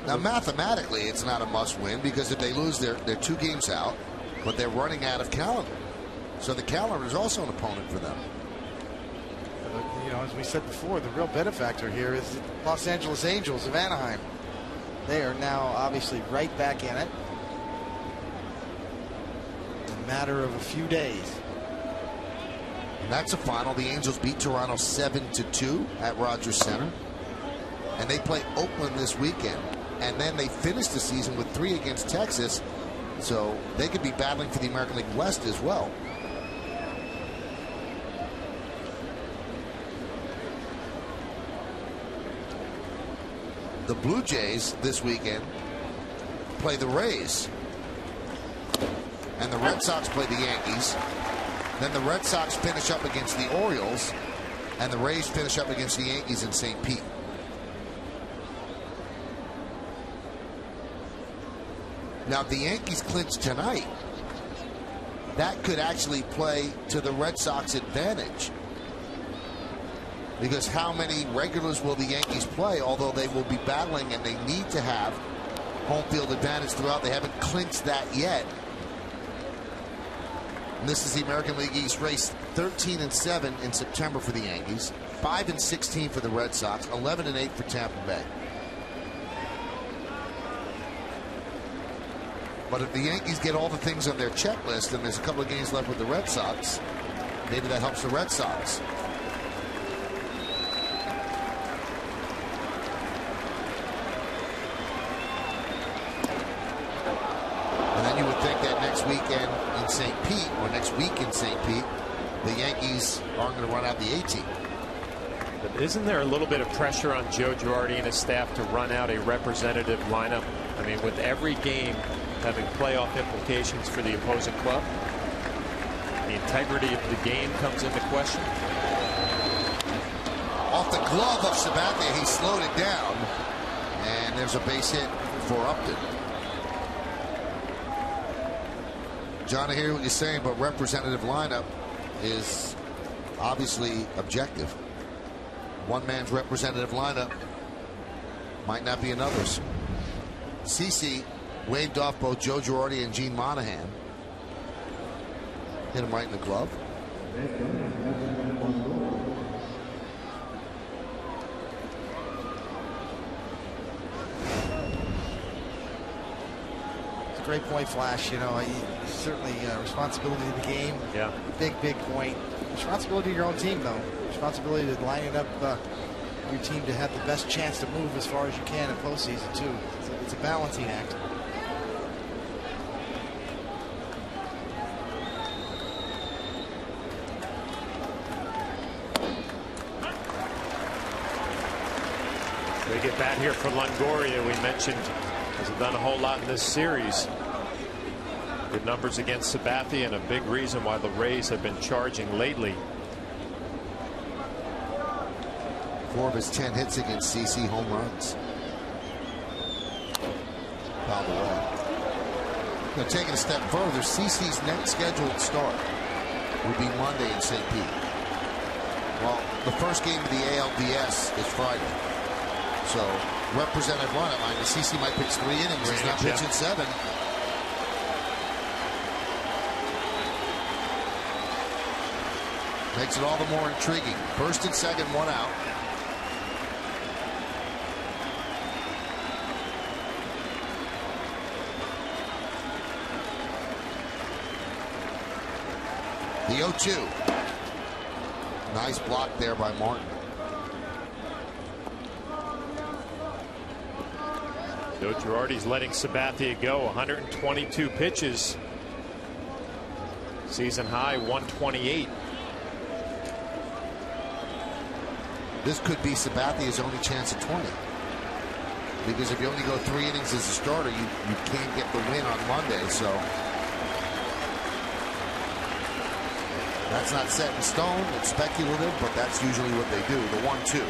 Now, mathematically, it's not a must-win because if they lose, they're 2 games out. But they're running out of calendar. So the calendar is also an opponent for them. You know, as we said before, the real benefactor here is the Los Angeles Angels of Anaheim. They are now obviously right back in it. A matter of a few days. And that's a final. The Angels beat Toronto 7-2 at Rogers Center. And they play Oakland this weekend. And then they finish the season with 3 against Texas. So they could be battling for the American League West as well. The Blue Jays this weekend play the Rays. And the Red Sox play the Yankees. Then the Red Sox finish up against the Orioles. And the Rays finish up against the Yankees in St. Pete. Now, if the Yankees clinch tonight, that could actually play to the Red Sox advantage. Because how many regulars will the Yankees play? Although they will be battling and they need to have home field advantage throughout. They haven't clinched that yet. And this is the American League East race. 13-7 in September for the Yankees. 5-16 for the Red Sox. 11-8 for Tampa Bay. But if the Yankees get all the things on their checklist and there's a couple of games left with the Red Sox, maybe that helps the Red Sox. And then you would think that next weekend in St. Pete, or next week in St. Pete, the Yankees aren't going to run out the A-team. But isn't there a little bit of pressure on Joe Girardi and his staff to run out a representative lineup? I mean, with every game having playoff implications for the opposing club, the integrity of the game comes into question. Off the glove of Sabathia, he slowed it down, and there's a base hit for Upton. John, I hear what you're saying, but representative lineup is obviously objective. One man's representative lineup might not be another's. CC waved off both Joe Girardi and Gene Monahan. Hit him right in the glove. It's a great point, Flash. You know, certainly responsibility of the game. Yeah. Big point. Responsibility of your own team, though. Responsibility to line it up your team to have the best chance to move as far as you can in postseason, too. It's a balancing act. Big at bat here for Longoria. We mentioned hasn't done a whole lot in this series. Good numbers against Sabathia, and a big reason why the Rays have been charging lately. 4 of his 10 hits against CC home runs. Fouled away. Now, taking a step further, CC's next scheduled start will be Monday in St. Pete. Well, the first game of the ALDS is Friday. So, representative lineup. I mean, CC might pitch 3 innings. He's not pitching 7. Makes it all the more intriguing. First and second, 1 out. The 0-2. Nice block there by Martin. Joe Girardi's letting Sabathia go. 122 pitches. Season high 128. This could be Sabathia's only chance at 20. Because if you only go 3 innings as a starter, you can't get the win on Monday. So that's not set in stone. It's speculative, but that's usually what they do. The 1-2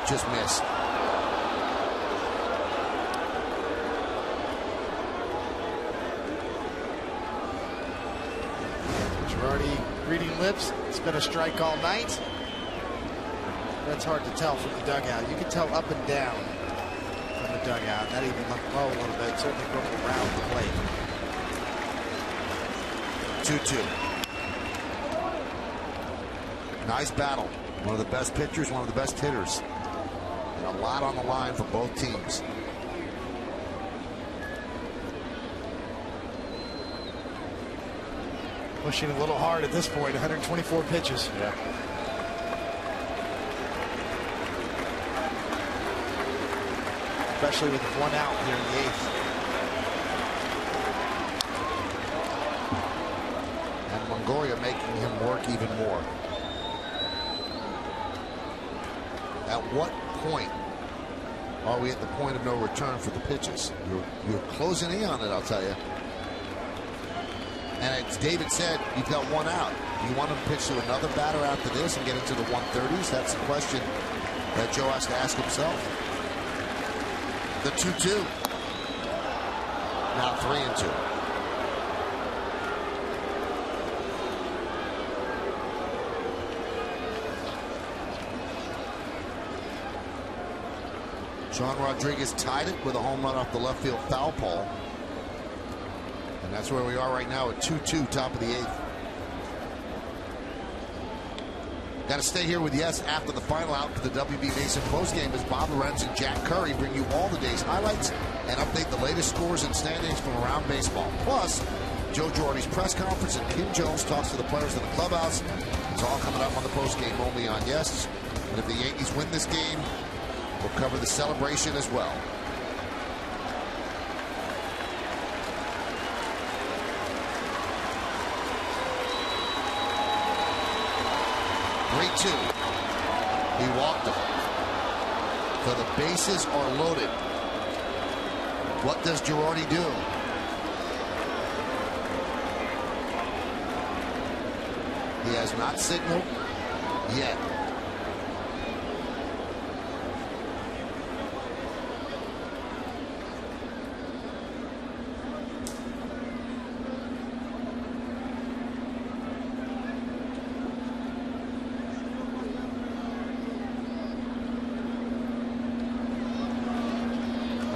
just missed. Girardi reading lips. It's been a strike all night. That's hard to tell from the dugout. You can tell up and down from the dugout. That even looked low a little bit. Certainly broke around the plate. 2-2. Nice battle. One of the best pitchers, one of the best hitters. And a lot on the line for both teams. Pushing a little hard at this point. 124 pitches. Yeah. Especially with 1 out here in the 8th. And Longoria making him work even more. At what point are we at the point of no return for the pitches? You're closing in on it, I'll tell you. And as David said, you've got one out. You want to pitch to another batter after this and get into the 130s? That's the question that Joe has to ask himself. The 2-2. Now 3-2. John Rodriguez tied it with a home run off the left field foul pole. And that's where we are right now at 2-2, top of the 8th. Got to stay here with Yes after the final out for the WB Mason postgame as Bob Lorenz and Jack Curry bring you all the day's highlights and update the latest scores and standings from around baseball. Plus, Joe Girardi's press conference and Kim Jones talks to the players in the clubhouse. It's all coming up on the postgame only on Yes. And if the Yankees win this game, we'll cover the celebration as well. He walked him. So the bases are loaded. What does Girardi do? He has not signaled yet.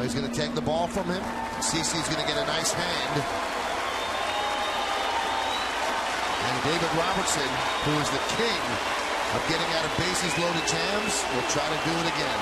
He's going to take the ball from him. CeCe's going to get a nice hand. And David Robertson, who is the king of getting out of bases loaded jams, will try to do it again.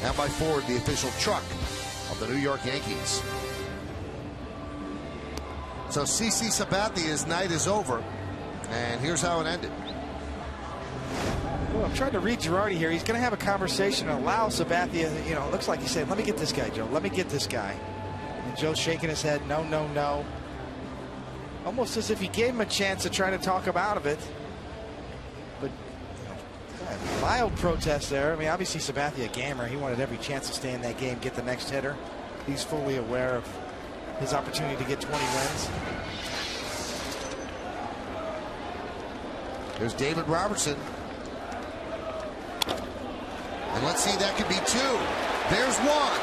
And by Ford, the official truck of the New York Yankees. So CC Sabathia's night is over, and here's how it ended. Well, I'm trying to read Girardi here. He's going to have a conversation and allow Sabathia, you know, it looks like he's saying, let me get this guy, Joe. Let me get this guy. And Joe's shaking his head, no, no, no. Almost as if he gave him a chance to try to talk him out of it. But, you know, mild protest there. I mean, obviously Sabathia a gamer. He wanted every chance to stay in that game, get the next hitter. He's fully aware of his opportunity to get 20 wins. There's David Robertson. And let's see, that could be two. There's one.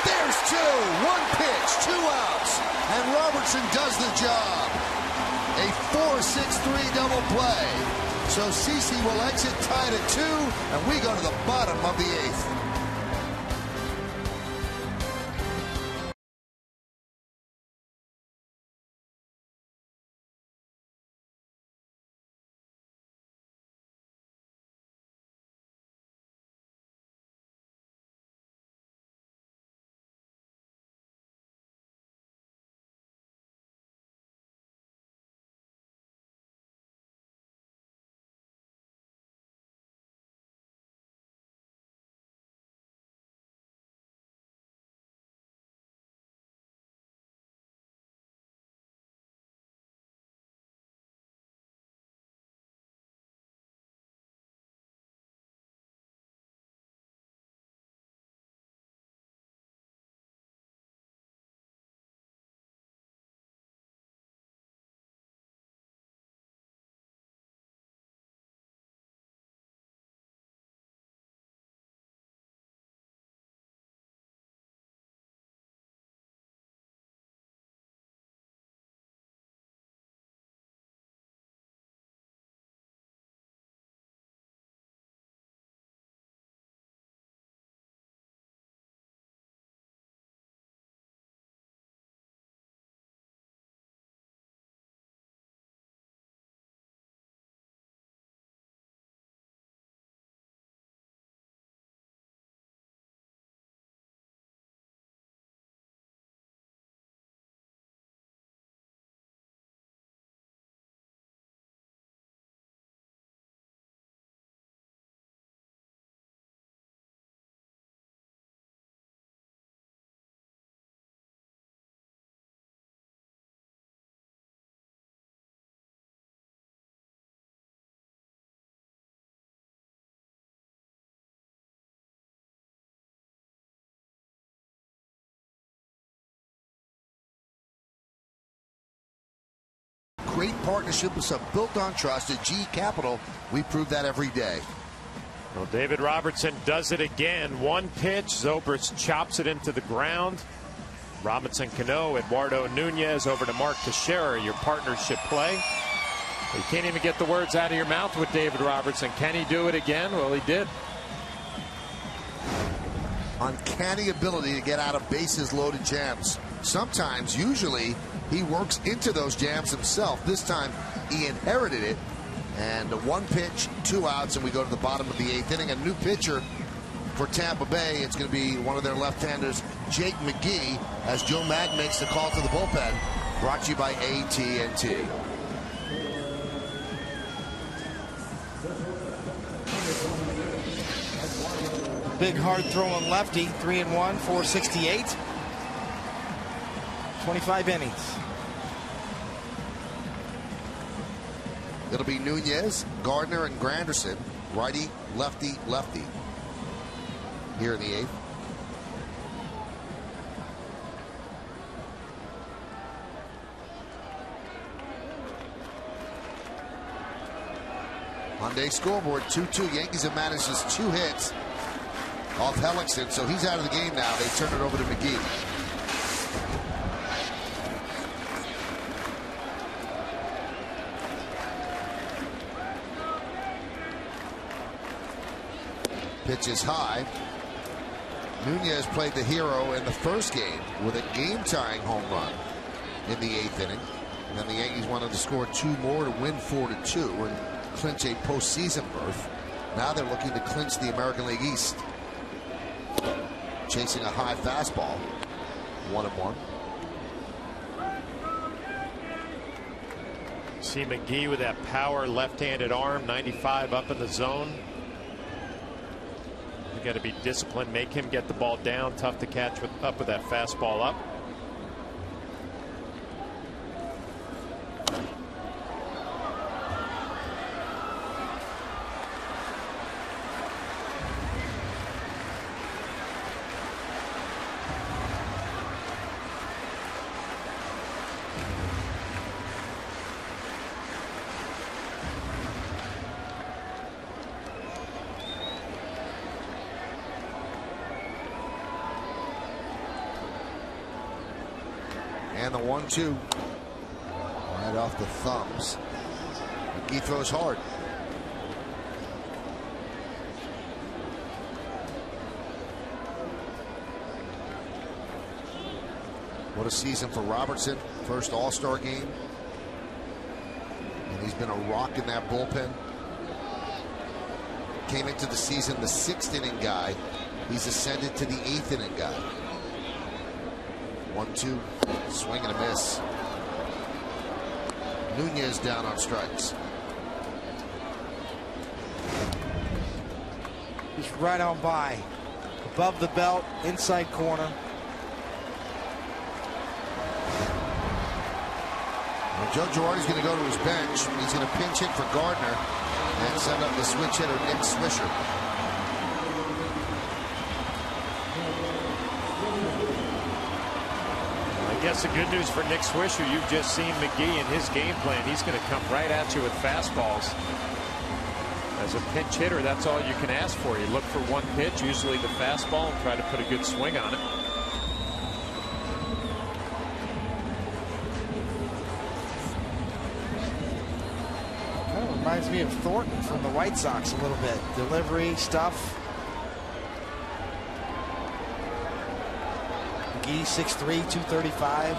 There's two. One pitch, 2 outs. And Robertson does the job. A 4-6-3 double play. So CC will exit tied at 2, and we go to the bottom of the 8th. Great partnership with some built on trust at G Capital. We prove that every day. Well, David Robertson does it again. One pitch, Zobrist chops it into the ground. Robinson, Cano, Eduardo Nunez over to Mark Teixeira, your partnership play. You can't even get the words out of your mouth with David Robertson. Can he do it again? Well, he did. Uncanny ability to get out of bases loaded jams. Sometimes, usually, he works into those jams himself. This time, he inherited it. And one pitch, 2 outs, and we go to the bottom of the 8th inning. A new pitcher for Tampa Bay. It's going to be one of their left-handers, Jake McGee, as Joe Madden makes the call to the bullpen. Brought to you by AT&T. Big hard-throwing lefty, 3-1, 468. 25 innings. It'll be Nunez, Gardner, and Granderson. Righty, lefty, lefty. Here in the 8th. Hyundai scoreboard 2-2. Yankees have managed just 2 hits off Hellickson, so he's out of the game now. They turn it over to McGee. Pitch is high. Nunez played the hero in the first game with a game-tying home run in the 8th inning. And then the Yankees wanted to score 2 more to win 4-2 and clinch a postseason berth. Now they're looking to clinch the American League East. Chasing a high fastball. 1-1. See McGee with that power left-handed arm, 95 up in the zone. You got to be disciplined, make him get the ball down. Tough to catch up with that fastball up. And the 1-2. That Right off the thumbs. McGee throws hard. What a season for Robertson. First All-Star game. And he's been a rock in that bullpen. Came into the season the 6th inning guy. He's ascended to the 8th inning guy. 1-2. Swing and a miss. Nunez down on strikes. He's right on by. Above the belt, inside corner. Well, Joe Girardi's going to go to his bench. He's going to pinch hit for Gardner and send up the switch hitter Nick Swisher. I guess the good news for Nick Swisher, you've just seen McGee in his game plan. He's going to come right at you with fastballs. As a pinch hitter, that's all you can ask for. You look for one pitch, usually the fastball, and try to put a good swing on it. Kind of reminds me of Thornton from the White Sox a little bit. Delivery, stuff. McGee, 6'3", 235.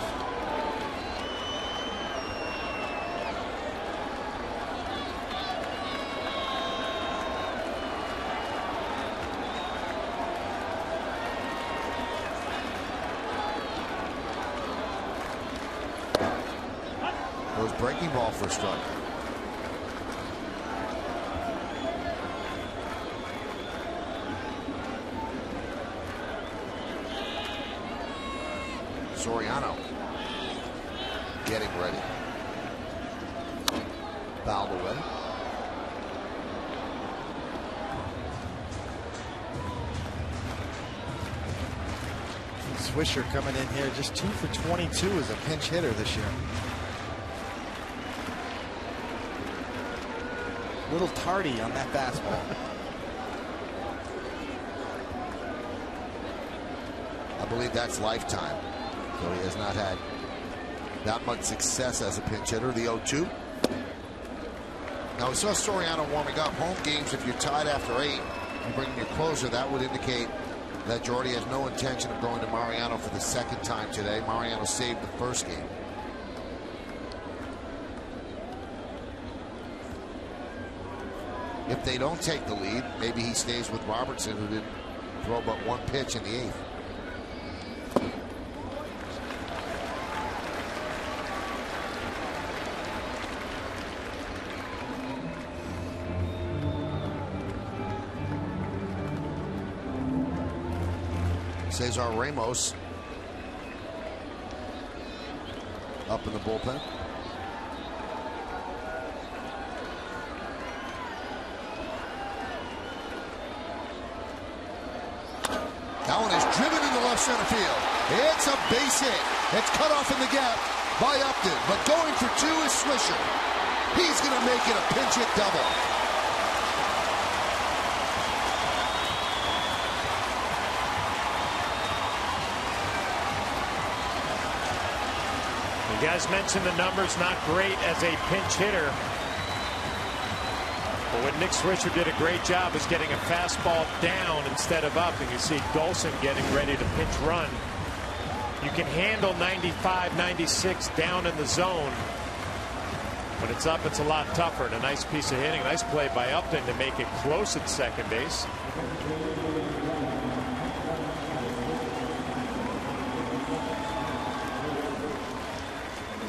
Goes breaking ball for a strike. Soriano getting ready. Fouled away. Swisher coming in here just 2 for 22 as a pinch hitter this year. A little tardy on that fastball. I believe that's lifetime. So he has not had that much success as a pinch hitter. The 0-2. Now we saw Soriano warming up. Home games, if you're tied after 8, you bring in your closer, that would indicate that Girardi has no intention of going to Mariano for the 2nd time today. Mariano saved the first game. If they don't take the lead, maybe he stays with Robertson, who didn't throw but one pitch in the 8th. Cesar Ramos up in the bullpen. That one is driven into left center field. It's a base hit. It's cut off in the gap by Upton, but going for 2 is Swisher. He's going to make it a pinch hit double. You guys mentioned the numbers, not great as a pinch hitter. But what Nick Swisher did a great job is getting a fastball down instead of up. And you see Golson getting ready to pinch run. You can handle 95, 96 down in the zone. When it's up, it's a lot tougher. And a nice piece of hitting. Nice play by Upton to make it close at second base.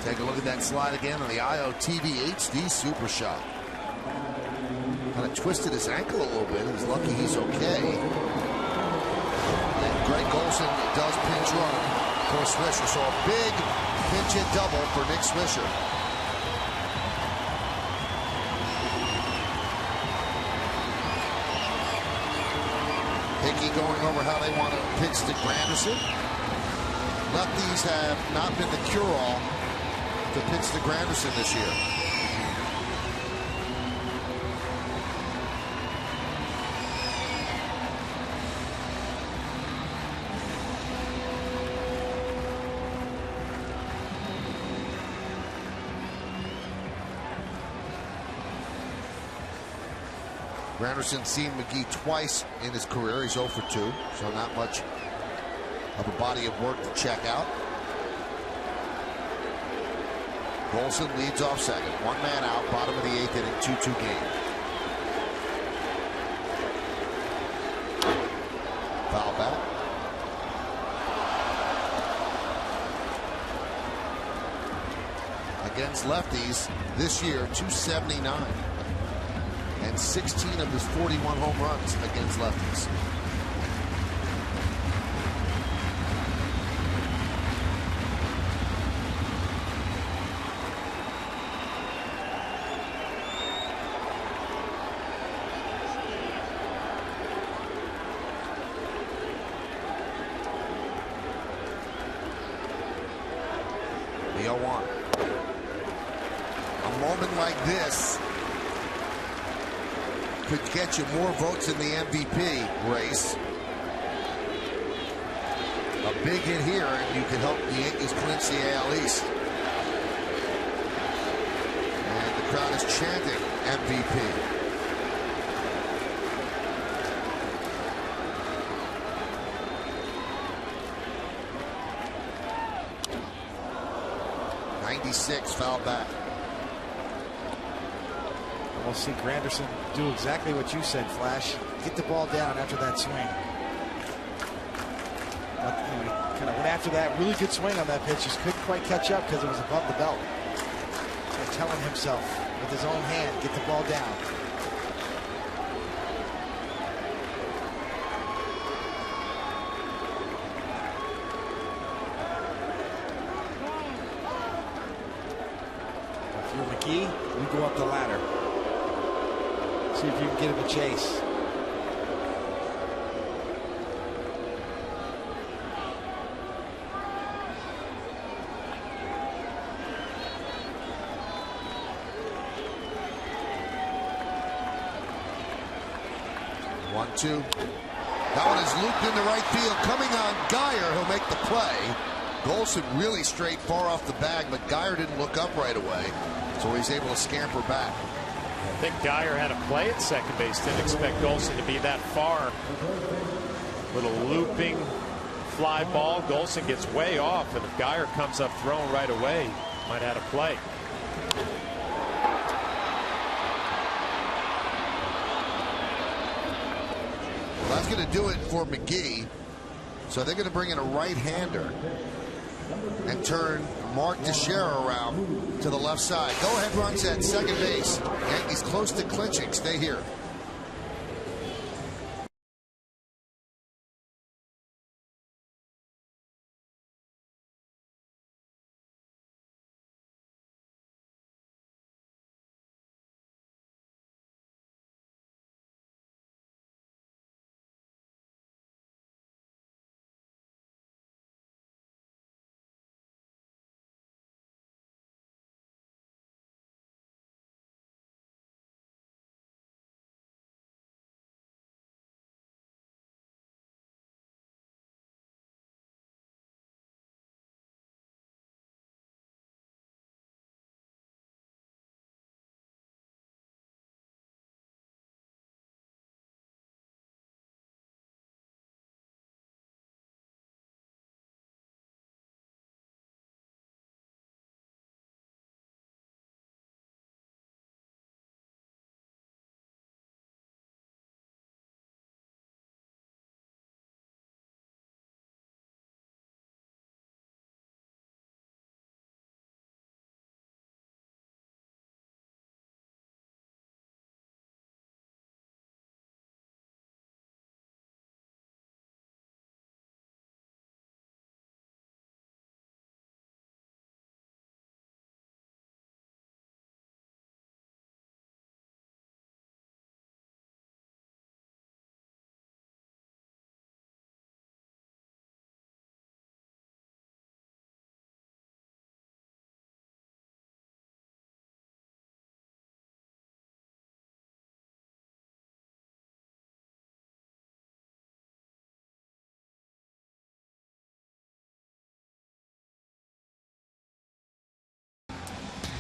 Take a look at that slide again on the IOTV HD Super Shot. Kind of twisted his ankle a little bit. He's lucky he's okay. And Greg Golson does pinch run for Swisher. So a big pinch hit double for Nick Swisher. Hickey going over how they want to pitch to Granderson. Lefties have not been the cure-all to pitch to Granderson this year. Granderson's seen McGee twice in his career. He's 0 for 2, so not much of a body of work to check out. Golson leads off second. One man out, bottom of the 8th inning, 2-2 game. Foul back. Against lefties this year, 279. And 16 of his 41 home runs against lefties. The 0-1. A moment like this could get you more votes in the MVP race. A big hit here, and you can help the Yankees clinch the AL East. And the crowd is chanting MVP. '96 foul back. We'll see Granderson do exactly what you said, Flash. Get the ball down after that swing. But, you know, he kind of went after that really good swing on that pitch. Just couldn't quite catch up because it was above the belt. And telling himself with his own hand, get the ball down. If you're McGee, you go up the ladder. See if you can get him a chase. One, two. That one is looped into right field. Coming on Geyer, he'll make the play. Golson really straight far off the bag, but Geyer didn't look up right away, so he's able to scamper back. I think Geyer had a play at second base. Didn't expect Golson to be that far. Little looping fly ball. Golson gets way off, and if Geyer comes up throwing right away, might have had a play. Well, that's going to do it for McGee. So they're going to bring in a right-hander and turn Mark Teixeira around to the left side. Go-ahead runs at second base. Yankees close to clinching. Stay here.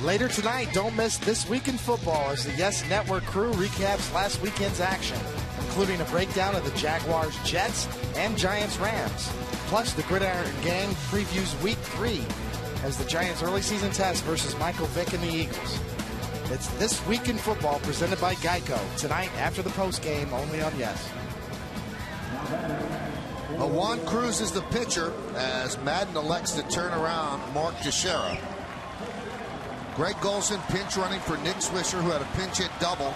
Later tonight, don't miss This Week in Football as the Yes Network crew recaps last weekend's action, including a breakdown of the Jaguars, Jets, and Giants, Rams. Plus, the Gridiron Gang previews Week 3 as the Giants' early season test versus Michael Vick and the Eagles. It's This Week in Football presented by Geico, tonight after the postgame, only on Yes. Juan Cruz is the pitcher as Madden elects to turn around Mark Teixeira. Greg Golson pinch running for Nick Swisher, who had a pinch hit double.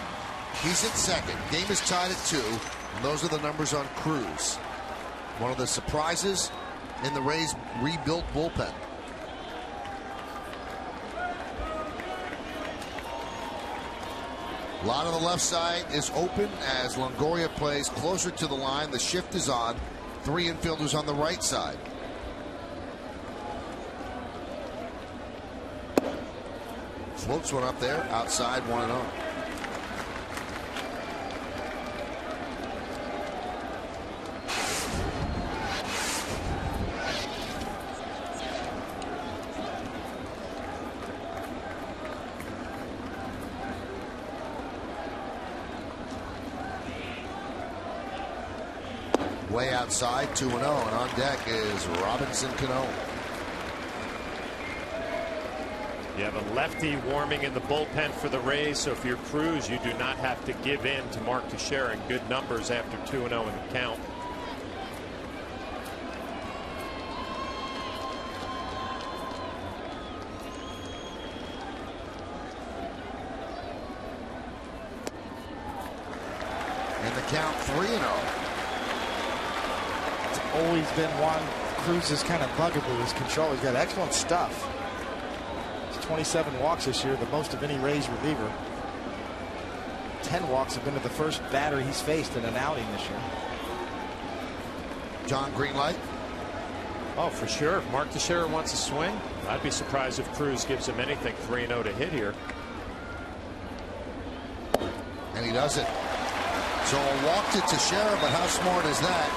He's at second. Game is tied at 2. And those are the numbers on Cruz. One of the surprises in the Rays' rebuilt bullpen. A lot of the left side is open as Longoria plays closer to the line. The shift is on. 3 infielders on the right side. Floats one up there, outside, 1-0. Way outside, 2-0, and on deck is Robertson, Cano. You have a lefty warming in the bullpen for the Rays, so if you're Cruz, you do not have to give in to Mark Teixeira, and good numbers after 2-0 in the count. And the count 3-0. It's always been Juan Cruz's kind of bugaboo, his control. He's got excellent stuff. 27 walks this year, the most of any Rays reliever. 10 walks have been to the first batter he's faced in an outing this year. John, green light? Oh, for sure. If Mark Teixeira wants a swing, I'd be surprised if Cruz gives him anything 3-0 to hit here. And he does it. So a walk to Teixeira, but how smart is that?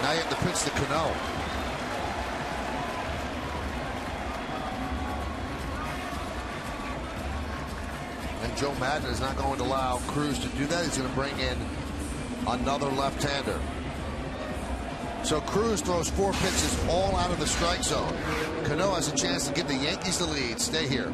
Now you have to pitch to Cano. And Joe Madden is not going to allow Cruz to do that. He's going to bring in another left-hander. So Cruz throws 4 pitches all out of the strike zone. Cano has a chance to give the Yankees the lead. Stay here.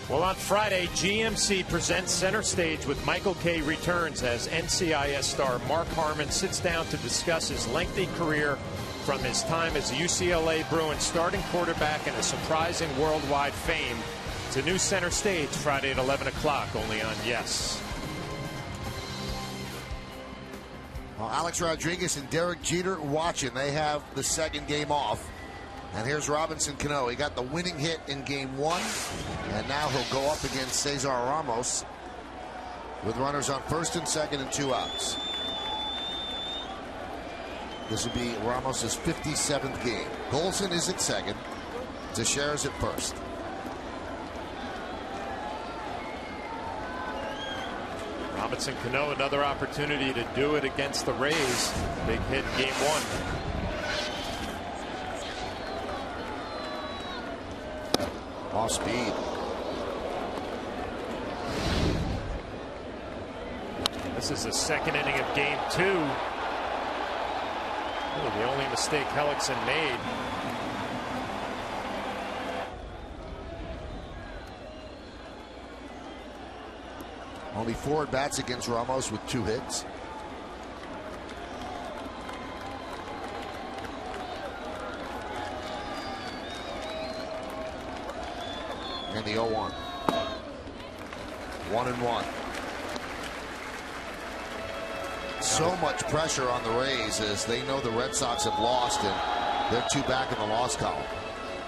Well, on Friday, GMC presents Center Stage with Michael Kay returns as NCIS star Mark Harmon sits down to discuss his lengthy career from his time as UCLA Bruins starting quarterback and a surprising worldwide fame to new Center Stage Friday at 11 o'clock, only on Yes. Well, Alex Rodriguez and Derek Jeter watching. They have the second game off. And here's Robinson Cano. He got the winning hit in game 1. And now he'll go up against Cesar Ramos with runners on first and second and 2 outs. This will be Ramos' 57th game. Golson is at second. Teixeira's at first. Robinson Cano, another opportunity to do it against the Rays. Big hit game 1. Off speed. This is the second inning of game 2. Really the only mistake Hellickson made. Only 4 at-bats against Ramos with 2 hits. And the 0-1. 1-1. So much pressure on the Rays as they know the Red Sox have lost and they're 2 back in the loss column.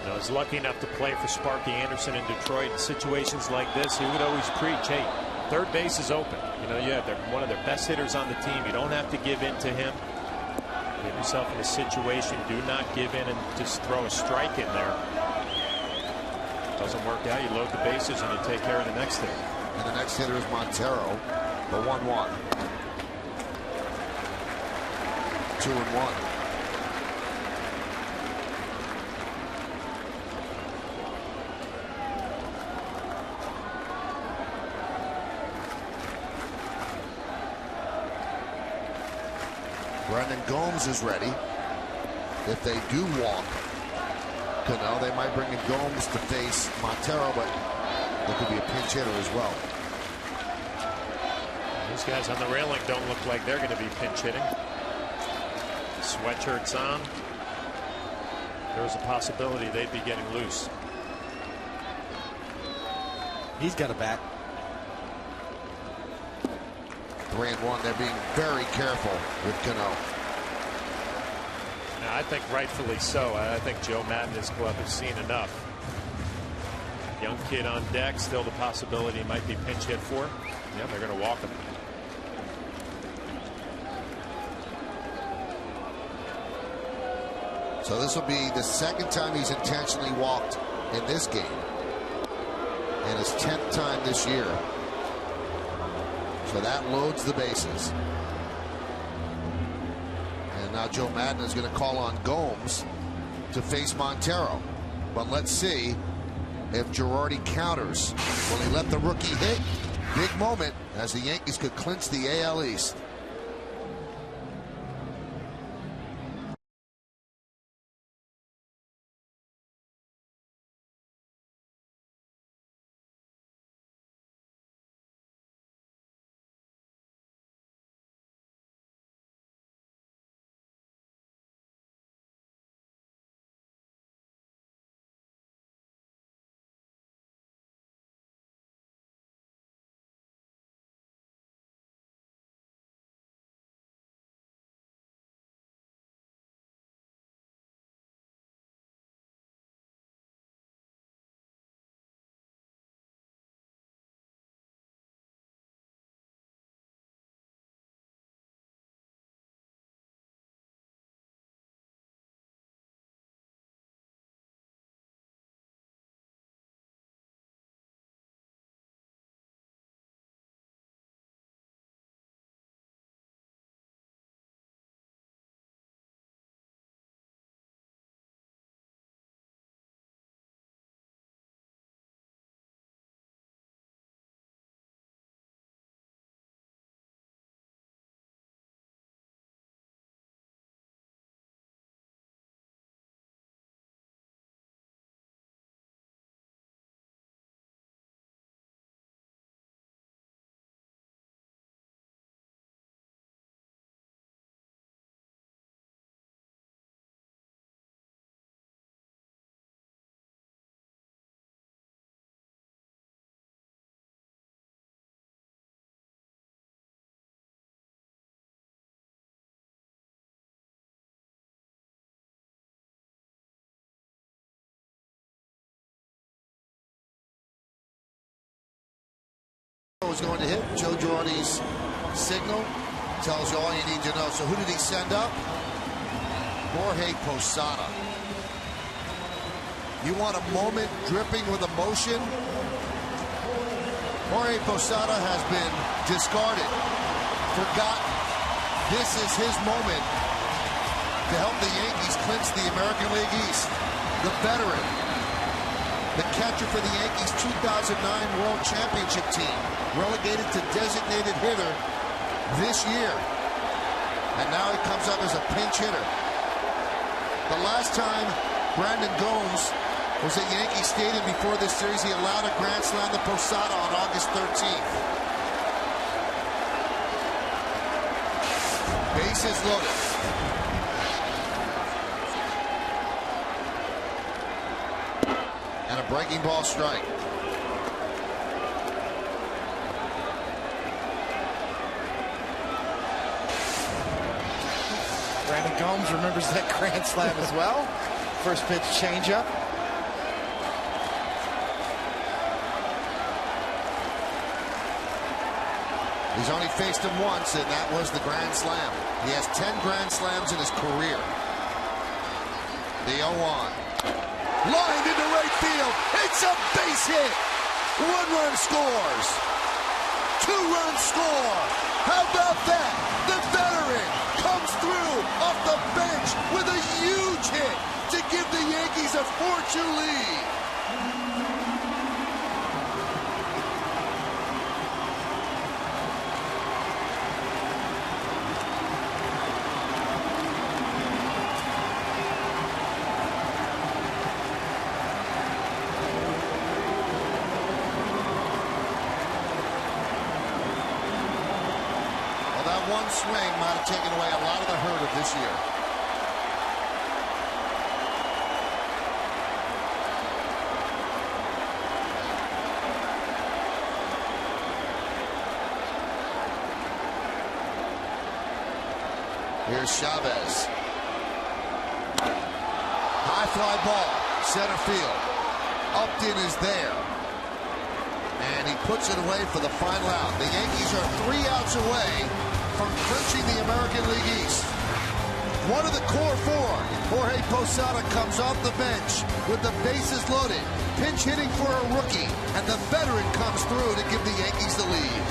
I was lucky enough to play for Sparky Anderson in Detroit. In situations like this, he would always preach, hey, third base is open. You know, yeah, they're one of their best hitters on the team. You don't have to give in to him. Get yourself in a situation. Do not give in and just throw a strike in there. Doesn't work out. You load the bases and you take care of the next hitter. And the next hitter is Montero, the 1-1. 2-1. Brendan Gomes is ready. If they do walk Cano, they might bring in Gomes to face Montero, but there could be a pinch hitter as well. These guys on the railing don't look like they're going to be pinch hitting. Sweatshirts on. There's a possibility they'd be getting loose. He's got a bat. 3-1. They're being very careful with Cano. Now, I think rightfully so. I think Joe Maddon and his club have seen enough. Young kid on deck, still the possibility he might be pinch hit for. Yeah, they're going to walk him. So this will be the second time he's intentionally walked in this game, and his 10th time this year. So that loads the bases. And now Joe Maddon is going to call on Gomes to face Montero. But let's see if Girardi counters. Will he let the rookie hit? Big moment as the Yankees could clinch the AL East. was going to hit. Joe Girardi's signal tells you all you need to know. So who did he send up? Jorge Posada. You want a moment dripping with emotion? Jorge Posada has been discarded, forgotten. This is his moment to help the Yankees clinch the American League East. The veteran, the catcher for the Yankees' 2009 World Championship team, relegated to designated hitter this year. And now he comes up as a pinch hitter. The last time Brandon Gomes was at Yankee Stadium before this series, he allowed a grand slam to Posada on August 13th. Bases loaded. And a breaking ball strike. Brandon Gomes remembers that grand slam as well. First pitch changeup. He's only faced him once, and that was the grand slam. He has 10 grand slams in his career. The 0-1. Lined into right field. It's a base hit. 1 run scores. 2 runs score. How about that? The veteran comes through off the bench with a huge hit to give the Yankees a 4-2 lead. One swing might have taken away a lot of the hurt of this year. Here's Chavez. High fly ball, center field. Upton is there. And he puts it away for the final out. The Yankees are 3 outs away from clinching the American League East. One of the core 4, Jorge Posada, comes off the bench with the bases loaded, pinch hitting for a rookie, and the veteran comes through to give the Yankees the lead.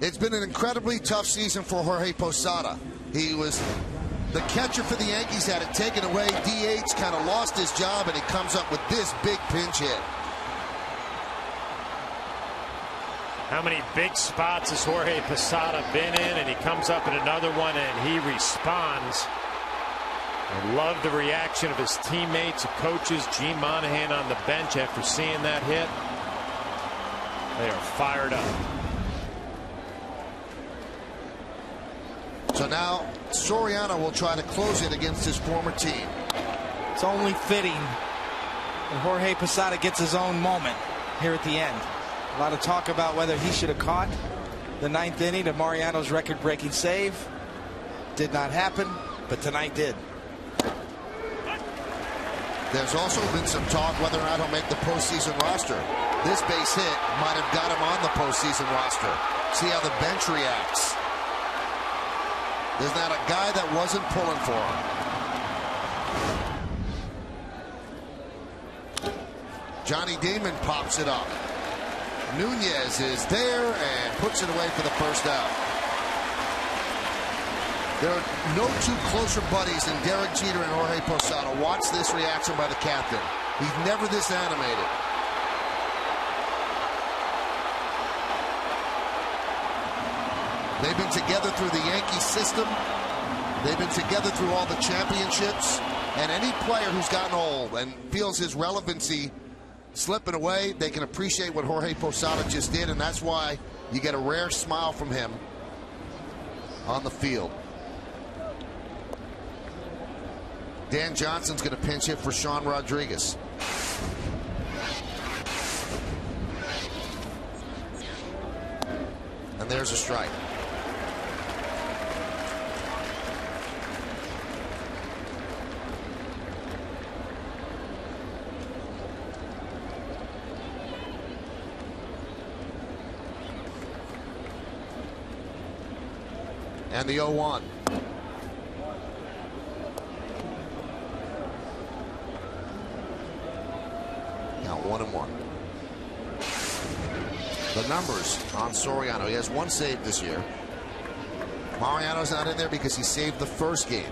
It's been an incredibly tough season for Jorge Posada. He was The catcher for the Yankees had it taken away. DH kind of lost his job, and he comes up with this big pinch hit. How many big spots has Jorge Posada been in, and he comes up in another one and he responds. I love the reaction of his teammates, coaches. Gene Monahan on the bench after seeing that hit. They are fired up. So now Soriano will try to close it against his former team. It's only fitting that Jorge Posada gets his own moment here at the end. A lot of talk about whether he should have caught the 9th inning of Mariano's record-breaking save. Did not happen, but tonight did. There's also been some talk whether or not he'll make the postseason roster. This base hit might have got him on the postseason roster. See how the bench reacts. There's not a guy that wasn't pulling for him. Johnny Damon pops it up. Nunez is there and puts it away for the first out. There are no two closer buddies than Derek Jeter and Jorge Posada. Watch this reaction by the captain. He's never this animated. They've been together through the Yankee system. They've been together through all the championships. And any player who's gotten old and feels his relevancy slipping away, they can appreciate what Jorge Posada just did, and that's why you get a rare smile from him on the field. Dan Johnson's going to pinch hit for Sean Rodriguez. And there's a strike. And the 0-1. Now 1-1. The numbers on Soriano. He has one save this year. Mariano's not in there because he saved the first game.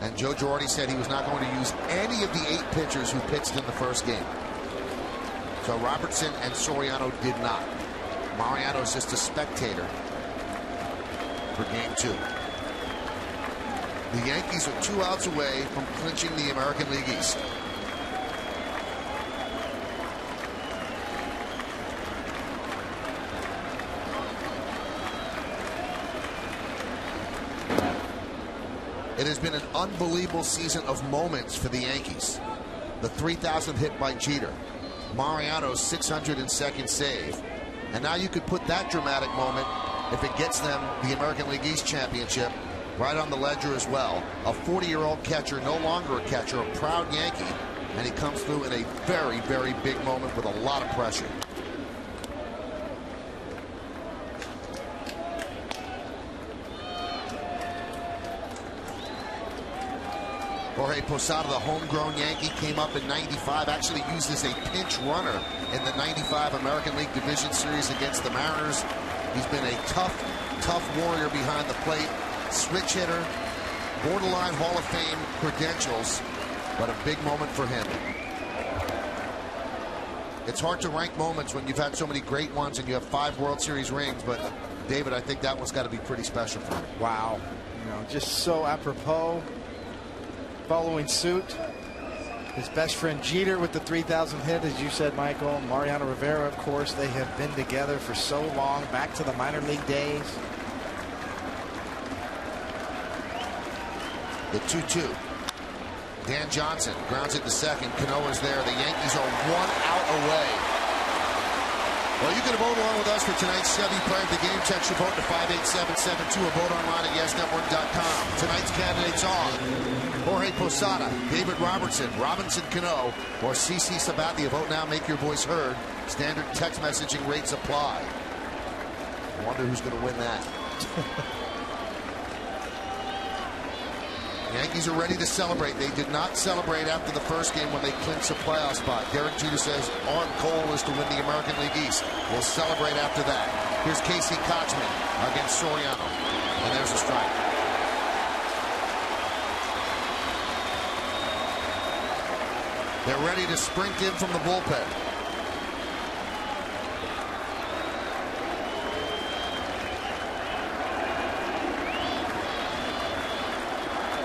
And Joe Girardi said he was not going to use any of the 8 pitchers who pitched in the first game. So Robertson and Soriano did not. Mariano's just a spectator for game 2. The Yankees are 2 outs away from clinching the American League East. It has been an unbelievable season of moments for the Yankees. The 3,000th hit by Jeter. Mariano's 602nd save. And now you could put that dramatic moment, if it gets them the American League East championship, right on the ledger as well. A 40-year-old catcher, no longer a catcher, a proud Yankee, and he comes through in a very, very big moment with a lot of pressure. Jorge Posada, the homegrown Yankee, came up in '95, actually used as a pinch runner in the '95 American League Division Series against the Mariners. He's been a tough warrior behind the plate, switch hitter, borderline Hall of Fame credentials, but a big moment for him. It's hard to rank moments when you've had so many great ones and you have 5 World Series rings, but David, I think that one's got to be pretty special for him. Wow. You know, just so apropos. Following suit, his best friend Jeter with the 3,000th hit, as you said, Michael. Mariano Rivera, of course, they have been together for so long, back to the minor league days. The 2-2. Dan Johnson grounds it to second. Cano is there. The Yankees are 1 out away. Well, you can vote along with us for tonight's Chevy Player of the Game. Text your vote to 58772 or vote online at YesNetwork.com. Tonight's candidates are Jorge Posada, David Robertson, Robinson Cano, or CC Sabathia. Vote now, make your voice heard. Standard text messaging rates apply. I wonder who's going to win that. Yankees are ready to celebrate. They did not celebrate after the first game when they clinched a playoff spot. Derek Jeter says our goal is to win the American League East. We'll celebrate after that. Here's Casey Kochman against Soriano. And there's a strike. They're ready to sprint in from the bullpen.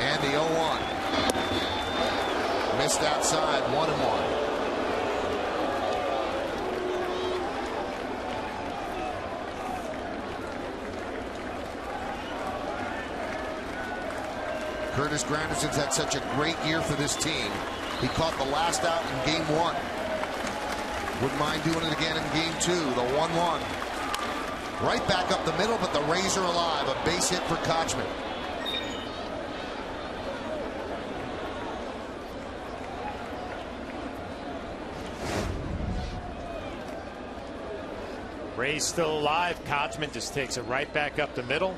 And the 0-1. Missed outside, 1-1. Curtis Granderson's had such a great year for this team. He caught the last out in game 1. Wouldn't mind doing it again in game 2, the 1-1. Right back up the middle, but the Rays are alive. A base hit for Kochman. Rays still alive. Kochman just takes it right back up the middle.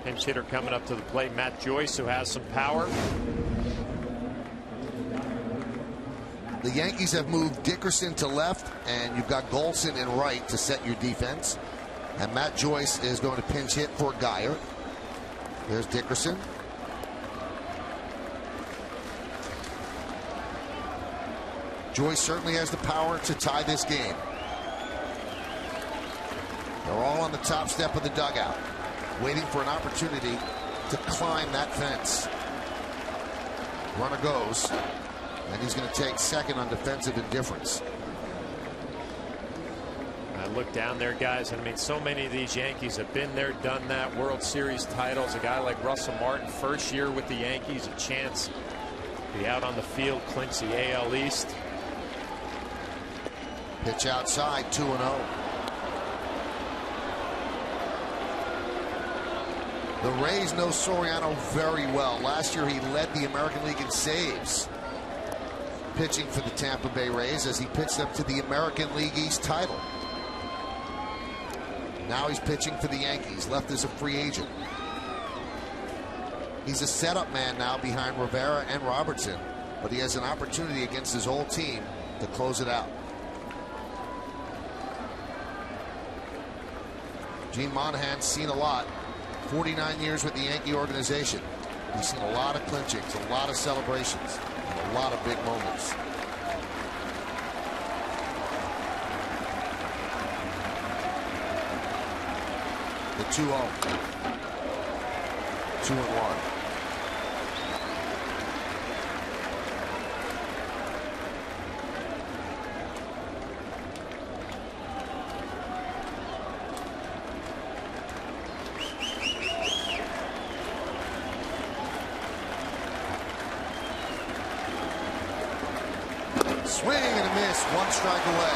Pinch hitter coming up to the plate, Matt Joyce, who has some power. The Yankees have moved Dickerson to left, and you've got Golson in right to set your defense. And Matt Joyce is going to pinch hit for Geyer. There's Dickerson. Joyce certainly has the power to tie this game. They're all on the top step of the dugout, waiting for an opportunity to climb that fence. Runner goes, and he's going to take second on defensive indifference. I look down there, guys, and I mean, so many of these Yankees have been there, done that. World Series titles. A guy like Russell Martin, first year with the Yankees, a chance to be out on the field, clinch the AL East. Pitch outside, 2-0. The Rays know Soriano very well. Last year he led the American League in saves, pitching for the Tampa Bay Rays as he pitched up to the American League East title. Now he's pitching for the Yankees, left as a free agent. He's a setup man now behind Rivera and Robertson, but he has an opportunity against his whole team to close it out. Gene Monahan's seen a lot. 49 years with the Yankee organization. He's seen a lot of clinchings, a lot of celebrations, and a lot of big moments. The 2-0. 2-1. Swing and a miss, 1 strike away.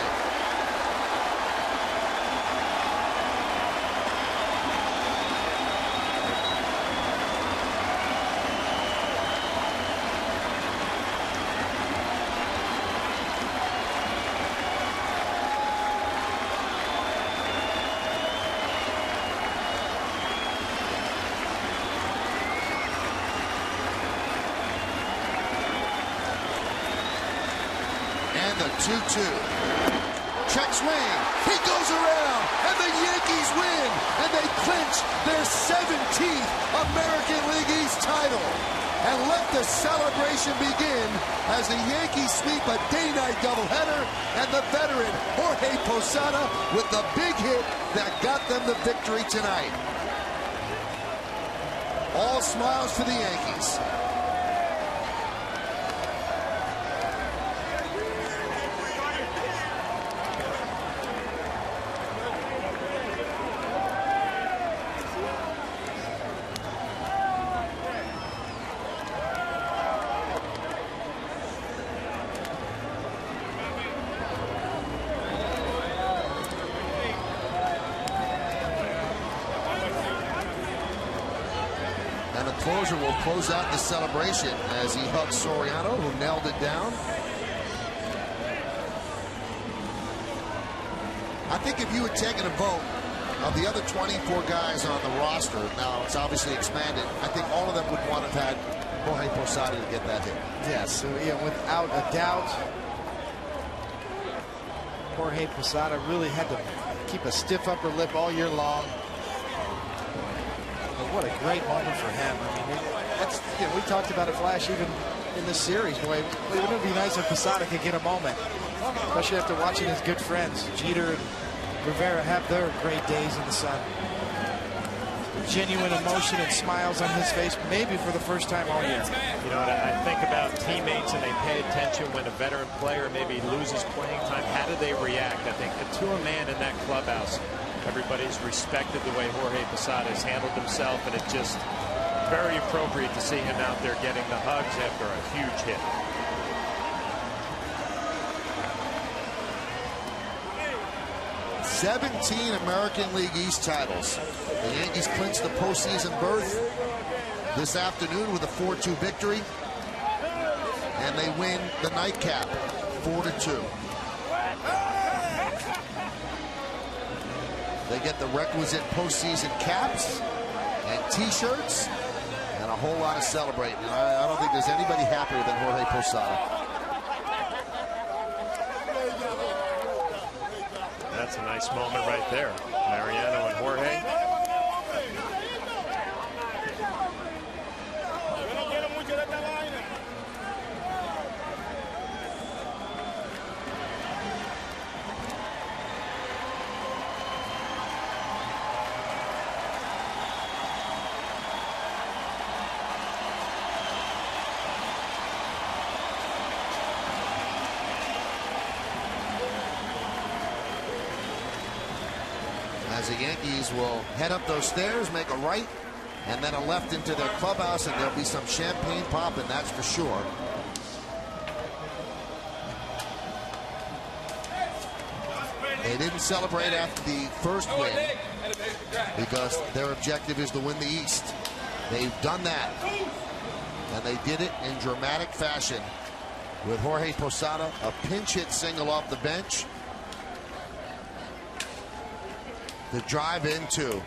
And the 2-2. Check swing. He goes around, and the Yankees win, and they clinch their 17th American League East title. And let the celebration begin as the Yankees sweep a day-night doubleheader, and the veteran Jorge Posada with the big hit that got them the victory tonight. All smiles for the Yankees. And the closer will close out the celebration as he hugs Soriano, who nailed it down. I think if you had taken a vote of the other 24 guys on the roster, now it's obviously expanded, I think all of them would want to have had Jorge Posada to get that hit. Yes, so, yeah, without a doubt, Jorge Posada really had to keep a stiff upper lip all year long. But what a great moment for him. I mean, that's, you know, we talked about it, Flash, even in this series. Boy, wouldn't it be nice if Posada could get a moment, especially after watching his good friends Jeter and Rivera have their great days in the sun. Genuine emotion and smiles on his face, maybe for the first time all year. You know, I think about teammates and they pay attention when a veteran player maybe loses playing time. How do they react? I think to a man in that clubhouse, everybody's respected the way Jorge Posada has handled himself, and it's just very appropriate to see him out there getting the hugs after a huge hit. "17 American League East titles. The Yankees clinched the postseason berth this afternoon with a 4-2 victory, and they win the nightcap 4-2. They get the requisite postseason caps and T-shirts and a whole lot of celebrating. And I don't think there's anybody happier than Jorge Posada. That's a nice moment right there. Mariano and Jorge. As the Yankees will head up those stairs, make a right, and then a left into their clubhouse, and there'll be some champagne popping, that's for sure. They didn't celebrate after the first win because their objective is to win the East. They've done that, and they did it in dramatic fashion with Jorge Posada, a pinch hit single off the bench. The drive into.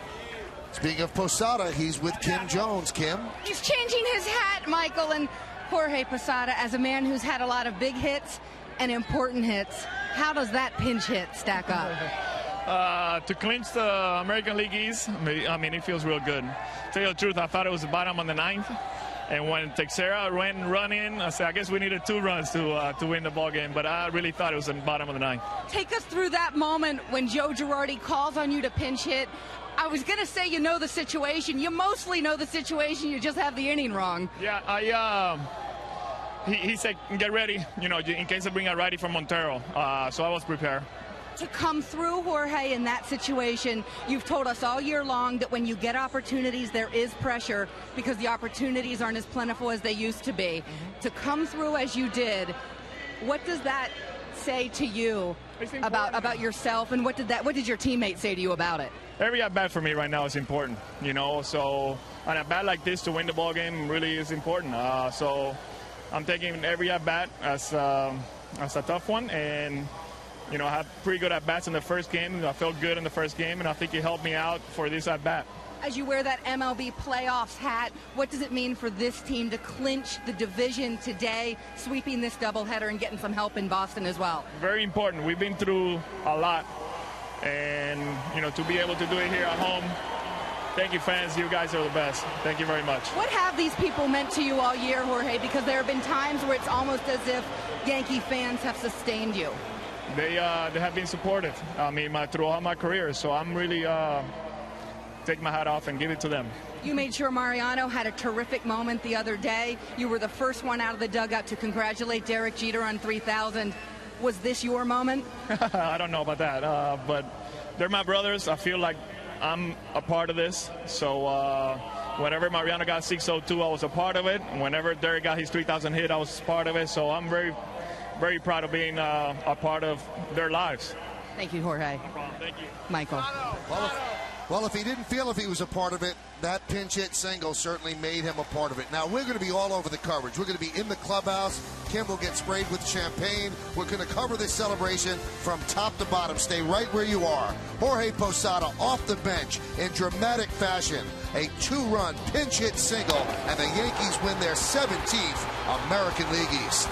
Speaking of Posada, he's with Kim Jones. Kim? He's changing his hat, Michael. And Jorge Posada, as a man who's had a lot of big hits and important hits, how does that pinch hit stack up? To clinch the American League East, I mean, it feels real good. To tell you the truth, I thought it was the bottom of the ninth. And when Teixeira run in, I said, I guess we needed 2 runs to win the ball game. But I really thought it was in the bottom of the ninth. Take us through that moment when Joe Girardi calls on you to pinch hit. I was going to say you know the situation. You mostly know the situation. You just have the inning wrong. Yeah, he said, get ready, you know, in case I bring a righty from Montero. So I was prepared. To come through, Jorge, in that situation, you've told us all year long that when you get opportunities, there is pressure because the opportunities aren't as plentiful as they used to be. To come through as you did, what does that say to you about yourself, and what did your teammates say to you about it? Every at-bat for me right now is important, you know, so an at-bat like this to win the ball game really is important. So I'm taking every at-bat as a tough one, and you know, I had pretty good at-bats in the first game. I felt good in the first game, and I think it helped me out for this at-bat. As you wear that MLB playoffs hat, what does it mean for this team to clinch the division today, sweeping this doubleheader and getting some help in Boston as well? Very important. We've been through a lot, and, you know, to be able to do it here at home, thank you, fans. You guys are the best. Thank you very much. What have these people meant to you all year, Jorge? Because there have been times where it's almost as if Yankee fans have sustained you. They have been supportive. I mean, throughout my career. So I'm really take my hat off and give it to them. You made sure Mariano had a terrific moment the other day. You were the first one out of the dugout to congratulate Derek Jeter on 3,000. Was this your moment? I don't know about that, but they're my brothers. I feel like I'm a part of this. So whenever Mariano got 602, I was a part of it. Whenever Derek got his 3,000 hit, I was part of it. So I'm very, very proud of being a part of their lives. Thank you, Jorge. No problem. Thank you. Michael. Well, if he didn't feel if he was a part of it, that pinch hit single certainly made him a part of it. Now, we're going to be all over the coverage. We're going to be in the clubhouse. Kim will get sprayed with champagne. We're going to cover this celebration from top to bottom. Stay right where you are. Jorge Posada off the bench in dramatic fashion. A 2-run pinch hit single, and the Yankees win their 17th American League East.